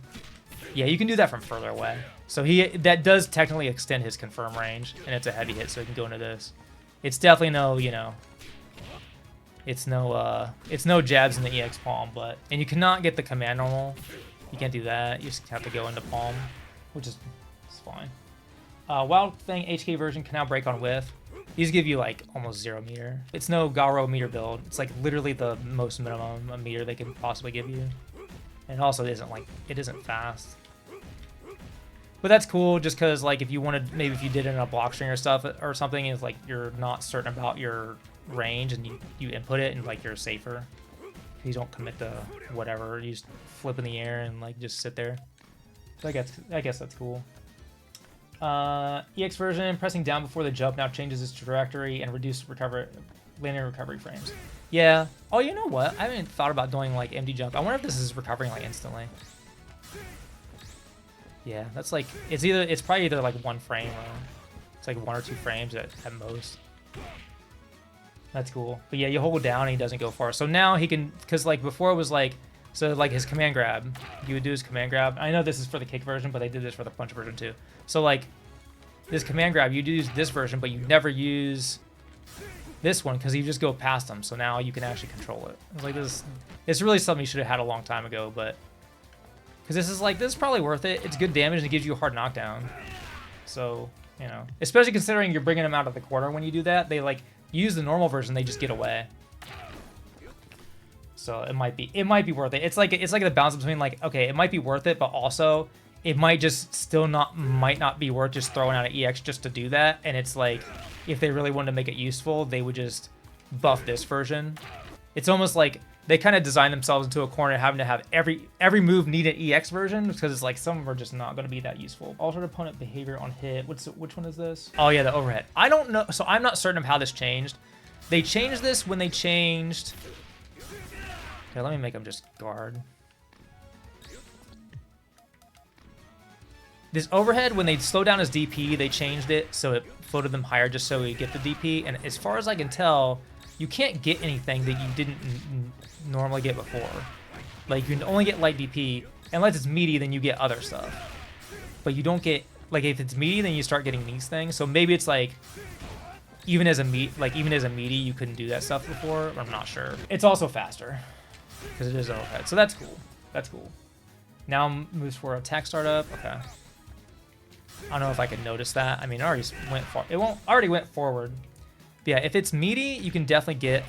yeah, you can do that from further away. So that does technically extend his confirm range, and it's a heavy hit, so he can go into this. It's definitely no, you know, it's no jabs in the EX palm, and you cannot get the command normal. You can't do that. You just have to go into palm, which is fine. Wild Fang HK version can now break on whiff. These give you like almost 0 meter. It's no Garo meter build. It's like literally the most minimum meter they can possibly give you. And also it isn't fast. But that's cool, just because like if you wanted, maybe if you did it in a block string or stuff or something, is like you're not certain about your range and you input it and like you're safer. You don't commit to whatever. You just flip in the air and like just sit there. So I guess that's cool. EX version, pressing down before the jump now changes its trajectory and reduces linear recovery frames. Yeah. Oh, you know what? I haven't thought about doing like MD jump. I wonder if this is recovering like instantly. Yeah, that's like it's probably either like 1 frame or it's like 1 or 2 frames at most. That's cool. But yeah, you hold down and he doesn't go far. So now he can, because like before it was like, so like his command grab, you would do his command grab. I know this is for the kick version, but they did this for the punch version too. So like this command grab, you use this version, but you never use this one because you just go past them. So now you can actually control it. It's like this, it's really something you should have had a long time ago, but because this is probably worth it. It's good damage and it gives you a hard knockdown. So, you know, especially considering you're bringing them out of the corner when you do that, they like, use the normal version, they just get away. So it might be worth it. It's like the balance between like, okay, it might be worth it, but also it might just might not be worth just throwing out an EX just to do that. And it's like, if they really wanted to make it useful, they would just buff this version. It's almost like they kind of design themselves into a corner having to have every move need an EX version, because it's like some of them are just not going to be that useful. Altered opponent behavior on hit. Which one is this? Oh yeah, the overhead. I don't know. So I'm not certain of how this changed. They changed this when they changed. Okay, let me make them just guard. This overhead, when they slowed down his DP, they changed it so it floated them higher just so we get the DP. And as far as I can tell, you can't get anything that you didn't normally get before. Like, you can only get light DP. Unless it's meaty, then you get other stuff. But you don't get, like, if it's meaty, then you start getting these things. So maybe it's like, even as a meaty, you couldn't do that stuff before. I'm not sure. It's also faster because it is overhead. So that's cool. That's cool. Now moves for attack startup. Okay. I don't know if I can notice that. I mean, it already went far. It already went forward. But yeah, if it's meaty, you can definitely get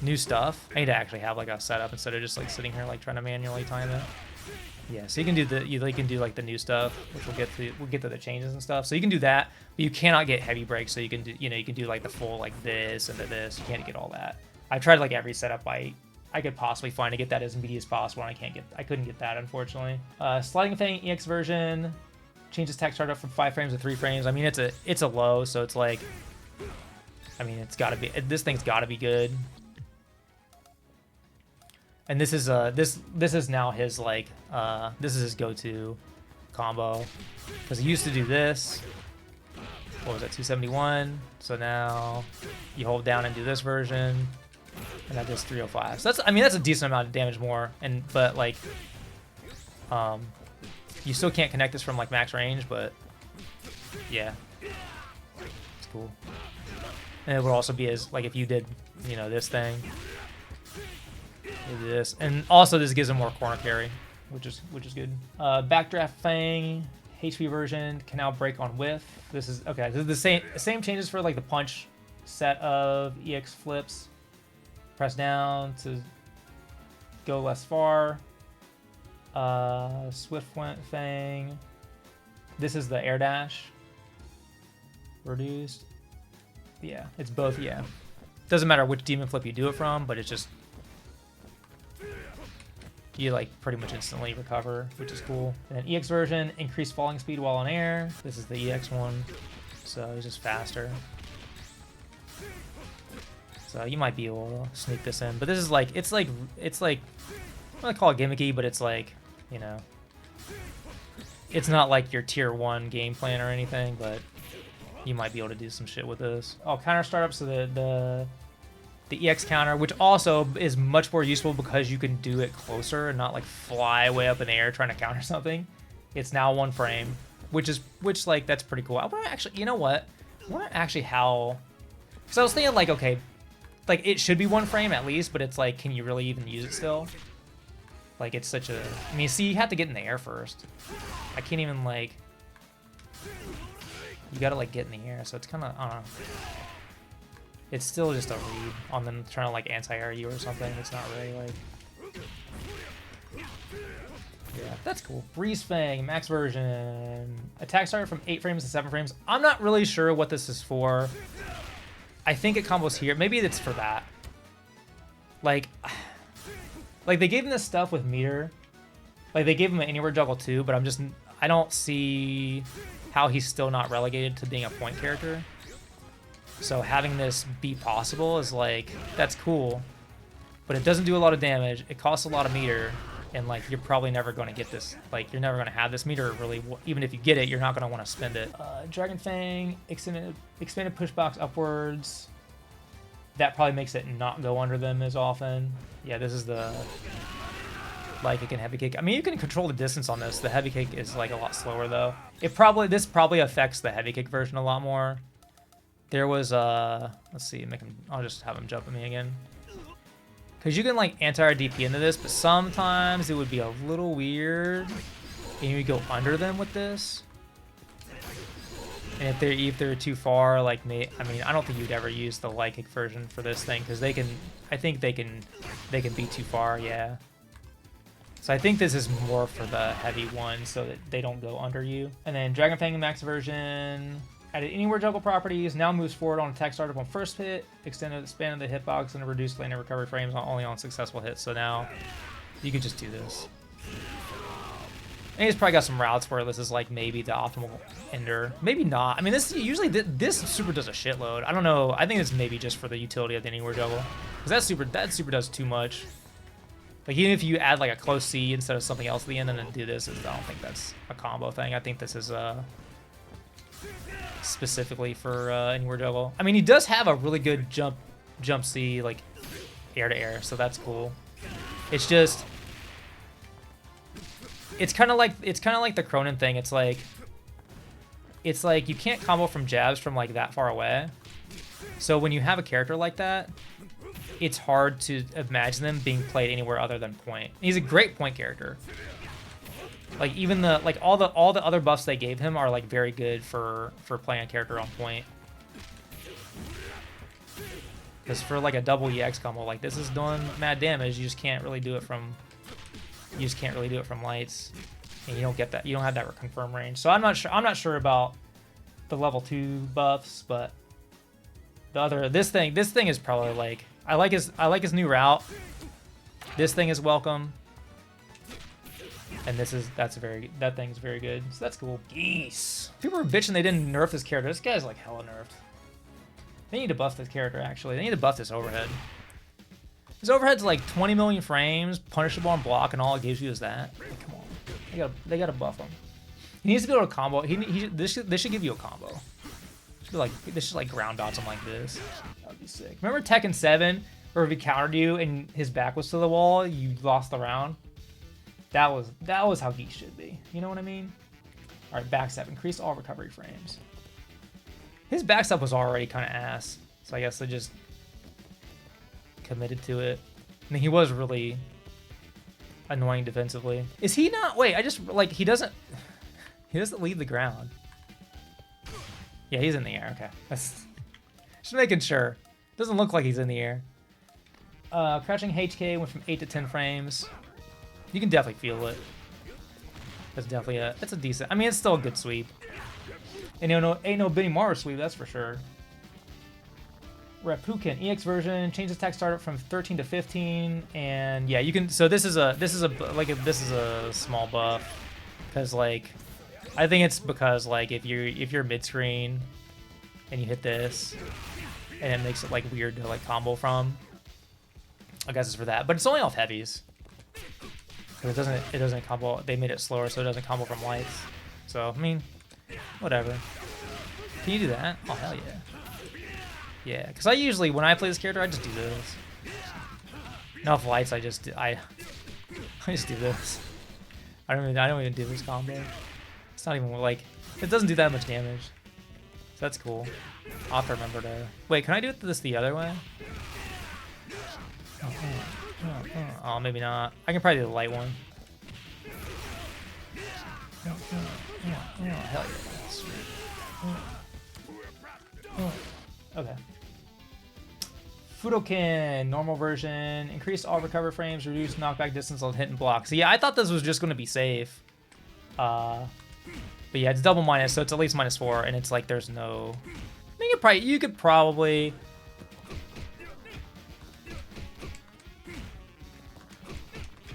new stuff. I need to actually have like a setup instead of just like sitting here like trying to manually time it. Yeah, so you can do like the new stuff, which we'll get to the changes and stuff. So you can do that, but you cannot get heavy breaks. So you can do, you can do like the full like this and this. You can't get all that. I tried like every setup I could possibly find to get that as meaty as possible, and I couldn't get that, unfortunately. Sliding Fang EX version changes attack startup from 5 frames to 3 frames. I mean, it's a low, so it's like, I mean, this thing's gotta be good. And this is now his like this is his go-to combo, because he used to do this. What was that, 271? So now you hold down and do this version, and that does 305. So that's a decent amount of damage more. But like you still can't connect this from like max range, but Yeah. It's cool. And it would also be as, like, if you did, you know, this thing. This. And also this gives him more corner carry, which is good. Backdraft Fang, HP version, can now break on whiff. This is, okay, this is the same changes for, like, the punch set of EX flips. Press down to go less far. Swift Fang. This is the air dash. Reduced. Yeah, it's both, yeah. Doesn't matter which demon flip you do it from, but it's just... You, like, pretty much instantly recover, which is cool. And then EX version, increased falling speed while on air. This is the EX one, so it's just faster. So you might be able to sneak this in. But this is, like, it's like, I don't want to call it gimmicky, but it's like, you know... It's not like your tier 1 game plan or anything, but you might be able to do some shit with this. Oh, counter startup, so the EX counter, which also is much more useful because you can do it closer and not like fly way up in the air trying to counter something. It's now 1 frame, which like, that's pretty cool. I want to actually, you know what? I want to actually how... Because I was thinking like, okay, like it should be 1 frame at least, but it's like, can you really even use it still? Like, it's such a... I mean, see, you have to get in the air first. I can't even, like... You gotta, like, get in the air, so it's kind of... I don't know. It's still just a read on them trying to, like, anti-air you or something. It's not really, like... Yeah, that's cool. Breeze Fang, max version. Attack started from 8 frames to 7 frames. I'm not really sure what this is for. I think it combos here. Maybe it's for that. Like... Like, they gave him this stuff with meter. Like, they gave him an anywhere juggle too, but I don't see how he's still not relegated to being a point character. So having this be possible is like, that's cool. But it doesn't do a lot of damage. It costs a lot of meter. And, like, you're probably never going to get this. Like, you're never going to have this meter, really. Even if you get it, you're not going to want to spend it. Dragon Fang, expanded push box upwards. That probably makes it not go under them as often. Yeah, this is the light kick and heavy kick. I mean, you can control the distance on this. The heavy kick is like a lot slower though. This probably affects the heavy kick version a lot more. There was let's see, I'll just have him jump at me again. Cause you can like anti-DP into this, but sometimes it would be a little weird. And you would go under them with this. And if they're too far, like me, I mean, I don't think you'd ever use the light kick version for this thing because I think they can be too far, yeah. So I think this is more for the heavy one so that they don't go under you. And then Dragon Fang Max version, added anywhere juggle properties, now moves forward on attack startup on first hit, expanded the hitbox and reduced landing recovery frames only on successful hits. So now you could just do this. And he's probably got some routes where this is like maybe the optimal ender. Maybe not. I mean, this super does a shitload. I don't know. I think it's maybe just for the utility of the anywhere juggle. Because that super does too much. Like, even if you add like a close C instead of something else at the end and then do this, I don't think that's a combo thing. I think this is specifically for anywhere juggle. I mean, he does have a really good jump C, like air to air, so that's cool. It's just... It's kind of like the Krohnen thing. It's like you can't combo from jabs from like that far away. So when you have a character like that, it's hard to imagine them being played anywhere other than point. He's a great point character. Like even all the other buffs they gave him are like very good for playing a character on point. Because for like a double EX combo, like this is doing mad damage. You just can't really do it from lights, and you don't get that. You don't have that confirm range. So I'm not sure about the level 2 buffs, but this thing is probably like I like his new route. This thing is welcome, and that thing's very good. So that's cool. Geese. People were bitching they didn't nerf this character. This guy's like hella nerfed. They need to buff this character actually. They need to buff this overhead. His overhead's like 20 million frames, punishable on block, and all it gives you is that. Like, come on, they gotta buff him. He needs to be able to combo. This should give you a combo. This should like ground dodge him like this. That would be sick. Remember Tekken 7, where if he countered you and his back was to the wall, you lost the round. That was how Geese should be. You know what I mean? All right, backstab. Increase all recovery frames. His backstab was already kind of ass, so I guess they just committed to it. I mean, he was really annoying defensively. Is he not? Wait, I just, like, he doesn't leave the ground. Yeah, he's in the air. Okay. That's just making sure. Doesn't look like he's in the air. Crouching HK went from 8 to 10 frames. You can definitely feel it. That's definitely it's a decent, I mean, it's still a good sweep. And ain't no Benimaru sweep, that's for sure. Rapukin EX version, change attack startup from 13 to 15, and yeah, you can. So this is a small buff, because like, I think it's because like if you're mid screen, and you hit this, and it makes it like weird to like combo from. I guess it's for that, but it's only off heavies. Because it doesn't combo. They made it slower, so it doesn't combo from lights. So I mean, whatever. Can you do that? Oh hell yeah. Yeah, because I usually, when I play this character, I just do this. Not with lights, I just do this. I don't even do this combo. It's not even like, it doesn't do that much damage. So that's cool. I'll have to remember to. Wait, can I do this the other way? Oh, maybe not. I can probably do the light one. Hell yeah. Okay. Fudoken, normal version. Increase all recover frames, reduce knockback distance on hit and block. So yeah, I thought this was just going to be safe. But yeah, it's double minus, so it's at least -4, and it's like there's no... I mean, you could probably...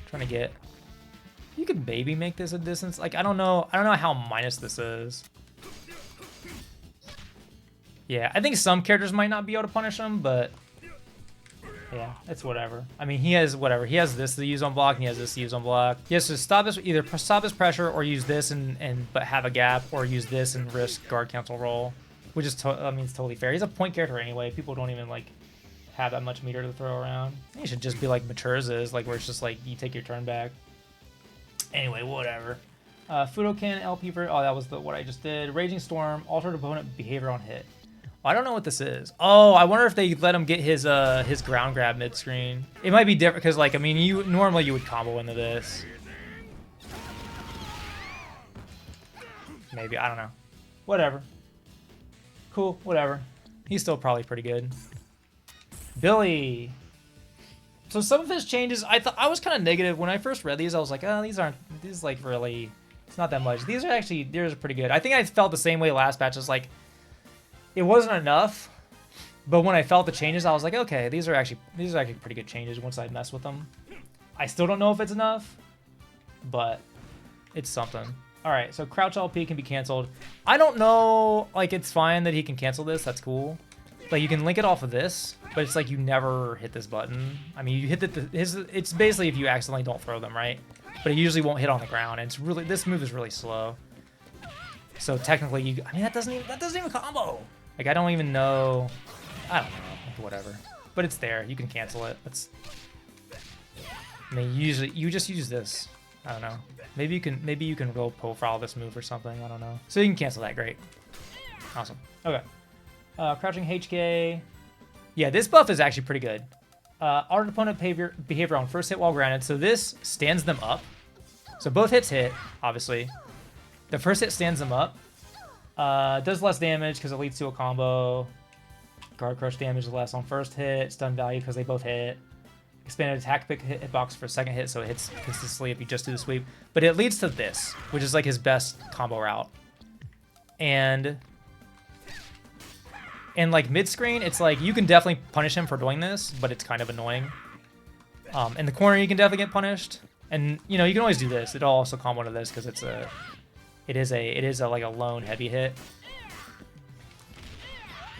Trying to get... You could maybe make this a distance. Like, I don't know how minus this is. Yeah, I think some characters might not be able to punish him, but yeah, it's whatever. I mean, he has whatever. He has this to use on block, and he has this to use on block. He has to stop his, either stop his pressure or use this but have a gap, or use this and risk guard cancel roll, which is I mean, it's totally fair. He's a point character anyway. People don't even like have that much meter to throw around. He should just be like Matures is, like where it's just like you take your turn back. Anyway, whatever. Fudoken LP for that was what I just did. Raging Storm, altered opponent behavior on hit. I don't know what this is. Oh, I wonder if they let him get his ground grab mid screen. It might be different because like I mean normally you would combo into this. Maybe, I don't know. Whatever. Cool, whatever. He's still probably pretty good. Billy. So some of his changes, I was kind of negative when I first read these. I was like, oh, these like really, it's not that much. These are pretty good. I think I felt the same way last patch. It's like, it wasn't enough, but when I felt the changes, I was like, okay, these are actually pretty good changes once I mess with them. I still don't know if it's enough, but it's something. All right, so crouch LP can be canceled. I don't know, like it's fine that he can cancel this. That's cool. Like you can link it off of this, but it's like you never hit this button. I mean, you hit it's basically if you accidentally don't throw them, right? But it usually won't hit on the ground. And it's really, this move is really slow. So technically, I mean, that doesn't even combo. Like I don't even know. I don't know. Whatever. But it's there. You can cancel it. I mean, usually you just use this. I don't know. Maybe you can roll profile this move or something. I don't know. So you can cancel that. Great. Awesome. Okay. Crouching HK. Yeah, this buff is actually pretty good. Our opponent behavior on first hit while grounded. So this stands them up. So both hits hit, obviously. The first hit stands them up. Does less damage because it leads to a combo. Guard crush damage is less on first hit. Stun value because they both hit. Expanded attack pick hitbox for second hit, so it hits consistently if you just do the sweep. But it leads to this, which is like his best combo route. And like mid screen, it's like you can definitely punish him for doing this, but it's kind of annoying. In the corner, you can definitely get punished, and you know you can always do this. It'll also combo to this because it is like a lone heavy hit.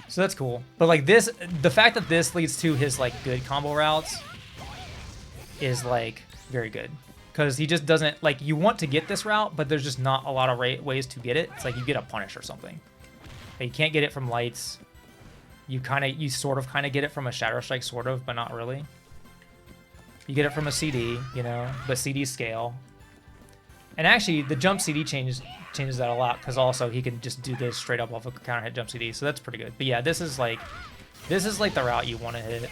So that's cool. But like this, the fact that this leads to his like good combo routes is like very good. Because he just doesn't, like you want to get this route, but there's just not a lot of ways to get it. It's like you get a punish or something. But you can't get it from lights. You sort of get it from a Shadow Strike, sort of, but not really. You get it from a CD, you know, but CD scale. And actually, the jump CD changes that a lot, because also he can just do this straight up off of counter hit jump CD, so that's pretty good. But yeah, this is like the route you want to hit.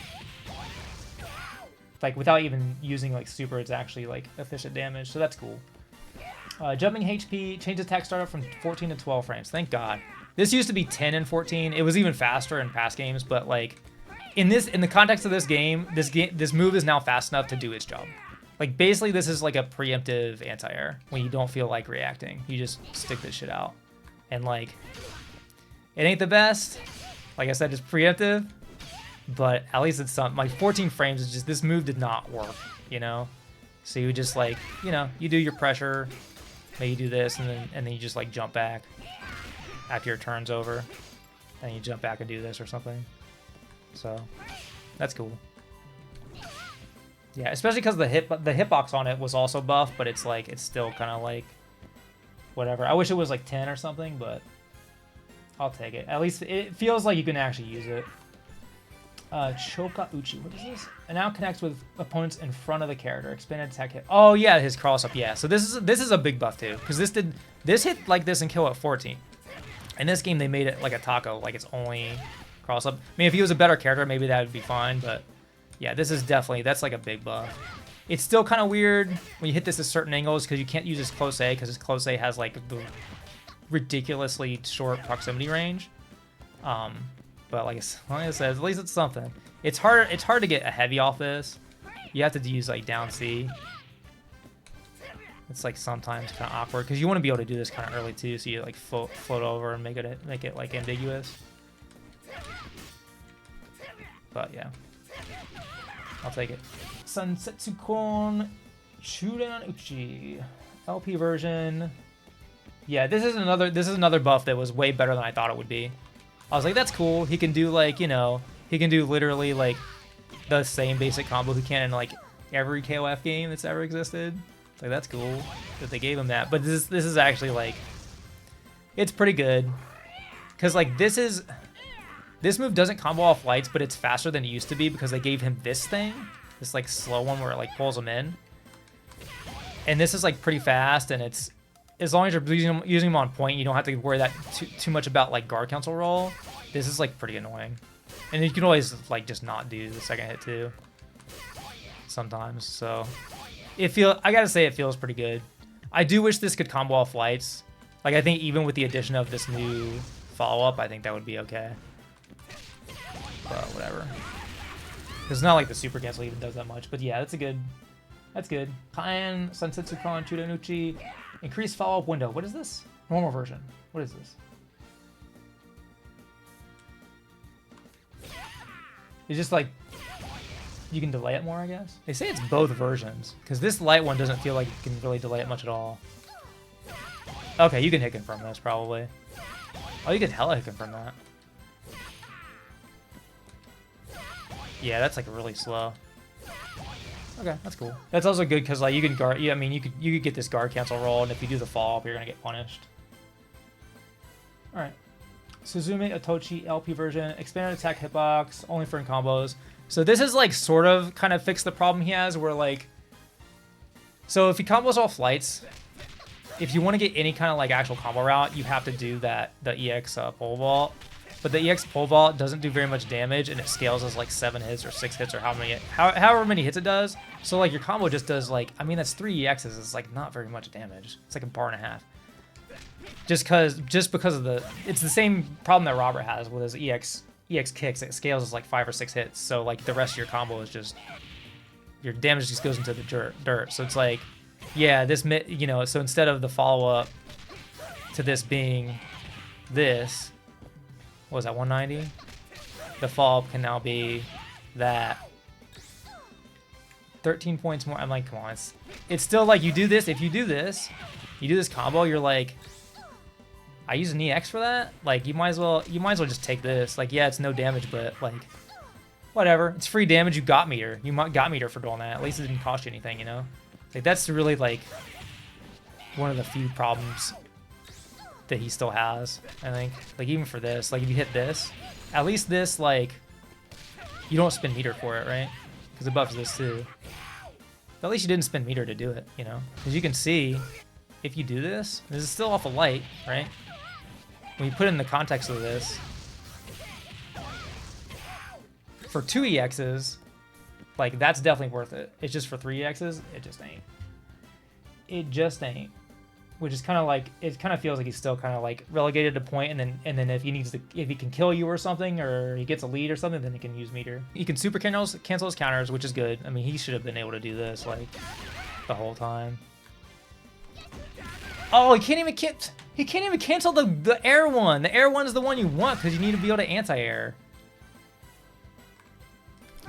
Like without even using like super, it's actually like efficient damage, so that's cool. Jumping HP, change attack startup from 14 to 12 frames. Thank God. This used to be 10 and 14. It was even faster in past games, but like in the context of this game, this move is now fast enough to do its job. Like basically this is like a preemptive anti-air when you don't feel like reacting. You just stick this shit out. And like it ain't the best. Like I said, it's preemptive, but at least it's something. Like 14 frames is just, this move did not work, you know? So you just like, you know, you do your pressure, maybe you do this, and then you just like jump back after your turn's over. And you jump back and do this or something. So that's cool. Yeah, especially because the hitbox on it was also buff, but it's like, it's still kind of like whatever. I wish it was like 10 or something, but I'll take it. At least it feels like you can actually use it. Choka Uchi, what is this? It now connects with opponents in front of the character. Expanded attack hit. Oh yeah, his cross up. Yeah, so this is a big buff too, because this hit like this and kill at 14. In this game they made it like a taco, like it's only cross up. I mean, if he was a better character, maybe that would be fine, but yeah, this is definitely, that's like a big buff. It's still kind of weird when you hit this at certain angles, because you can't use his close A, because his close A has like the ridiculously short proximity range. But like I said, at least it's something. It's hard to get a heavy off this. You have to use like down C. It's like sometimes kind of awkward, because you want to be able to do this kind of early too, so you like float over and make it like ambiguous. But yeah, I'll take it. Sansetsu-kon Chudan Uchi LP version. Yeah, this is another buff that was way better than I thought it would be. I was like, that's cool. He can do like, you know, he can do literally like the same basic combo he can in like every KOF game that's ever existed. It's like, that's cool that they gave him that. But this is actually like, it's pretty good. Cause like this move doesn't combo off lights, but it's faster than it used to be because they gave him this thing, this like slow one where it like pulls him in. And this is like pretty fast, and it's, as long as you're using them on point, you don't have to worry that too much about like guard cancel roll. This is like pretty annoying, and you can always like just not do the second hit too sometimes. So I gotta say, it feels pretty good. I do wish this could combo off lights. Like I think even with the addition of this new follow-up, I think that would be okay. But whatever. It's not like the super cancel even does that much. But yeah, that's good. Kaien Sansetsu-kon Chudanuchi. Increased follow-up window. What is this? Normal version. What is this? It's just like, you can delay it more, I guess? They say it's both versions, because this light one doesn't feel like you can really delay it much at all. Okay, you can hit confirm this, probably. Oh, you can hella hit confirm that. Yeah, that's like really slow. Okay, that's cool. That's also good because like you can guard. Yeah, I mean you could get this guard cancel roll, and if you do the follow up, you're gonna get punished. All right, Suzume Otochi LP version, expanded attack hitbox, only for in combos. So this is like sort of kind of fix the problem he has, where like, so if he combos off lights, if you want to get any kind of like actual combo route, you have to do the EX pole vault. But the EX pole vault doesn't do very much damage, and it scales as like 7 hits or 6 hits or however many hits it does. So like your combo just does like, I mean that's 3 EXs. It's like not very much damage. It's like a bar and a half. Just because of it's the same problem that Robert has with his EX kicks. It scales as like 5 or 6 hits. So like the rest of your combo is just, your damage just goes into the dirt. So it's like, yeah, this, you know, so instead of the follow up to this being this. What was that, 190? The follow-up can now be that 13 points more. I'm like, come on, it's still like you do this. If you do this combo, you're like, I use an EX for that. Like you might as well just take this. Like yeah, it's no damage, but like whatever. It's free damage. You got meter. You got meter for doing that. At least it didn't cost you anything, you know. Like that's really like one of the few problems that he still has, I think. Like even for this, like if you hit this, at least this, like you don't spend meter for it, right? Because it buffs this too. But at least you didn't spend meter to do it, you know? Because you can see if you do this is still off of light, right? When you put it in the context of this, for 2 EXs, like that's definitely worth it. It's just for 3 EXs, it just ain't. It just ain't. Which is kind of like, it kind of feels like he's still kind of like relegated to point, and then if he can kill you or something, or he gets a lead or something, then he can use meter. He can super cancel his counters, which is good. I mean, he should have been able to do this like the whole time. Oh, he can't even cancel the air one. The air one is the one you want because you need to be able to anti-air.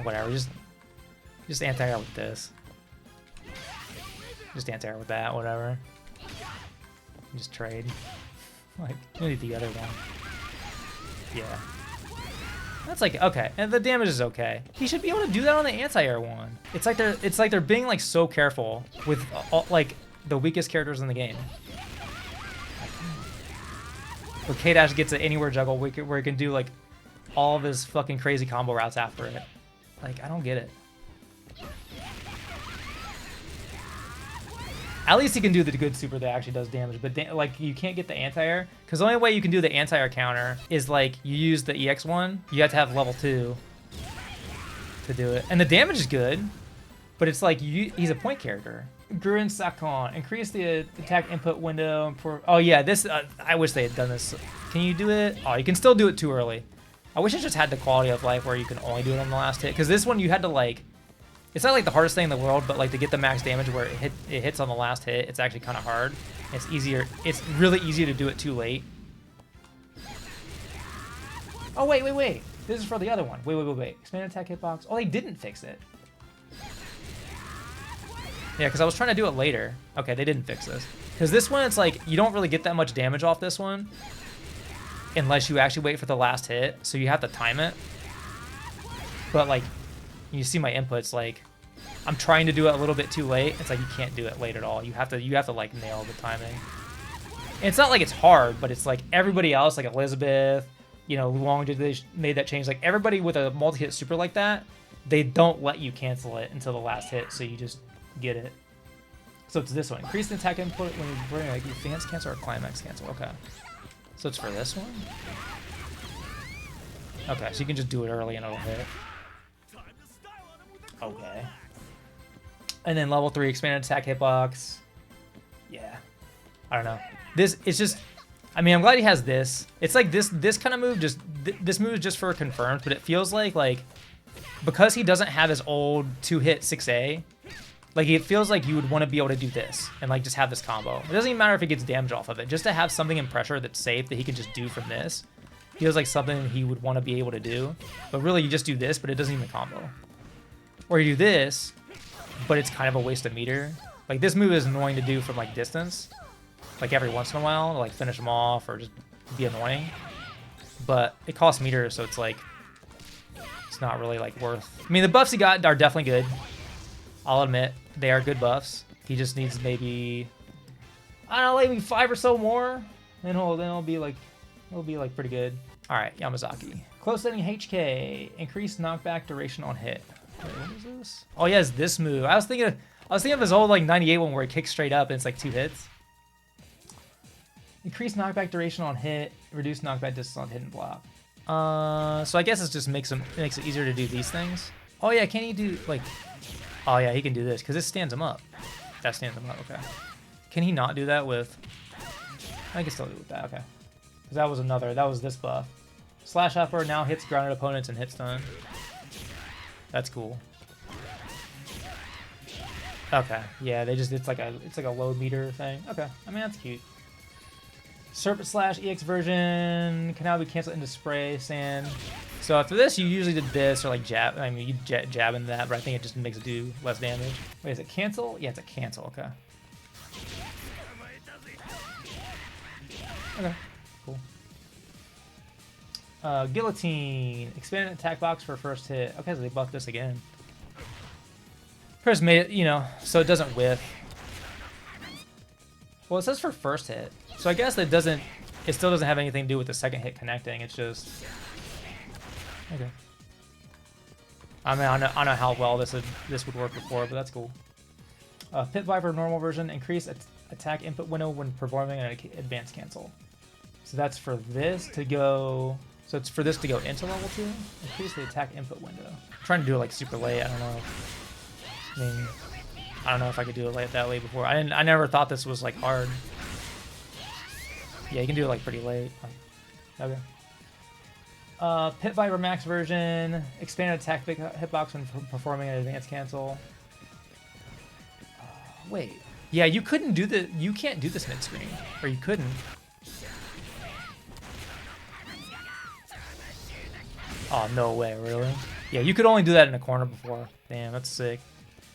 Whatever, just anti-air with this. Just anti-air with that, whatever. Just trade. Like, maybe the other one. Yeah. That's like, okay. And the damage is okay. He should be able to do that on the anti-air one. It's like they're being like so careful with like the weakest characters in the game. Where K-Dash gets it anywhere juggle where he can do like all of his fucking crazy combo routes after it. Like, I don't get it. At least he can do the good super that actually does damage, but like you can't get the anti-air, because the only way you can do the anti-air counter is like you use the EX one. You have to have level 2 to do it, and the damage is good, but it's like he's a point character. Gruin Sakon, increase the attack input window. Oh yeah, this I wish they had done this. Can you do it? Oh, you can still do it too early. I wish it just had the quality of life where you can only do it on the last hit, because this one you had to like. It's not like the hardest thing in the world, but like to get the max damage where it hits on the last hit, it's actually kind of hard. It's easier. It's really easy to do it too late. Oh wait! This is for the other one. Wait! Expanded attack hitbox. Oh, they didn't fix it. Yeah, because I was trying to do it later. Okay, they didn't fix this. Because this one, it's like you don't really get that much damage off this one unless you actually wait for the last hit. So you have to time it. But like. You see my inputs, like I'm trying to do it a little bit too late. It's like you can't do it late at all. You have to like nail the timing. And it's not like it's hard, but it's like everybody else, like Elisabeth, you know, Luong they made that change. Like everybody with a multi-hit super like that, they don't let you cancel it until the last hit, so you just get it. So it's this one. Increase the attack input when you're bringing like advanced cancel or climax cancel. Okay. So it's for this one? Okay, so you can just do it early and it'll hit. Okay. And then level 3 expanded attack hitbox. Yeah. I don't know. It's just, I mean, I'm glad he has this. It's like this kind of move, this move is just for confirmed, but it feels like because he doesn't have his old 2-hit 6A, like it feels like you would want to be able to do this and like just have this combo. It doesn't even matter if he gets damage off of it. Just to have something in pressure that's safe that he can just do from this feels like something he would want to be able to do. But really, you just do this, but it doesn't even combo. Or you do this, but it's kind of a waste of meter. Like this move is annoying to do from like distance, like every once in a while, to like finish them off or just be annoying. But it costs meter, so it's like it's not really like worth. I mean, the buffs he got are definitely good. I'll admit they are good buffs. He just needs maybe, I don't know, maybe 5 or so more, then it'll be like pretty good. All right, Yamazaki. Close setting HK, increased knockback duration on hit. Wait, what is this? Oh, he has this move. I was thinking of his old like 98 one where he kicks straight up and it's like 2 hits. Increased knockback duration on hit, reduced knockback distance on hit and block. So I guess it just makes it easier to do these things. Oh yeah, can he do like? Oh yeah, he can do this because this stands him up. That stands him up. Okay. Can he not do that with? I can still do it with that. Okay. Because that was this buff. Slash upper now hits grounded opponents and hit stun. That's cool. Okay, yeah, it's like a low meter thing. Okay, I mean that's cute. Serpent Slash EX version can now be canceled into spray sand. So after this, you usually did this or like jab. I mean, you jab into that, but I think it just makes it do less damage. Wait, is it cancel? Yeah, it's a cancel. Okay. Okay, cool. Guillotine. Expanded attack box for first hit. Okay, so they buffed this again. First made it, you know, so it doesn't whiff. Well, it says for first hit. So I guess it still doesn't have anything to do with the second hit connecting. It's just... Okay. I mean, I don't know how well this would work before, but that's cool. Pit Viper normal version. Increase attack input window when performing an advanced cancel. So that's for this to go. So it's for this to go into level 2. Increase the attack input window. I'm trying to do it like super late. I don't know. I don't know if I could do it that late before. I never thought this was like hard. Yeah, you can do it like pretty late. Okay. Pit Viper Max version. Expanded attack hitbox when performing an advanced cancel. Wait. Yeah, you couldn't do the. You can't do this mid screen, or you couldn't. Oh no way, really? Yeah, you could only do that in a corner before. Damn, that's sick.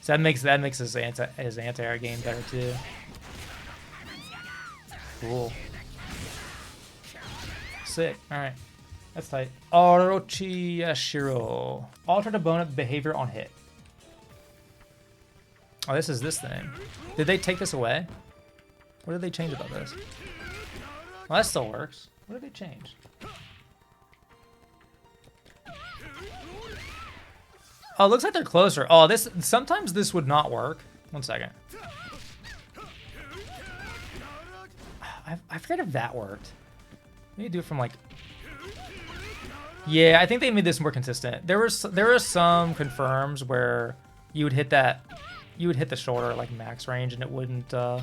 So that makes his anti-air game better too. Cool. Sick. All right, that's tight. Orochi Yashiro. Altered opponent behavior on hit. Oh, this is this thing. Did they take this away? What did they change about this? Well, that still works. What did they change? Oh, it looks like they're closer. Oh, this sometimes this would not work. 1 second. I forget if that worked. Maybe do it from like. Yeah, I think they made this more consistent. There were some confirms where you would hit that, you would hit the shoulder like max range and it wouldn't, and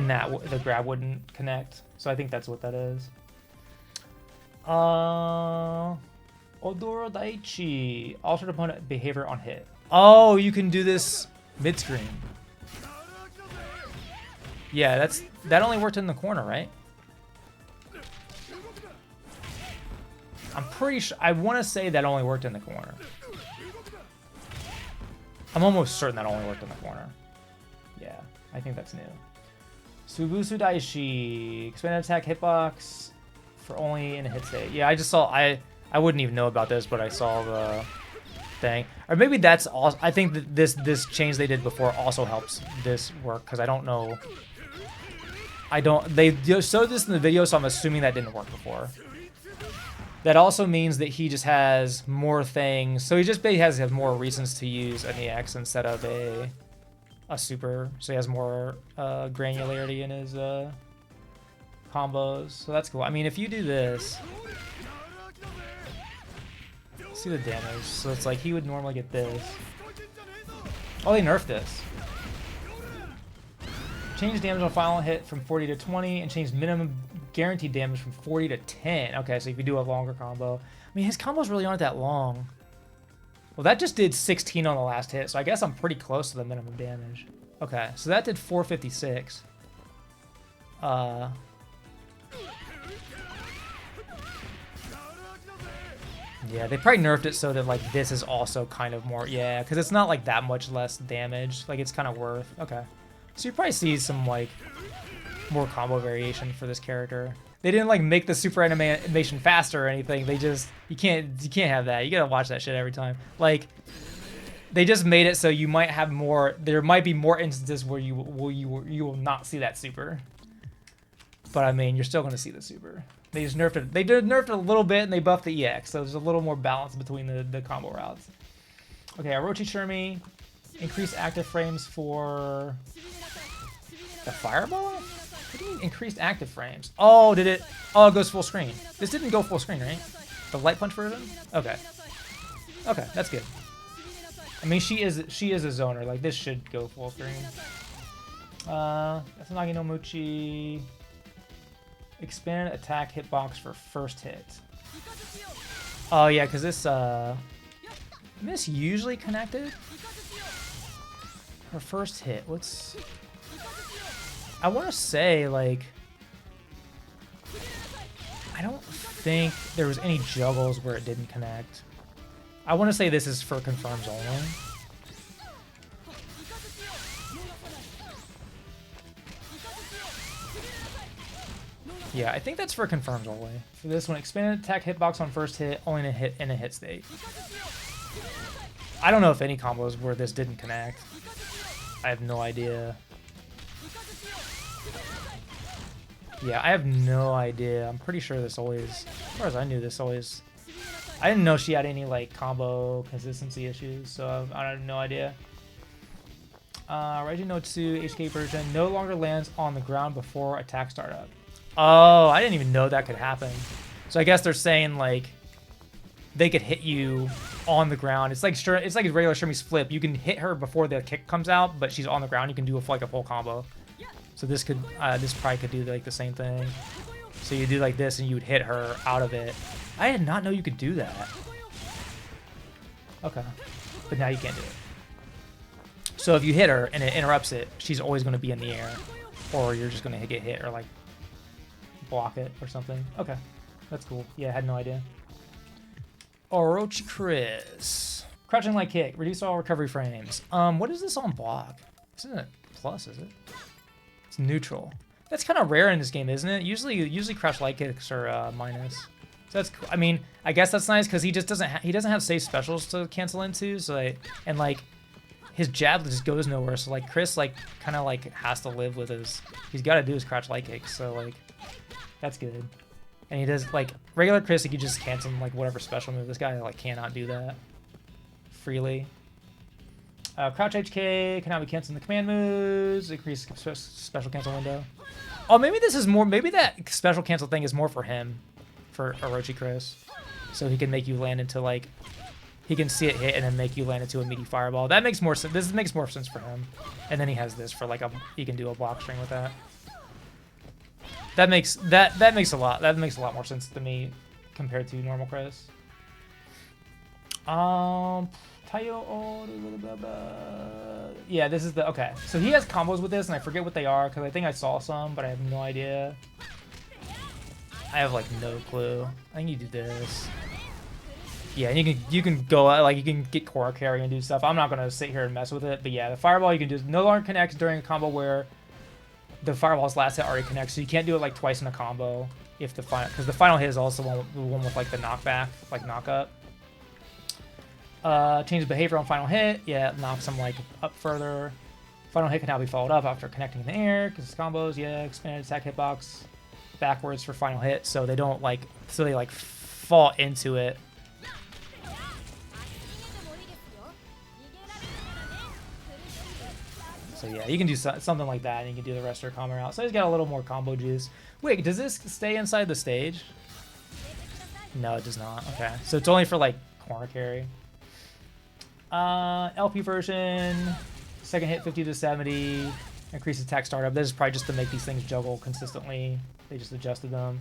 the grab wouldn't connect. So I think that's what that is. Odoro Daichi. Altered opponent behavior on hit. Oh, you can do this mid-screen. Yeah, that only worked in the corner, right? I'm pretty sure. I want to say that only worked in the corner. I'm almost certain that only worked in the corner. Yeah, I think that's new. Subusu Daishi. Expanded attack hitbox for only in a hit state. Yeah, I just saw. I wouldn't even know about this, but I saw the thing. Or maybe that's also. I think that this change they did before also helps this work because I don't know. They showed this in the video, so I'm assuming that didn't work before. That also means that he just has more things. So he just basically has more reasons to use an EX instead of a super. So he has more granularity in his combos. So that's cool. I mean, if you do this, see the damage. So it's like he would normally get this. Oh, they nerfed this. Change damage on final hit from 40 to 20 and change minimum guaranteed damage from 40 to 10. Okay, so if you do a longer combo. I mean, his combos really aren't that long. Well, that just did 16 on the last hit, so I guess I'm pretty close to the minimum damage. Okay, so that did 456. Yeah, they probably nerfed it so that, like, this is also kind of more... Yeah, because it's not, like, that much less damage. Like, it's kind of worth... Okay. So you probably see some, like, more combo variation for this character. They didn't, like, make the super animation faster or anything. They just... You can't have that. You gotta watch that shit every time. Like, they just made it so you might have more... There might be more instances where you will not see that super. But, I mean, you're still gonna see the super. They just nerfed it. They did nerfed it a little bit, and they buffed the EX, so there's a little more balance between the combo routes. Okay, Orochi Shermie. Increase active frames for the fireball? What do you mean increased active frames? Oh, did it? Oh, it goes full screen. This didn't go full screen, right? The light punch version? Okay. Okay, that's good. I mean, she is a zoner. Like, this should go full screen. Yasunagi no Muchi. Expand attack hitbox for first hit. Oh yeah, because this this usually connected. For first hit, what's... I want to say, like... I don't think there was any juggles where it didn't connect. I want to say this is for confirms only. Yeah, I think that's for confirms only. For this one, expanded attack hitbox on first hit, only in a hit state. I don't know if any combos where this didn't connect. I have no idea. Yeah, I have no idea. I'm pretty sure this always, as far as I knew, this always... I didn't know she had any, like, combo consistency issues, so I have no idea. Raiju no 2 HK version no longer lands on the ground before attack startup. Oh, I didn't even know that could happen. So I guess they're saying like they could hit you on the ground. It's like a regular Shermie's flip. You can hit her before the kick comes out, but she's on the ground. You can do like a full combo. So this could this probably could do like the same thing. So you do like this and you would hit her out of it. I did not know you could do that. Okay, but now you can't do it. So if you hit her and it interrupts it, she's always going to be in the air, or you're just going to get hit or like block it or something. Okay, that's cool. Yeah, I had no idea. Orochi Chris. Crouching light kick. Reduce all recovery frames. What is this on block? This isn't plus, is it? It's neutral. That's kind of rare in this game, isn't it? Usually crouch light kicks are minus. So that's cool. I mean, I guess that's nice because he just doesn't have safe specials to cancel into. So and like his jab just goes nowhere. So like Chris like kind of like has to live with he's got to do his crouch light kicks. So like that's good. And he does like regular Chris, he could just cancel like whatever special move. This guy like cannot do that freely. Crouch HK cannot be canceling the command moves. Increase special cancel window. Oh, maybe this is more. Maybe that special cancel thing is more for him, for Orochi Chris, so he can make you land into like he can see it hit and then make you land into a meaty fireball. That makes more sense. This makes more sense for him. And then he has this for like he can do a block string with that. That makes a lot more sense to me compared to normal Chris. Yeah, this is the okay. So he has combos with this, and I forget what they are because I think I saw some, but I have no idea. I have like no clue. I think you do this. Yeah, and you can go like you can get core carry and do stuff. I'm not gonna sit here and mess with it, but yeah, the fireball you can do no longer connects during a combo where the fireball's last hit already connects, so you can't do it like twice in a combo if the final because the final hit is also the one with like the knockback, like knock up. Changes behavior on final hit. Yeah, knocks them like up further. Final hit can now be followed up after connecting in the air because it's combos. Yeah, expanded attack hitbox backwards for final hit, so they don't like they like fall into it. So yeah, you can do something like that, and you can do the rest of your combo out. So he's got a little more combo juice. Wait, does this stay inside the stage? No, it does not. Okay, so it's only for like corner carry. LP version, second hit 50 to 70, increase attack startup. This is probably just to make these things juggle consistently. They just adjusted them.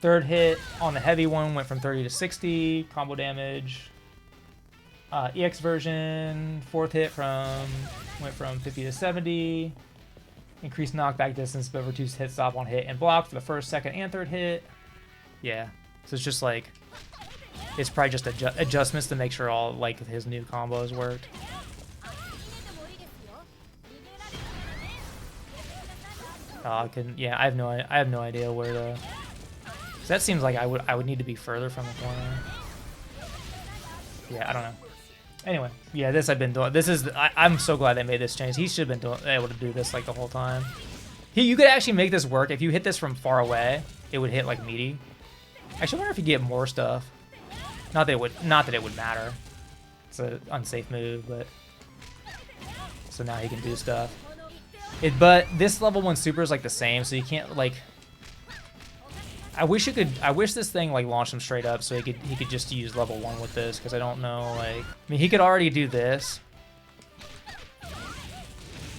Third hit on the heavy one went from 30 to 60, combo damage. EX version, fourth hit went from 50 to 70, increased knockback distance but reduced hit stop on hit and block for the first, second, and third hit. Yeah, so it's just like it's probably just adjustments to make sure all like his new combos worked. I have no idea where to. Cause that seems like I would need to be further from the corner. Yeah, I don't know. Anyway, yeah, this I've been doing. This is I'm so glad they made this change. He should have been able to do this like the whole time. You could actually make this work if you hit this from far away. It would hit like meaty. Actually, I wonder if you get more stuff. Not that it would matter. It's an unsafe move, but so now he can do stuff. But this level 1 super is like the same, so you can't like. I wish this thing like launched him straight up, so he could just use level 1 with this, because I don't know like. I mean, he could already do this.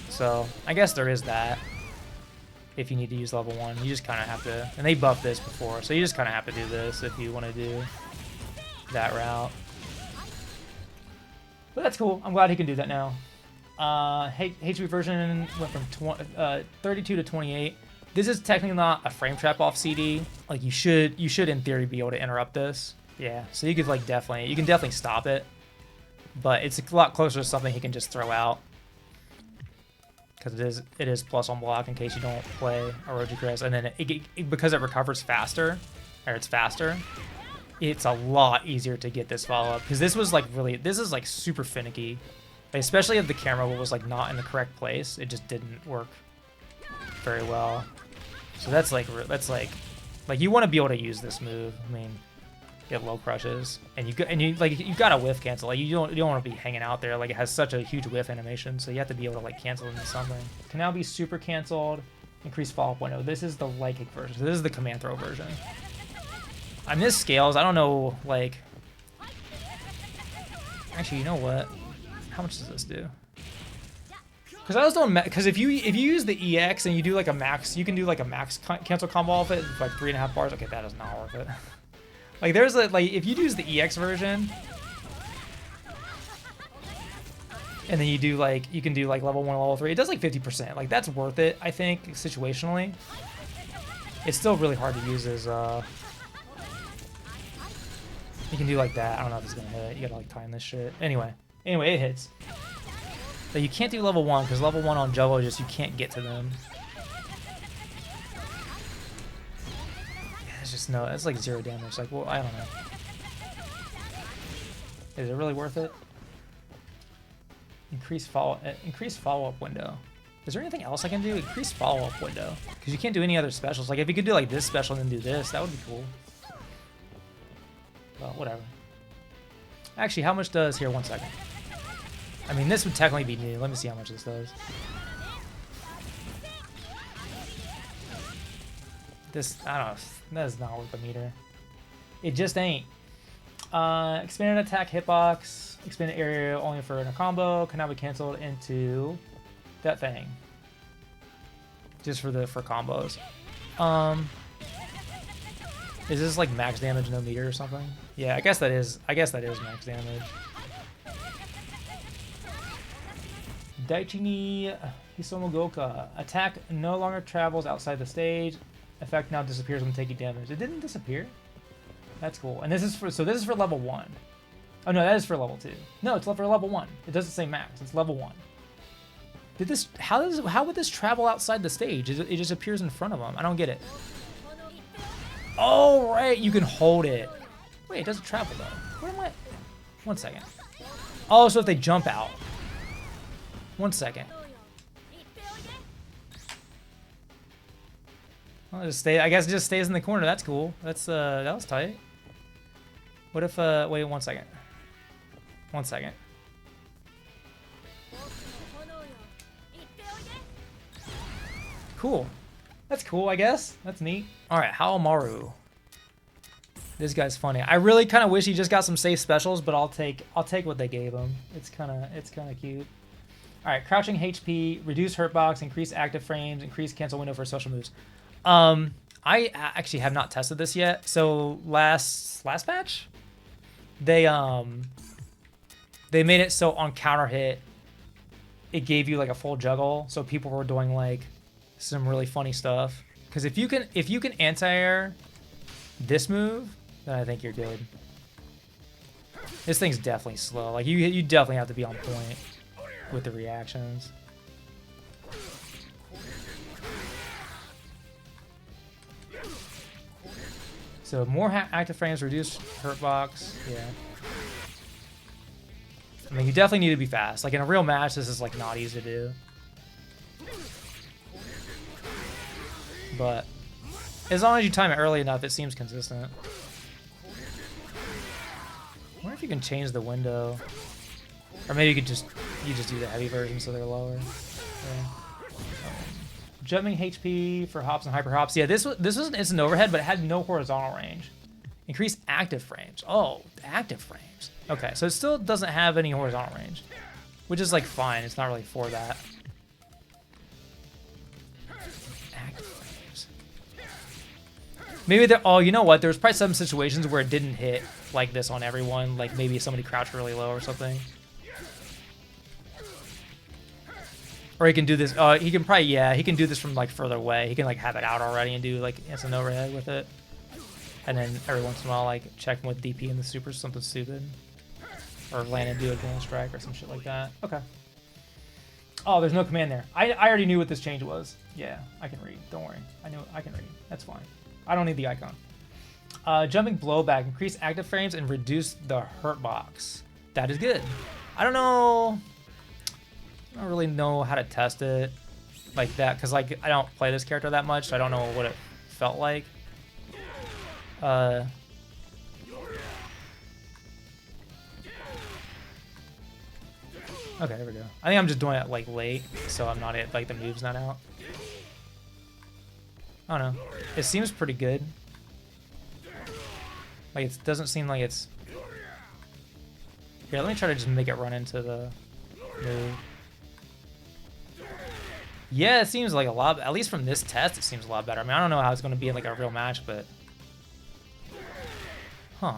So I guess there is that. If you need to use level 1, you just kind of have to. And they buffed this before, so you just kind of have to do this if you want to do that route. But that's cool. I'm glad he can do that now. HP version went from 32 to 28. This is technically not a frame trap off CD. Like you should in theory be able to interrupt this. Yeah, so you could like you can definitely stop it. But it's a lot closer to something he can just throw out. Because it is plus on block in case you don't play Orochi Chris. And then because it recovers faster, or it's faster, it's a lot easier to get this follow-up. Because this is like super finicky. Like, especially if the camera was like not in the correct place, it just didn't work very well. So that's like you want to be able to use this move. I mean, get low crushes, and you like you gotta whiff cancel. Like you don't want to be hanging out there. Like it has such a huge whiff animation, so you have to be able to like cancel into something. Can now be super canceled. Increase follow-up window. This is the light kick version. So this is the command throw version. On this scales, I don't know. Like, actually, you know what? How much does this do? Because I was doing because if you use the EX and you do like a max, you can do like a max cancel combo off it, like 3.5 bars. Okay, that is not worth it. Like there's a like if you use the EX version, and then you do like you can do like level 1, level 3. It does like 50%. Like that's worth it, I think, situationally. It's still really hard to use as you can do like that. I don't know if it's gonna hit. You gotta like time this shit. Anyway, it hits. But you can't do level 1 because level 1 on Juggle just you can't get to them. Yeah, it's just no. It's like 0 damage. Like, well, I don't know. Is it really worth it? Increase follow-up window. Is there anything else I can do? Increase follow-up window. Because you can't do any other specials. Like if you could do like this special and then do this, that would be cool. Well, whatever. Actually, how much does here? 1 second. I mean, this would technically be new. Let me see how much this does. This, I don't know. That is not worth a meter. It just ain't. Expanded attack hitbox. Expanded area only for in a combo. Can now be canceled into that thing. Just for combos. Is this like max damage no meter or something? Yeah, I guess that is max damage. Daichi ni Hisomogoka. Attack no longer travels outside the stage. Effect now disappears when taking damage. It didn't disappear. That's cool. And this is for level 1. Oh no, that is for level 2. No, it's for level 1. It doesn't say max. It's level 1. Did this? How would this travel outside the stage? It just appears in front of them. I don't get it. Oh right, you can hold it. Wait, it doesn't travel though. Where am I? 1 second. Oh, so if they jump out. 1 second. I'll just stay. I guess it just stays in the corner. That's cool. That's that was tight. What if wait 1 second. 1 second. Cool. That's cool, I guess. That's neat. All right, Haomaru. This guy's funny. I really kind of wish he just got some safe specials, but I'll take what they gave him. It's kind of cute. All right, crouching HP, reduce hurt box, increase active frames, increase cancel window for social moves. I actually have not tested this yet. So last patch, they made it so on counter hit, it gave you like a full juggle. So people were doing like some really funny stuff. Because if you can anti-air this move, then I think you're good. This thing's definitely slow. Like you definitely have to be on point with the reactions. So more active frames, reduce hurt box. Yeah. I mean, you definitely need to be fast. Like in a real match, this is like not easy to do. But as long as you time it early enough, it seems consistent. I wonder if you can change the window. Or maybe you just do the heavy version so they're lower. Yeah. Jumping HP for hops and hyper hops. Yeah, this was an instant overhead, but it had no horizontal range. Increase active frames. Oh, active frames. Okay, so it still doesn't have any horizontal range, which is like fine. It's not really for that. Active frames. Maybe they're. Oh, you know what? There's probably some situations where it didn't hit like this on everyone. Like maybe somebody crouched really low or something. Or he can do this. He can probably, yeah, he can do this from like further away. He can like have it out already and do like instant overhead with it. And then every once in a while, like check him with DP and the super, something stupid. Or land and do a grand strike or some shit like that. Okay. Oh, there's no command there. I already knew what this change was. Yeah, I can read. Don't worry. I can read. That's fine. I don't need the icon. Jumping blowback. Increase active frames and reduce the hurt box. That is good. I don't know. I don't really know how to test it like that because like I don't play this character that much, so I don't know what it felt like. Okay, there we go. I think I'm just doing it like late, so I'm not like the move's not out. I don't know. It seems pretty good. Like it doesn't seem like it's. Here, let me try to just make it run into the move. Yeah, it seems like a lot. At least from this test, it seems a lot better. I mean, I don't know how it's going to be in like a real match, but. Huh.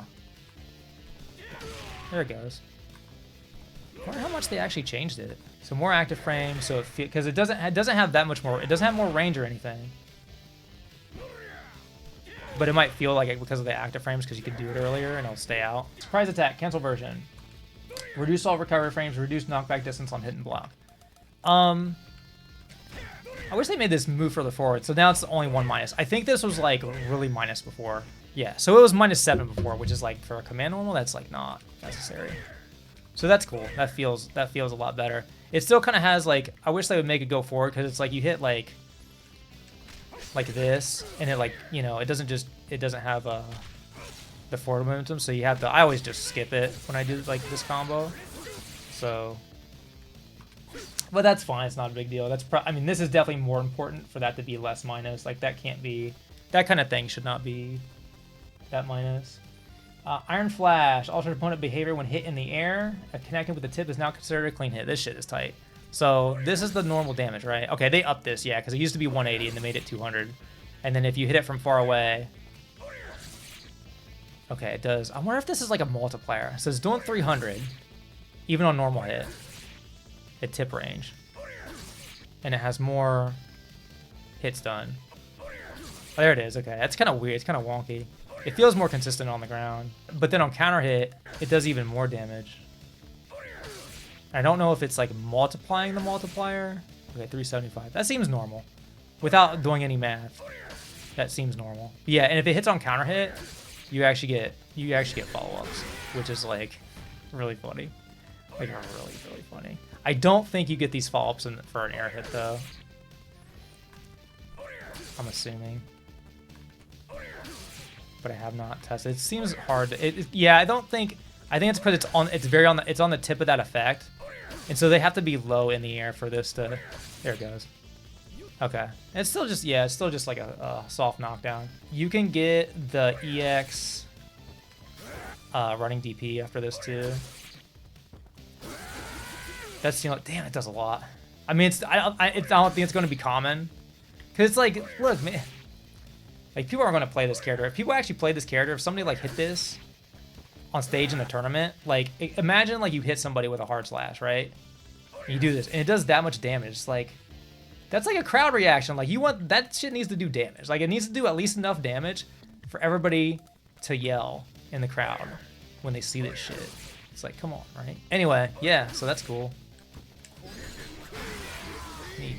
There it goes. I wonder how much they actually changed it. So more active frame, so it because it doesn't have that much more. It doesn't have more range or anything. But it might feel like it because of the active frames, because you can do it earlier and it'll stay out. Surprise attack, cancel version. Reduce all recovery frames, reduce knockback distance on hit and block. I wish they made this move further forward. So now it's only 1 minus. I think this was like really minus before. Yeah, so it was -7 before, which is like for a command normal, that's like not necessary. So that's cool. That feels a lot better. It still kind of has like, I wish they would make it go forward, because it's like you hit like this, and it like, you know, it doesn't have the forward momentum, so you have to, I always just skip it when I do like this combo. So, but that's fine, it's not a big deal. I mean, this is definitely more important for that to be less minus. Like that can't be, that kind of thing should not be that minus. Iron Flash, alters opponent behavior when hit in the air. Connecting with the tip is now considered a clean hit. This shit is tight. So this is the normal damage, right? Okay, they upped this, yeah, because it used to be 180 and they made it 200. And then if you hit it from far away, okay, it does. I wonder if this is like a multiplier. So it's doing 300, even on normal hit, at tip range. And it has more hits done. Oh, there it is, okay. That's kind of weird, it's kind of wonky. It feels more consistent on the ground. But then on counter hit, it does even more damage. I don't know if it's like multiplying the multiplier. Okay, 375. That seems normal. Without doing any math, that seems normal. Yeah, and if it hits on counter hit, you actually get follow-ups, which is like really funny. Like really, really funny. I don't think you get these follow-ups for an air hit though. I'm assuming. But I have not tested. It seems hard. Yeah, I think it's because it's on the tip of that effect. And so they have to be low in the air for this to, there it goes. Okay. It's still just, yeah, it's still just like a soft knockdown. You can get the EX running DP after this too. That's, you know, damn, it does a lot. I mean, I don't think it's going to be common. Because it's like, look, man. Like, people aren't going to play this character. If people actually play this character, if somebody, like, hit this on stage in the tournament, like, imagine, like, you hit somebody with a hard slash, right? And you do this, and it does that much damage. It's like, that's like a crowd reaction. Like, that shit needs to do damage. Like, it needs to do at least enough damage for everybody to yell in the crowd when they see this shit. It's like, come on, right? Anyway, yeah, so that's cool. Neat.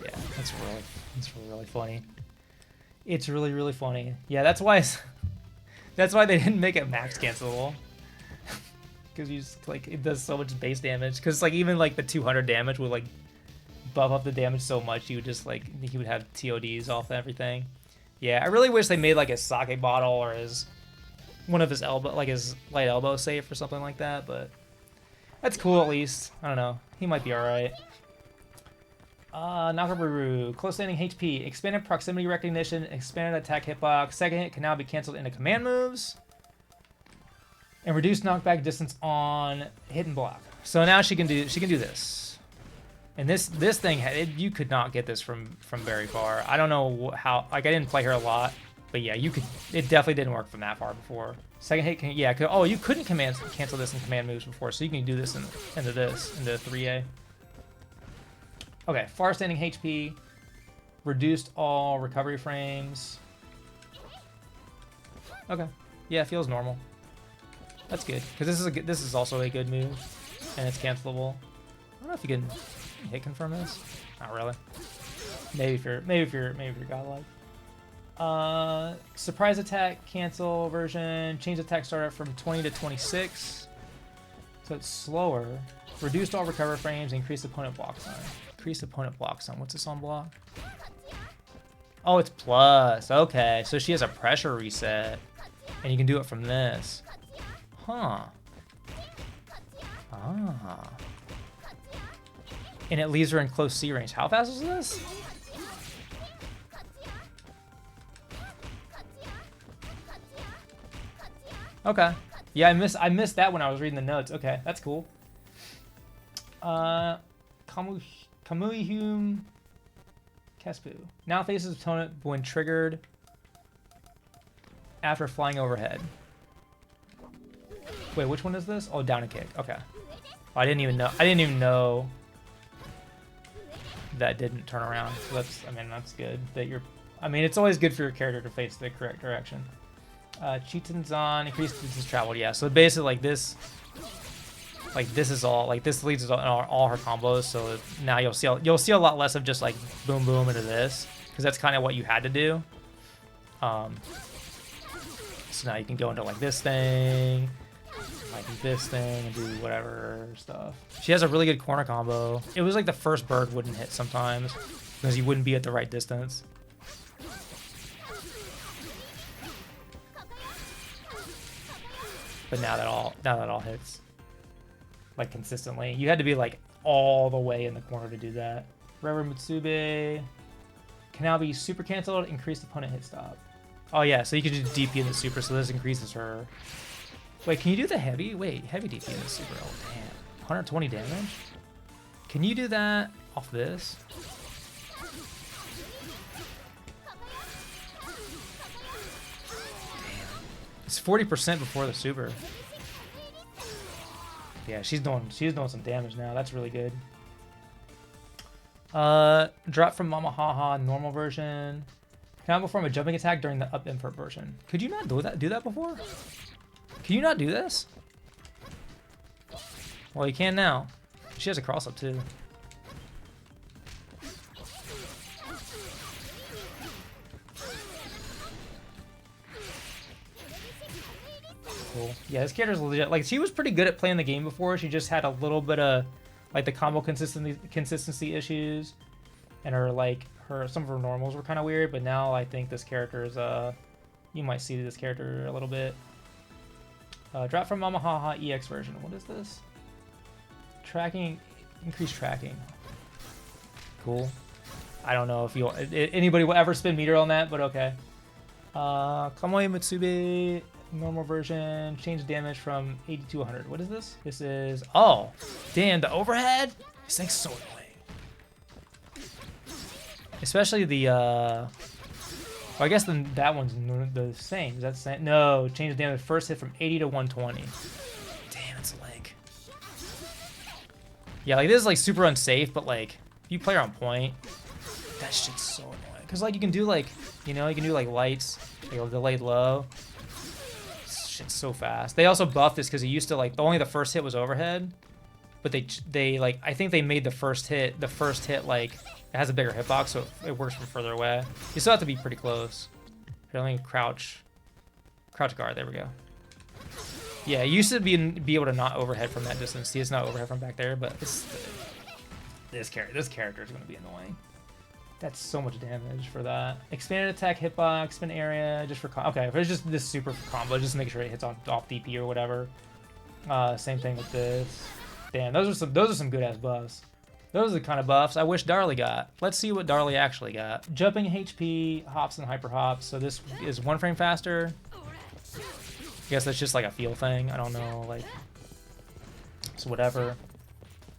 Yeah, that's really funny. It's really, really funny. Yeah, that's why they didn't make it max cancelable. Because you just, like, it does so much base damage. Because, like, even, like, the 200 damage would, like, buff up the damage so much, you would just, like, he would have TODs off everything. Yeah, I really wish they made, like, his sake bottle or one of his elbow, like, his light elbow safe or something like that, but that's cool at least. I don't know. He might be alright. Nakabaru, close standing HP, expanded proximity recognition, expanded attack hitbox, second hit can now be cancelled into command moves, and reduced knockback distance on hit and block. So now she can do this. And this thing, you could not get this from very far. I don't know how, like I didn't play her a lot, but yeah, you could, it definitely didn't work from that far before. Second hit can, yeah, oh, you couldn't cancel this in command moves before, so you can do this into 3A. Okay, far standing HP, reduced all recovery frames. Okay, yeah, it feels normal. That's good, because this is also a good move, and it's cancelable. I don't know if you can hit confirm this. Not really. Maybe if you're godlike. Surprise attack cancel version. Change attack startup from 20 to 26, so it's slower. Reduced all recovery frames. Increased opponent block time. Increased opponent block time. What's this on block? Oh, it's plus. Okay, so she has a pressure reset, and you can do it from this. Huh. Ah. And it leaves her in close C range. How fast is this? Okay. Yeah, I missed that when I was reading the notes. Okay, that's cool. Kamuihum Kespu. Now faces opponent when triggered after flying overhead. Wait, which one is this? Oh, down and kick. Okay. Oh, I didn't even know that didn't turn around. So that's, I mean, that's good that you're, I mean, it's always good for your character to face the correct direction. Chitinzan, increased distance traveled. Yeah, so basically like this is all, like this leads to all her combos. So now you'll see a lot less of just like boom boom into this, because that's kind of what you had to do. So now you can go into like this thing, like this thing, and do whatever stuff. She has a really good corner combo. It was like the first bird wouldn't hit sometimes because you wouldn't be at the right distance. But now that all hits like consistently. You had to be like all the way in the corner to do that. Rever Mutsube can now be super canceled, increased opponent hit stop. Oh yeah, so you can do DP in the super, so this increases her. Wait, can you do the heavy? Wait, heavy DP in the super. Oh damn. 120 damage? Can you do that off this? It's 40% before the super. Yeah, she's doing some damage now. That's really good. Drop from Mama Haha normal version. Cannot perform a jumping attack during the up invert version. Could you not do that before? Can you not do this? Well, you can now. She has a cross up too. Cool. Yeah, this character's legit. Like, she was pretty good at playing the game before. She just had a little bit of like the combo consistency issues, and some of her normals were kind of weird. But now I think this character is you might see this character a little bit. Drop from Mama Haha EX version. What is this? Tracking, increased tracking. Cool. I don't know if anybody will ever spin meter on that, but okay. Kamui Mutsube normal version. Change damage from 80 to 100. What is this? This is, oh, damn, the overhead. This thing's so annoying. Especially the well, I guess that one's the same. Is that the same? No, change the damage first hit from 80 to 120. Damn, it's like, yeah, like this is like super unsafe, but like if you play her on point, that shit's so annoying. Cause like you can do like, you know, you can do like lights, like delayed low. Shit's so fast. They also buffed this because it used to like only the first hit was overhead, but they like, I think they made the first hit like it has a bigger hitbox, so it works from further away. You still have to be pretty close. You only crouch guard. There we go. Yeah, it used to be able to not overhead from that distance. See, it's not overhead from back there, but this character is going to be annoying. That's so much damage for that. Expanded attack, hitbox, spin area, just for okay. If it's just this super combo, just make sure it hits off DP or whatever. Same thing with this. Damn, those are some good ass buffs. Those are the kind of buffs I wish Darly got. Let's see what Darly actually got. Jumping HP, hops and hyper hops. So this is 1 frame faster. I guess that's just like a feel thing. I don't know, like, so whatever.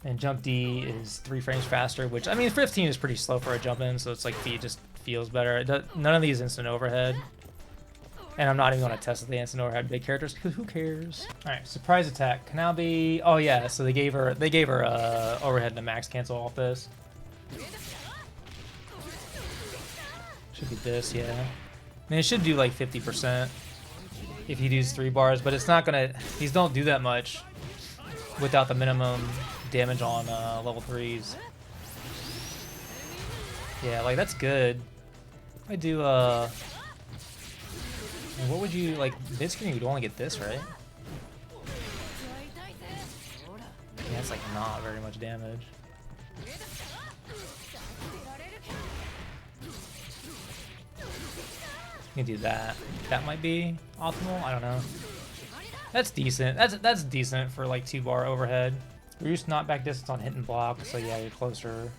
And jump D is 3 frames faster, which, I mean, 15 is pretty slow for a jump in, so it's like it just feels better. None of these instant overhead. And I'm not even going to test the instant overhead big characters, because who cares? Alright, surprise attack can now be, oh yeah, so they gave her overhead and a max cancel off this. Should be this, yeah. I mean, it should do like 50% if he does 3 bars, but it's not gonna, these don't do that much without the minimum damage on level 3s. Yeah, like that's good. I do what would you like, mid screen you'd only get this, right? Yeah, it's like not very much damage. You can do that. That might be optimal, I don't know. That's decent. That's decent for like 2-bar overhead. Reduce knockback distance on hit and block, so yeah, you're closer.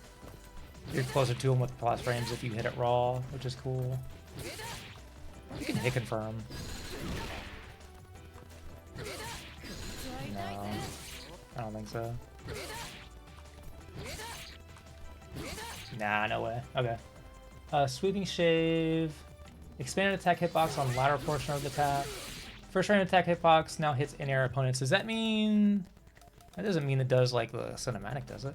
You're closer to him with plus frames if you hit it raw, which is cool. You can hit confirm. No, I don't think so. Nah, no way. Okay. Sweeping shave. Expanded attack hitbox on lateral portion of the attack. First range attack hitbox now hits in-air opponents. Does that mean... That doesn't mean it does like the cinematic, does it?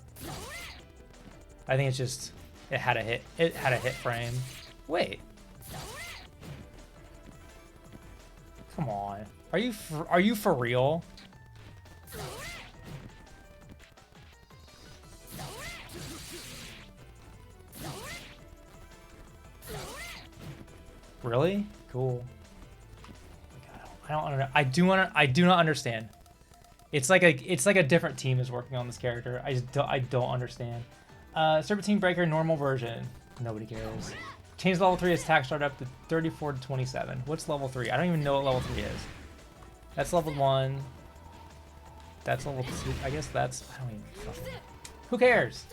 I think it's just... It had a hit. It had a hit frame. Wait. Come on. Are you for real? Really? Cool. I do not understand. It's like a different team is working on this character. I don't understand. Serpentine Breaker normal version. Nobody cares. Change level 3 attack start up to 34 to 27. What's level 3? I don't even know what level 3 is. That's level 1. That's level 2. I guess that's... I don't even fucking... Who cares?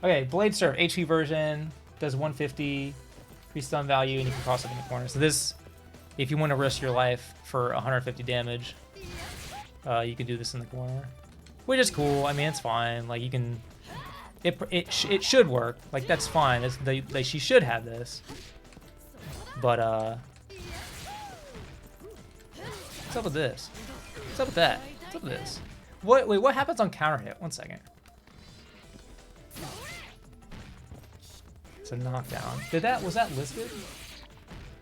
Okay, Blade Surf HP version does 150. Increase stun value, and you can toss it in the corner. So this, if you want to risk your life for 150 damage, you can do this in the corner, which is cool. I mean, it's fine. Like you can, it should work. Like that's fine. She should have this. But what's up with this? What's up with that? What's up with this? Wait, what happens on counter hit? 1 second. A knockdown. Was that listed?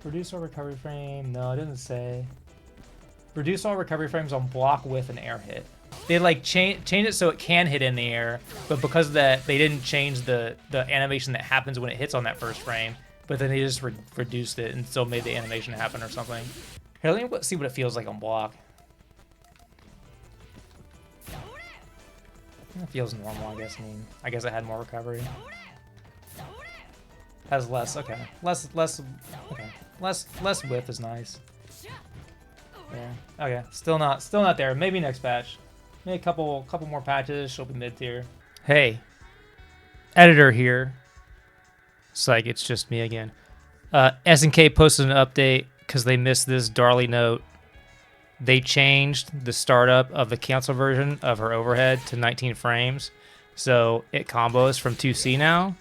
Reduce all recovery frame. No, it doesn't say. Reduce all recovery frames on block with an air hit. They like change it so it can hit in the air, but because of that they didn't change the animation that happens when it hits on that first frame. But then they just reduced it and still made the animation happen or something. Here, let me see what it feels like on block. It feels normal, I guess. I guess it had more recovery. Has less, okay. Less width is nice. Yeah. Okay. Still not there. Maybe next patch. Maybe a couple more patches. She'll be mid tier. Hey, editor here. It's like it's just me again. SNK posted an update because they missed this Darlie note. They changed the startup of the cancel version of her overhead to 19 frames, so it combos from 2C now,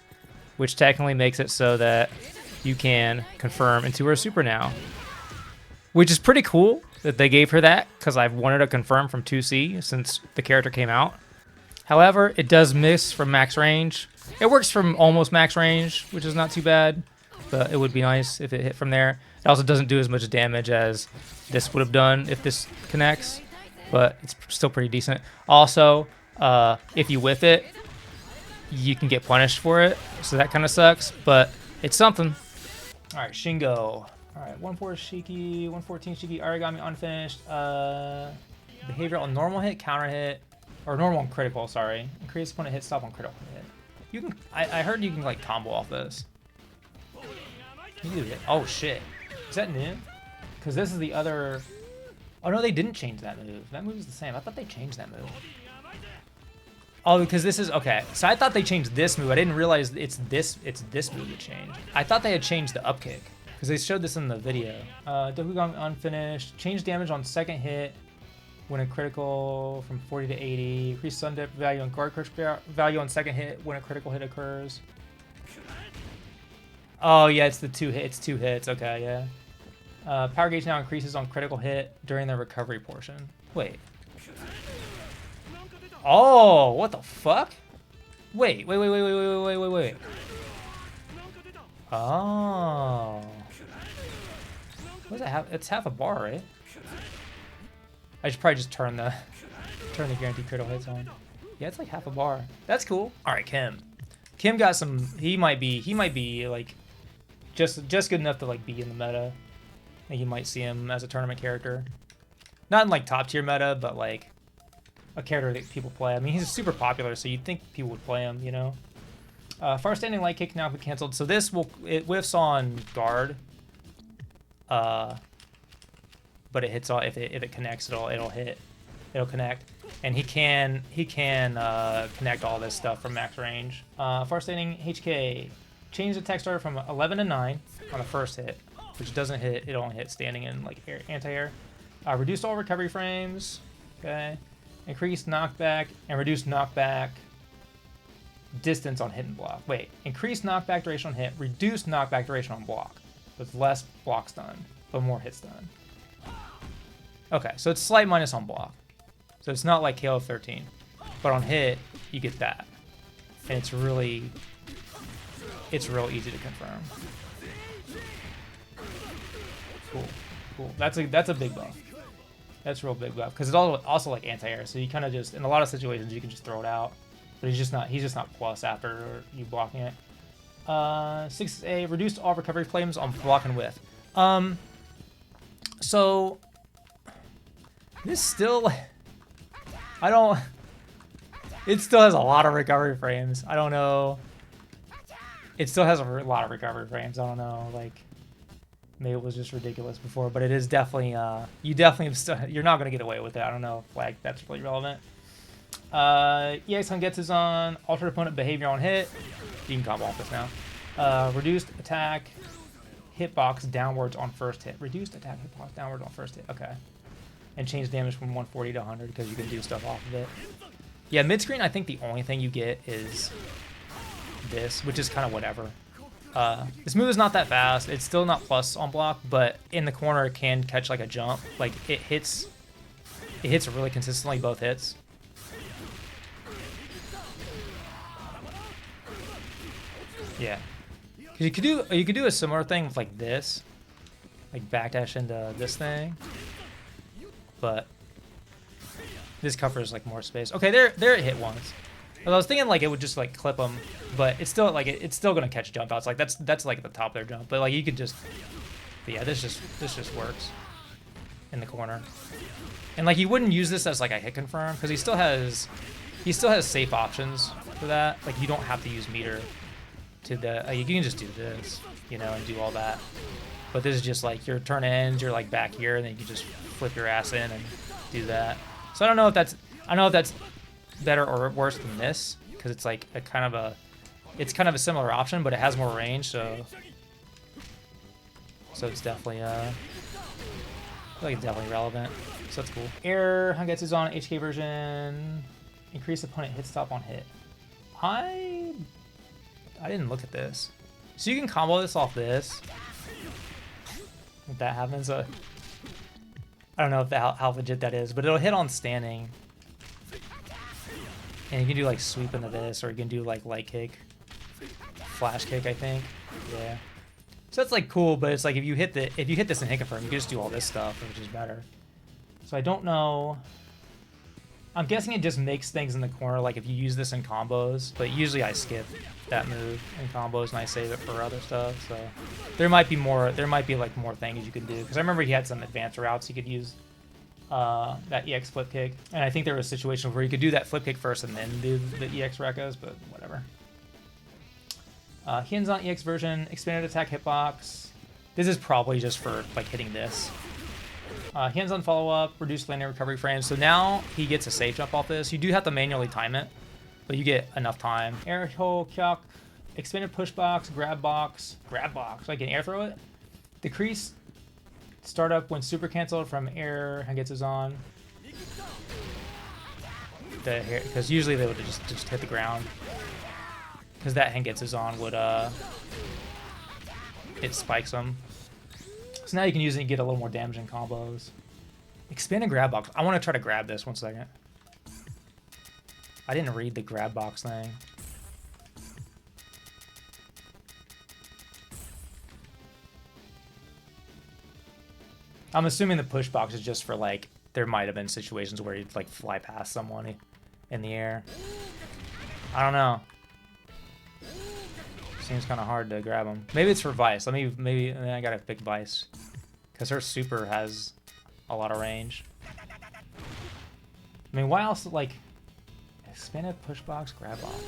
which technically makes it so that you can confirm into her super now, which is pretty cool that they gave her that because I've wanted to confirm from 2C since the character came out. However, it does miss from max range. It works from almost max range, which is not too bad, but it would be nice if it hit from there. It also doesn't do as much damage as this would have done if this connects, but it's still pretty decent. Also, if you whiff it, you can get punished for it, so that kind of sucks, but it's something. All right, Shingo. All right, 1-4 Shiki, 114 Shiki, Origami unfinished. Behavior on normal hit, counter hit, or normal and critical, sorry. Increase opponent hit stop on critical hit. You can, I heard you can like combo off this. Can you do it? Oh shit. Is that new? Because this is the other... Oh no, they didn't change that move. That move is the same. I thought they changed that move. Oh, because this is... Okay, so I thought they changed this move. I didn't realize it's this move that changed. I thought they had changed the up kick. Because they showed this in the video. Dokugan unfinished. Change damage on second hit when a critical from 40 to 80. Increase stun dip value on guard crush value on second hit when a critical hit occurs. Oh yeah, it's the two hit. It's 2 hits. Okay, yeah. Power gauge now increases on critical hit during the recovery portion. Wait. Oh, what the fuck? Wait. Oh. What does it have? It's half a bar, right? I should probably just turn the guaranteed critical hits on. Yeah, it's like half a bar. That's cool. All right, Kim. Kim got some. He might be like just good enough to like be in the meta. I think you might see him as a tournament character. Not in like top tier meta, but like a character that people play. I mean, he's super popular, so you'd think people would play him, you know? Far standing light kick now be canceled. So this it whiffs on guard. but it hits all. If it connects, it'll hit. It'll connect, and he can connect all this stuff from max range. Far standing HK, change the attack starter from 11 to 9 on the first hit, which doesn't hit. It only hits standing in like anti-air. Reduce all recovery frames. Okay, increase knockback and reduce knockback distance on hit and block. Wait, increase knockback duration on hit, reduce knockback duration on block. With less blocks done, but more hits done. Okay, so it's slight minus on block. So it's not like KO13, but on hit, you get that. And it's real easy to confirm. Cool. That's a big buff. That's a real big buff. Because it's also like anti-air, so you kind of just, in a lot of situations, you can just throw it out. But he's just not plus after you blocking it. 6A, reduced all recovery flames on block and width. So this still, it still has a lot of recovery frames. I don't know. It still has a lot of recovery frames. I don't know, like, maybe it was just ridiculous before, but it is definitely, you're not going to get away with it. I don't know if, like, that's really relevant. EX Hungetsu's on, altered opponent behavior on hit. You can combo off this now. Reduced attack hitbox downwards on first hit. Reduced attack hitbox downwards on first hit. Okay. And change damage from 140 to 100 because you can do stuff off of it. Yeah, mid-screen, I think the only thing you get is this, which is kind of whatever. This move is not that fast. It's still not plus on block, but in the corner it can catch like a jump. Like it hits really consistently both hits. Yeah. You could do a similar thing with like this, like backdash into this thing, but this covers like more space. Okay, there it hit once. I was thinking like it would just like clip them, but it's still like it's still gonna catch jump outs. Like that's like at the top of their jump, but like you could just, but yeah, this just works in the corner, and like you wouldn't use this as like a hit confirm because he still has safe options for that. Like you don't have to use meter. To the you can just do this, you know, and do all that. But this is just like your turn ends, you're like back here, and then you can just flip your ass in and do that. So I don't know if that's better or worse than this, because it's like it's kind of a similar option, but it has more range, so it's definitely I feel like it's definitely relevant. So that's cool. Air Hungetsu's on HK version. Increase opponent hit stop on hit. I didn't look at this. So you can combo this off this. If that happens, I don't know if how legit that is, but it'll hit on standing. And you can do like sweep into this, or you can do like light kick, flash kick, I think. Yeah. So that's like cool, but it's like if you hit this in hit confirm, you can just do all this stuff, which is better. So I don't know. I'm guessing it just makes things in the corner, like if you use this in combos, but usually I skip that move in combos and I save it for other stuff. So there might be like more things you can do, because I remember he had some advanced routes he could use that EX flip kick, and I think there was situations where you could do that flip kick first and then do the EX recos, but whatever. Hin's on EX version, expanded attack hitbox. This is probably just for like hitting this. Hands on follow-up, reduced landing recovery frames. So now he gets a safe jump off this. You do have to manually time it, but you get enough time. Air hole, kyok, expanded push box, grab box. So I can air throw it. Decrease startup when super canceled from air Hungetsu's on. Because usually they would just hit the ground. Because that Hungetsu's on would it spikes them. So now you can use it and get a little more damage in combos. Expand and grab box. I want to try to grab this 1 second. I didn't read the grab box thing. I'm assuming the push box is just for like, there might have been situations where you'd like fly past someone in the air. I don't know. Seems kind of hard to grab him. Maybe it's for Vice. Maybe I gotta pick Vice, because her super has a lot of range. I mean, why else, like, expanded push box, grab box.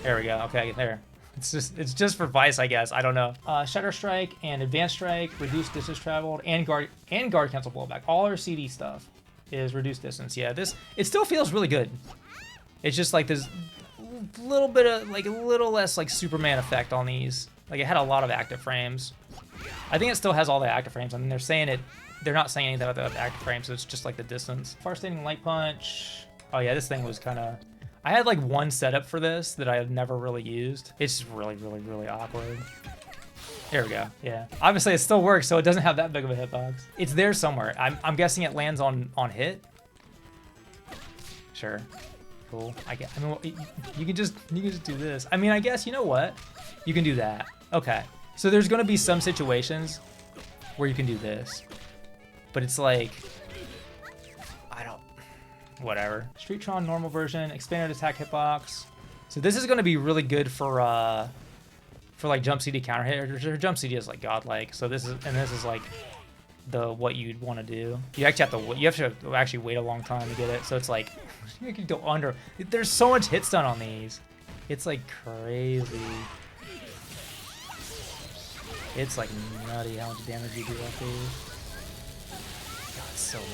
There we go. Okay, there. It's just for Vice, I guess. I don't know. Shatter Strike and Advanced Strike, reduce distance traveled, and guard cancel blowback. All our CD stuff is reduced distance. Yeah, it still feels really good. It's just like this little bit of like a little less like Superman effect on these. Like it had a lot of active frames. I think it still has all the active frames. I mean, they're not saying anything about the active frames, so it's just like the distance. Far-standing light punch. Oh yeah, this thing was kind of. I had like one setup for this that I had never really used. It's really, really, really awkward. There we go. Yeah. Obviously, it still works, so it doesn't have that big of a hitbox. It's there somewhere. I'm guessing it lands on hit. Sure. Cool. I mean, you can just do this. I mean, I guess you know what? You can do that. Okay. So there's gonna be some situations where you can do this, but it's like. Whatever. Streettron normal version, expanded attack hitbox. So this is going to be really good for like jump CD counter hit. Or jump CD is like godlike. So this is like what you'd want to do. You actually have to actually wait a long time to get it. So it's like you can go under. There's so much hit stun on these. It's like crazy. It's like nutty how much damage you do off these.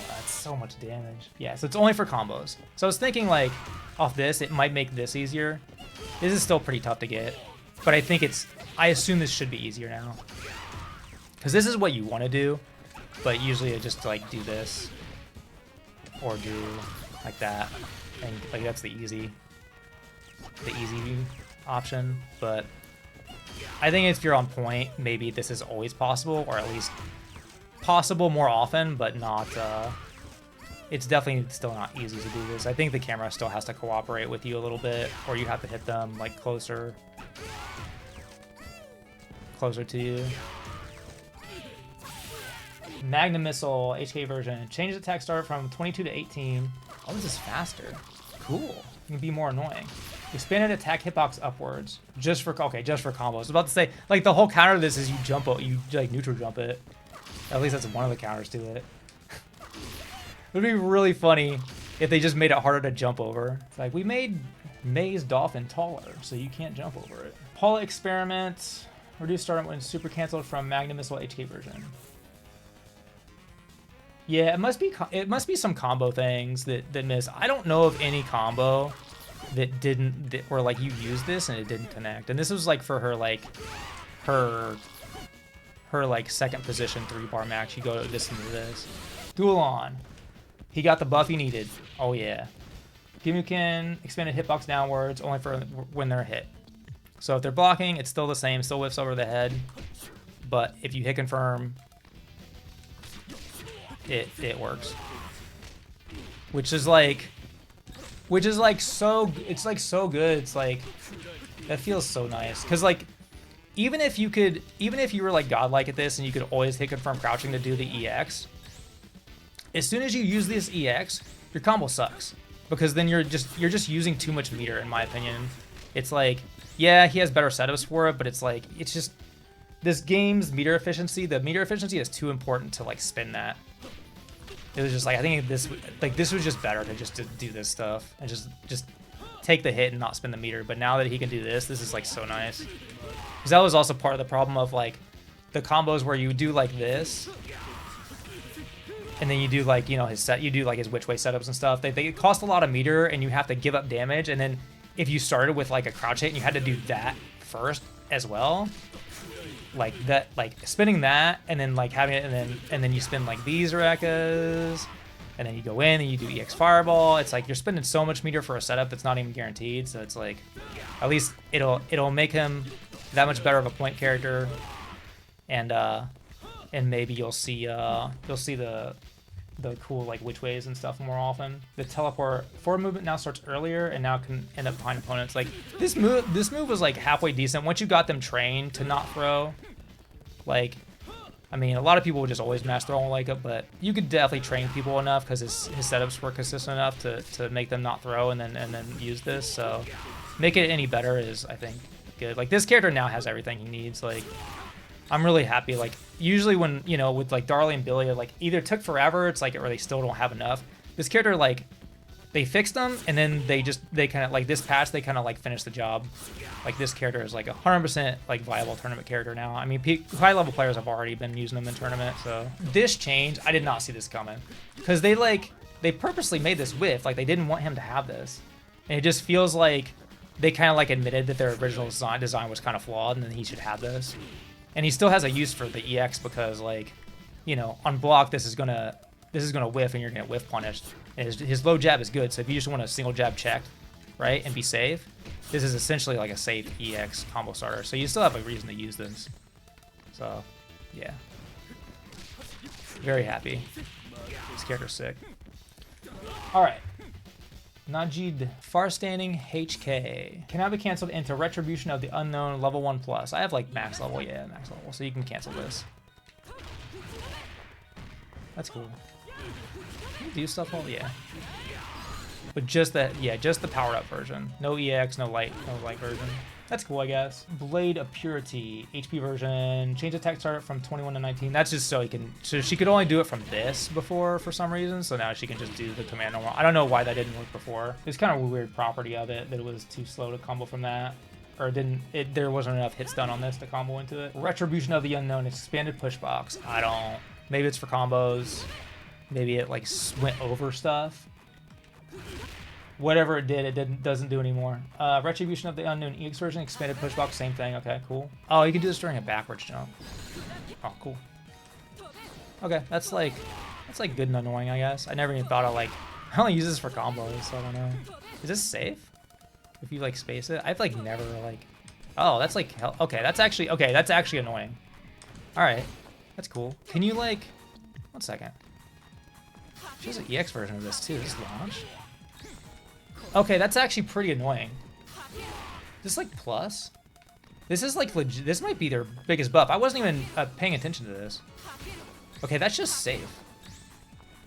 That's so much damage. Yeah, so it's only for combos. So I was thinking like off this, it might make this easier. This is still pretty tough to get, but I assume this should be easier now. Because this is what you want to do, but usually I just like do this or do like that. And like that's the easy option. But I think if you're on point, maybe this is always possible, or at least possible more often, but not it's definitely still not easy to do this. I think the camera still has to cooperate with you a little bit, or you have to hit them like closer to you. Magnum Missile HK version, change attack start from 22 to 18. Oh, this is faster. Cool. It can be more annoying. Expanded attack hitbox upwards, just for combos. I was about to say, like the whole counter to this is you like neutral jump it. At least that's one of the counters to it. It would be really funny if they just made it harder to jump over. It's like, we made May's Dolphin taller, so you can't jump over it. Paula Experiment, reduce start when super canceled from Magnum Missile HK version. Yeah, it must be some combo things that miss. I don't know of any combo where like you use this and it didn't connect. And this was like for her like second position 3-bar max. You go to this and to this. Duel on. He got the buff he needed. Oh yeah. Gimukin, expanded hitbox downwards, only for when they're hit. So if they're blocking, it's still the same, still whiffs over the head. But if you hit confirm, it works. Which is like so good. It's like, that feels so nice. Cause like, even if you were like godlike at this and you could always hit confirm crouching to do the EX, as soon as you use this EX, your combo sucks. Because then you're just using too much meter, in my opinion. It's like, yeah, he has better setups for it, but it's like, it's just, this game's meter efficiency, the meter efficiency is too important to like spin that. It was just like, I think this was just better to do this stuff and just take the hit and not spin the meter. But now that he can do this is like so nice. Because that was also part of the problem of like the combos where you do like this, and then you do like, you know, his which way setups and stuff. They cost a lot of meter and you have to give up damage. And then if you started with like a crouch hit and you had to do that first as well, like that, like spinning that and then like having it and then you spin like these Rekas, and then you go in and you do EX Fireball. It's like you're spending so much meter for a setup that's not even guaranteed. So it's like, at least it'll make him that much better of a point character, and maybe you'll see the cool like which ways and stuff more often. The teleport forward movement now starts earlier and now can end up behind opponents. Like this move was like halfway decent once you got them trained to not throw. Like, I mean, a lot of people would just always mass throw like it, but you could definitely train people enough because his setups were consistent enough to make them not throw and then use this. So make it any better is, I think, good. Like this character now has everything he needs. Like, I'm really happy. Like usually when, you know, with like Darlie and Billy, like either took forever, it's like, or they still don't have enough. This character, like they fixed them, and then they kind of like this patch, they kind of like finished the job. Like this character is like 100% like viable tournament character now. I mean, high level players have already been using them in tournament, so this change, I did not see this coming, because they purposely made this whiff, like they didn't want him to have this, and it just feels like they kind of like admitted that their original design was kind of flawed, and then he should have this, and he still has a use for the EX because like, you know, on block this is gonna whiff, and you're gonna whiff punished. And his low jab is good, so if you just want a single jab checked, right, and be safe, this is essentially like a safe EX combo starter. So you still have a reason to use this. So, yeah. Very happy. This character's sick. Alright. Najid. Far-standing HK. Cannot be canceled into Retribution of the Unknown level 1+. I have like max level, yeah, max level, so you can cancel this. That's cool. Can you do stuff all? Yeah. But just that, yeah, just the powered up version. No EX, no light version. That's cool, I guess. Blade of Purity, HP version. Change attack start from 21 to 19. That's just so she could only do it from this before for some reason. So now she can just do the command normal. I don't know why that didn't work before. It's kind of a weird property of it that it was too slow to combo from that. Or there wasn't enough hits done on this to combo into it. Retribution of the Unknown, expanded push box. Maybe it's for combos. Maybe it like went over stuff. Whatever it did, doesn't do anymore. Retribution of the Unknown EX version, expanded push box, same thing. Okay, cool. Oh, you can do this during a backwards jump. Oh, cool. Okay, that's like good and annoying, I guess. I never even thought of like, I only use this for combos, so I don't know. Is this safe? If you like space it? I've like never like, oh, that's like, okay, that's actually annoying. All right, that's cool. Can you like, 1 second. There's an EX version of this too. Is this launch? Okay, that's actually pretty annoying. This like plus? This is like legit. This might be their biggest buff. I wasn't even paying attention to this. Okay, that's just safe.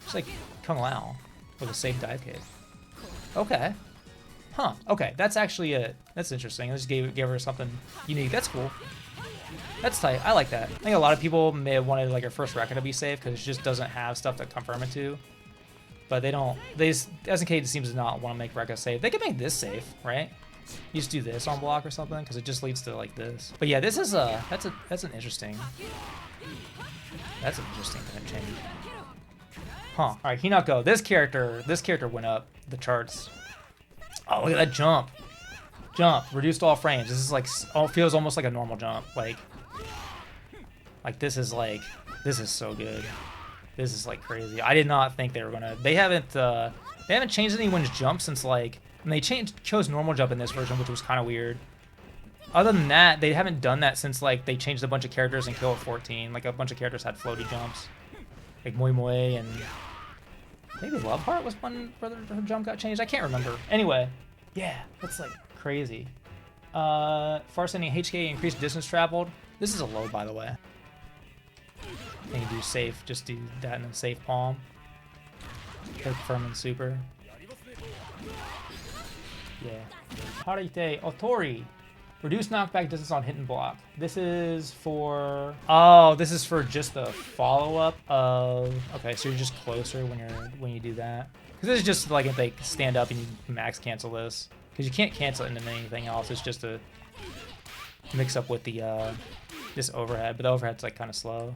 It's like Kung Lao with a safe dive kick. Okay. Huh. Okay, that's actually that's interesting. I just gave her something unique. That's cool. That's tight. I like that. I think a lot of people may have wanted like her first record to be safe because it just doesn't have stuff to confirm it to. But they don't. SNK seems to not want to make Rekka safe. They could make this safe, right? You just do this on block or something because it just leads to like this. But yeah, this is that's an interesting. That's an interesting change. Huh. All right, Hinako. This character went up the charts. Oh, look at that jump. Jump. Reduced all frames. This is like feels almost like a normal jump. Like this is so good. This is like crazy. I did not think they were gonna. They haven't changed anyone's jump since like. And they chose normal jump in this version, which was kind of weird. Other than that, they haven't done that since like they changed a bunch of characters in KOFXV. Like a bunch of characters had floaty jumps, like Moi Moi and maybe Loveheart was one where her jump got changed. I can't remember. Anyway, yeah, that's like crazy. Far-sending HK increased distance traveled. This is a low, by the way. And you do safe, just do that in a safe palm. Take firm and super. Yeah. Harite Otori. Reduce knockback distance on hit and block. This is for... Oh, this is for just the follow-up of... Okay, so you're just closer when you do that. Because this is just like if they stand up and you max cancel this. Because you can't cancel it into anything else. It's just a mix up with the this overhead. But the overhead's like kind of slow.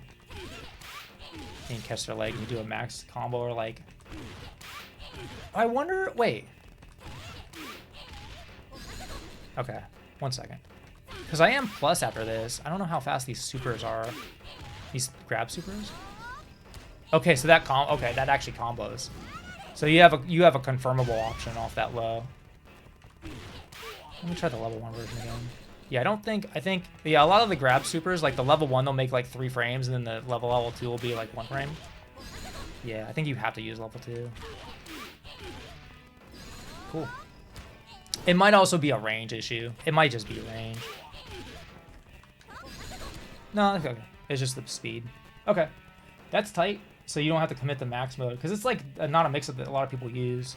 And you catch their leg and you do a max combo or like... I wonder... Wait. Okay, 1 second. Because I am plus after this. I don't know how fast these supers are. These grab supers? Okay, so that that actually combos. So you have a confirmable option off that low. Let me try the level 1 version again. Yeah, I think yeah, a lot of the grab supers, like the level 1 they'll make like 3 frames and then the level 2 will be like 1 frame. Yeah, I think you have to use level 2. Cool. It might also be a range issue. It might just be a range. No, okay. It's just the speed. Okay. That's tight. So you don't have to commit to max mode. Because it's like not a mix-up that a lot of people use.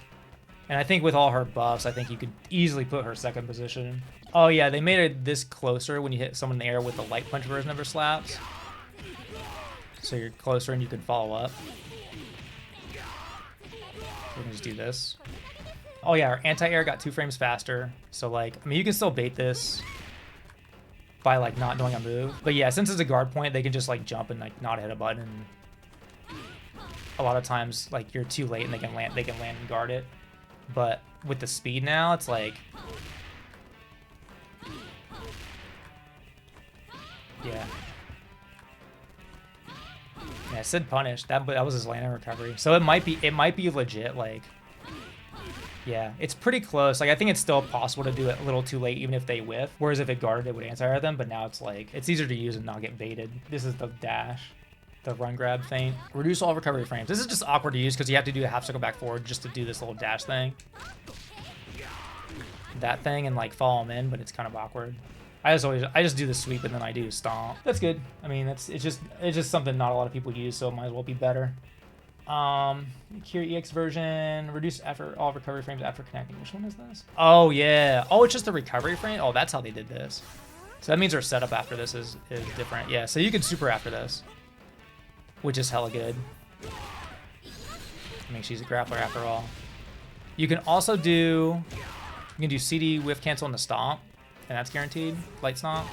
And I think with all her buffs, I think you could easily put her second position. Oh yeah, they made it this closer when you hit someone in the air with the light punch version of her slaps. So you're closer and you can follow up. We can just do this. Oh yeah, our anti-air got 2 frames faster. So like, I mean, you can still bait this by like not doing a move. But yeah, since it's a guard point, they can just like jump and like not hit a button. A lot of times, like you're too late and they can land and guard it. But with the speed now, it's like, yeah. Yeah, Sid punished. That was his landing recovery. So it might be legit, like, yeah, it's pretty close. Like, I think it's still possible to do it a little too late, even if they whiff. Whereas if it guarded, it would anti-air them. But now it's like, it's easier to use and not get baited. This is the dash, the run grab feint. Reduce all recovery frames. This is just awkward to use because you have to do a half circle back forward just to do this little dash thing. That thing and like follow them in, but it's kind of awkward. I just do the sweep and then I do stomp. That's good. I mean, it's just something not a lot of people use, so it might as well be better. Cure EX version, reduce all recovery frames after connecting. Which one is this? Oh yeah. Oh, it's just the recovery frame. Oh, that's how they did this. So that means our setup after this is different. Yeah. So you can super after this, which is hella good. I mean, she's a grappler after all. You can also do CD whiff cancel in the stomp. And that's guaranteed. Light stomp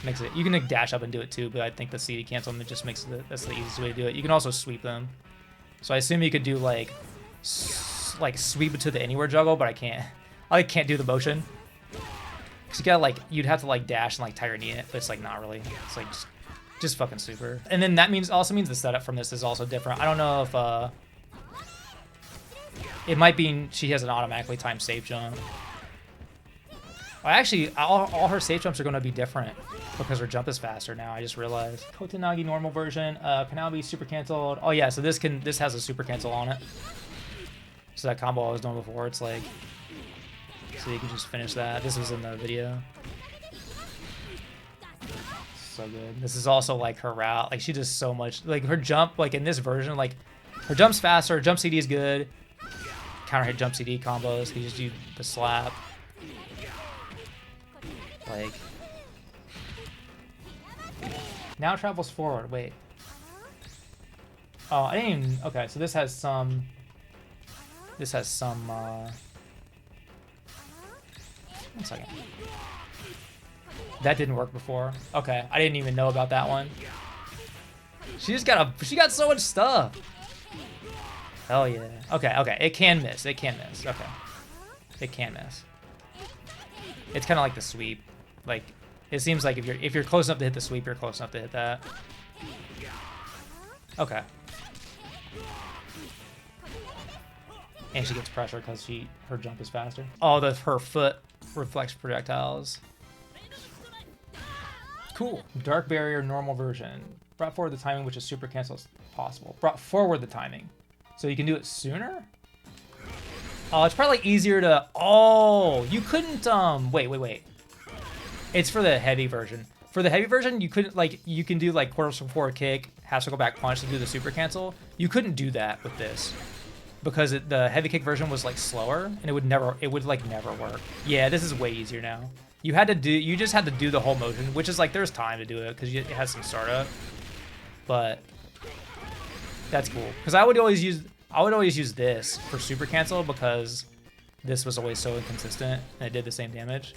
makes it. You can like, dash up and do it too, but I think the CD cancel them just makes it. That's the easiest way to do it. You can also sweep them. So I assume you could do like sweep it to the anywhere juggle, but I can't. I can't do the motion. Cause you gotta like you'd have to like dash and like tie your knee in it, but it's like not really. It's like just fucking super. And then that also means the setup from this is also different. I don't know if it might be she has an automatically timed safe jump. Actually, all her safe jumps are going to be different because her jump is faster now. I just realized. Kotenagi normal version can now be super canceled. Oh yeah, so this has a super cancel on it. So that combo I was doing before, it's like, so you can just finish that. This was in the video. So good. This is also like her route. Like she does so much. Like her jump, like in this version, like her jump's faster. Her jump CD is good. Counter hit jump CD combos. You just do the slap. Like, now it travels forward. Wait. Oh, I didn't even. Okay, so this has some. One second. That didn't work before. Okay, I didn't even know about that one. She got so much stuff. Hell yeah. Okay. It can miss. Okay. It can miss. It's kind of like the sweep. Like, it seems like if you're close enough to hit the sweep, you're close enough to hit that. Okay. And she gets pressure because her jump is faster. Oh, her foot reflects projectiles. Cool. Dark barrier normal version. Brought forward the timing, which is super cancel as possible. Brought forward the timing. So you can do it sooner? Oh, it's probably easier to... Oh, you couldn't... Wait. It's for the heavy version. For the heavy version, you couldn't, like... You can do, like, quarter circle forward kick, half circle back punch to do the super cancel. You couldn't do that with this. Because the heavy kick version was, like, slower, and it would, never work. Yeah, this is way easier now. You just had to do the whole motion, which is, like, there's time to do it, because it has some startup. But... That's cool. Because I would always use this for super cancel because this was always so inconsistent and it did the same damage.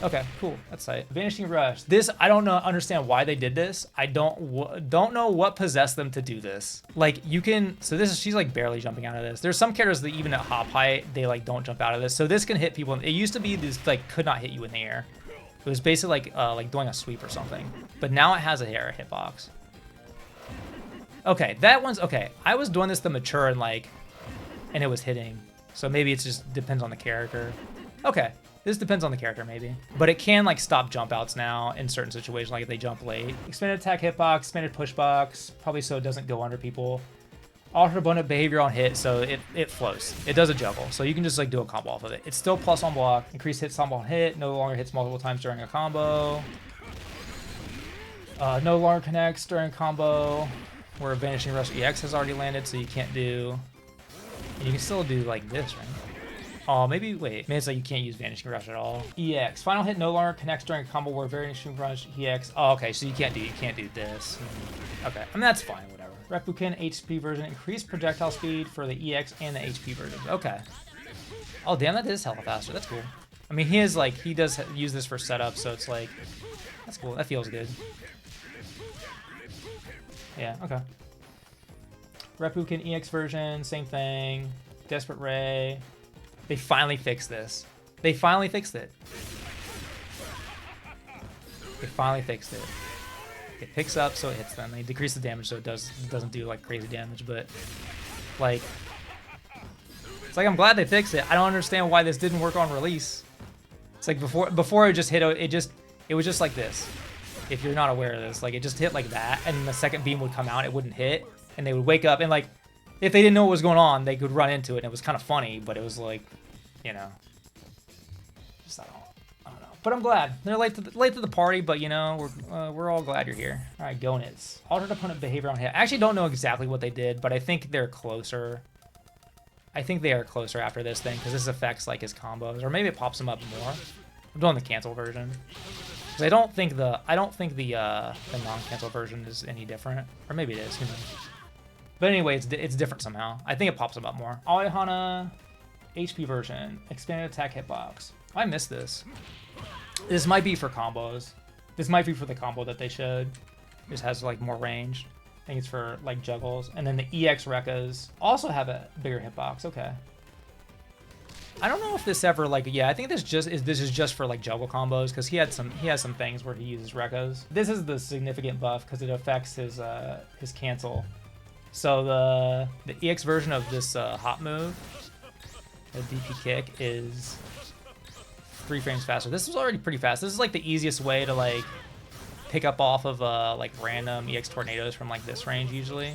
Okay, cool. That's tight. Vanishing Rush. This, I don't understand why they did this. I don't know what possessed them to do this. Like, you can... So she's, like, barely jumping out of this. There's some characters that even at hop height, they, like, don't jump out of this. So this can hit people. It used to be this, like, could not hit you in the air. It was basically, like doing a sweep or something. But now it has a hitbox. Okay, that one's... Okay, I was doing this the mature and it was hitting. So maybe it just depends on the character. Okay. This depends on the character, maybe. But it can, like, stop jump outs now in certain situations, like if they jump late. Expanded attack hitbox, expanded push box, probably so it doesn't go under people. Alter abundant behavior on hit, so it flows. It does a juggle, so you can just, like, do a combo off of it. It's still plus on block. Increased hits on hit, no longer hits multiple times during a combo. No longer connects during combo, where Vanishing Rush EX has already landed, so you can't do... And you can still do, like, this, right? Oh, maybe, wait. Maybe it's like you can't use Vanishing Rush at all. EX. Final hit no longer connects during a combo where Vanishing Rush EX. Oh, okay, so you can't do this. Okay, I mean, that's fine, whatever. Replicant HP version. Increased projectile speed for the EX and the HP version. Okay. Oh, damn, that is hella faster. That's cool. I mean, he does use this for setup, so it's like, that's cool. That feels good. Yeah, okay. Reppuken EX version, same thing. Desperate Ray. They finally fixed this. They finally fixed it. They finally fixed it. It picks up so it hits them. They decrease the damage so it doesn't do like crazy damage, but like it's like I'm glad they fixed it. I don't understand why this didn't work on release. It's like before it just hit it was just like this. If you're not aware of this, like it just hit like that, and the second beam would come out, it wouldn't hit, and they would wake up, and like if they didn't know what was going on, they could run into it, and it was kind of funny, but it was like, you know, just I don't know. But I'm glad they're late to the party, but you know we're all glad you're here. All right, Gonits. Altered opponent behavior on hit. I actually don't know exactly what they did, but I think they're closer. I think they are closer after this thing because this affects like his combos, or maybe it pops him up more. I'm doing the cancel version. I don't think the non-cancel version is any different, or maybe it is. Who knows? But anyway, it's different somehow. I think it pops them up more. Aoihana HP version, expanded attack hitbox. I missed this. This might be for combos. This might be for the combo that they showed. This has like more range. I think it's for like juggles. And then the EX Rekkas also have a bigger hitbox. Okay. I don't know if this ever like, yeah, I think this is just for like juggle combos because he has some things where he uses Rekkas. This is the significant buff because it affects his cancel. So the EX version of this hot move, the DP kick, is 3 frames faster. This is already pretty fast. This is like the easiest way to like pick up off of like random EX tornadoes from like this range usually,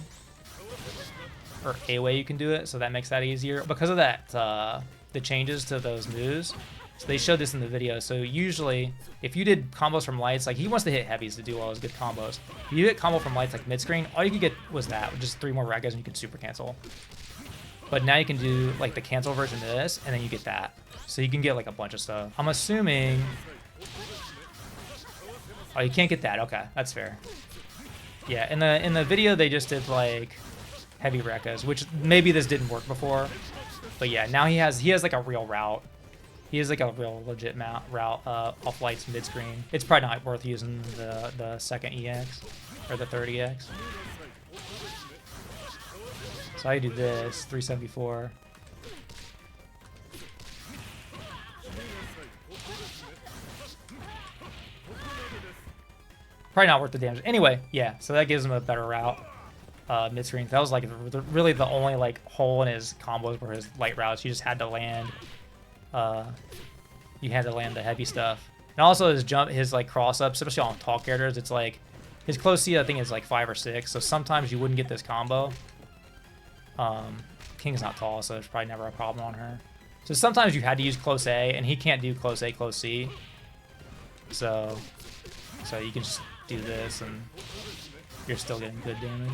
or a way you can do it. So that makes that easier because of that. The changes to those moves. So they showed this in the video. So usually, if you did combos from lights, like he wants to hit heavies to do all his good combos. If you hit combo from lights like mid-screen, all you could get was that, just 3 more Rekkas and you could super cancel. But now you can do like the cancel version of this, and then you get that. So you can get like a bunch of stuff. I'm assuming... Oh, you can't get that. Okay, that's fair. Yeah, in the video they just did like heavy Rekkas, which maybe this didn't work before. But yeah, now he has like a real route. He has like a real legit route off lights mid screen. It's probably not worth using the second EX or the third EX. So I do this 374. Probably not worth the damage. Anyway, yeah. So that gives him a better route. Mid-screen. That was like really the only like hole in his combos were his light routes. You just had to land. You had to land the heavy stuff. And also his like cross-ups, especially on tall characters, it's like his close C I think is like 5 or 6. So sometimes you wouldn't get this combo. King's not tall, so there's probably never a problem on her. So sometimes you had to use close A, and he can't do close A, close C. So you can just do this, and you're still getting good damage.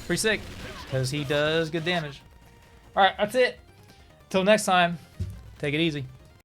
Pretty sick, because he does good damage. All right, that's it. Till next time, take it easy.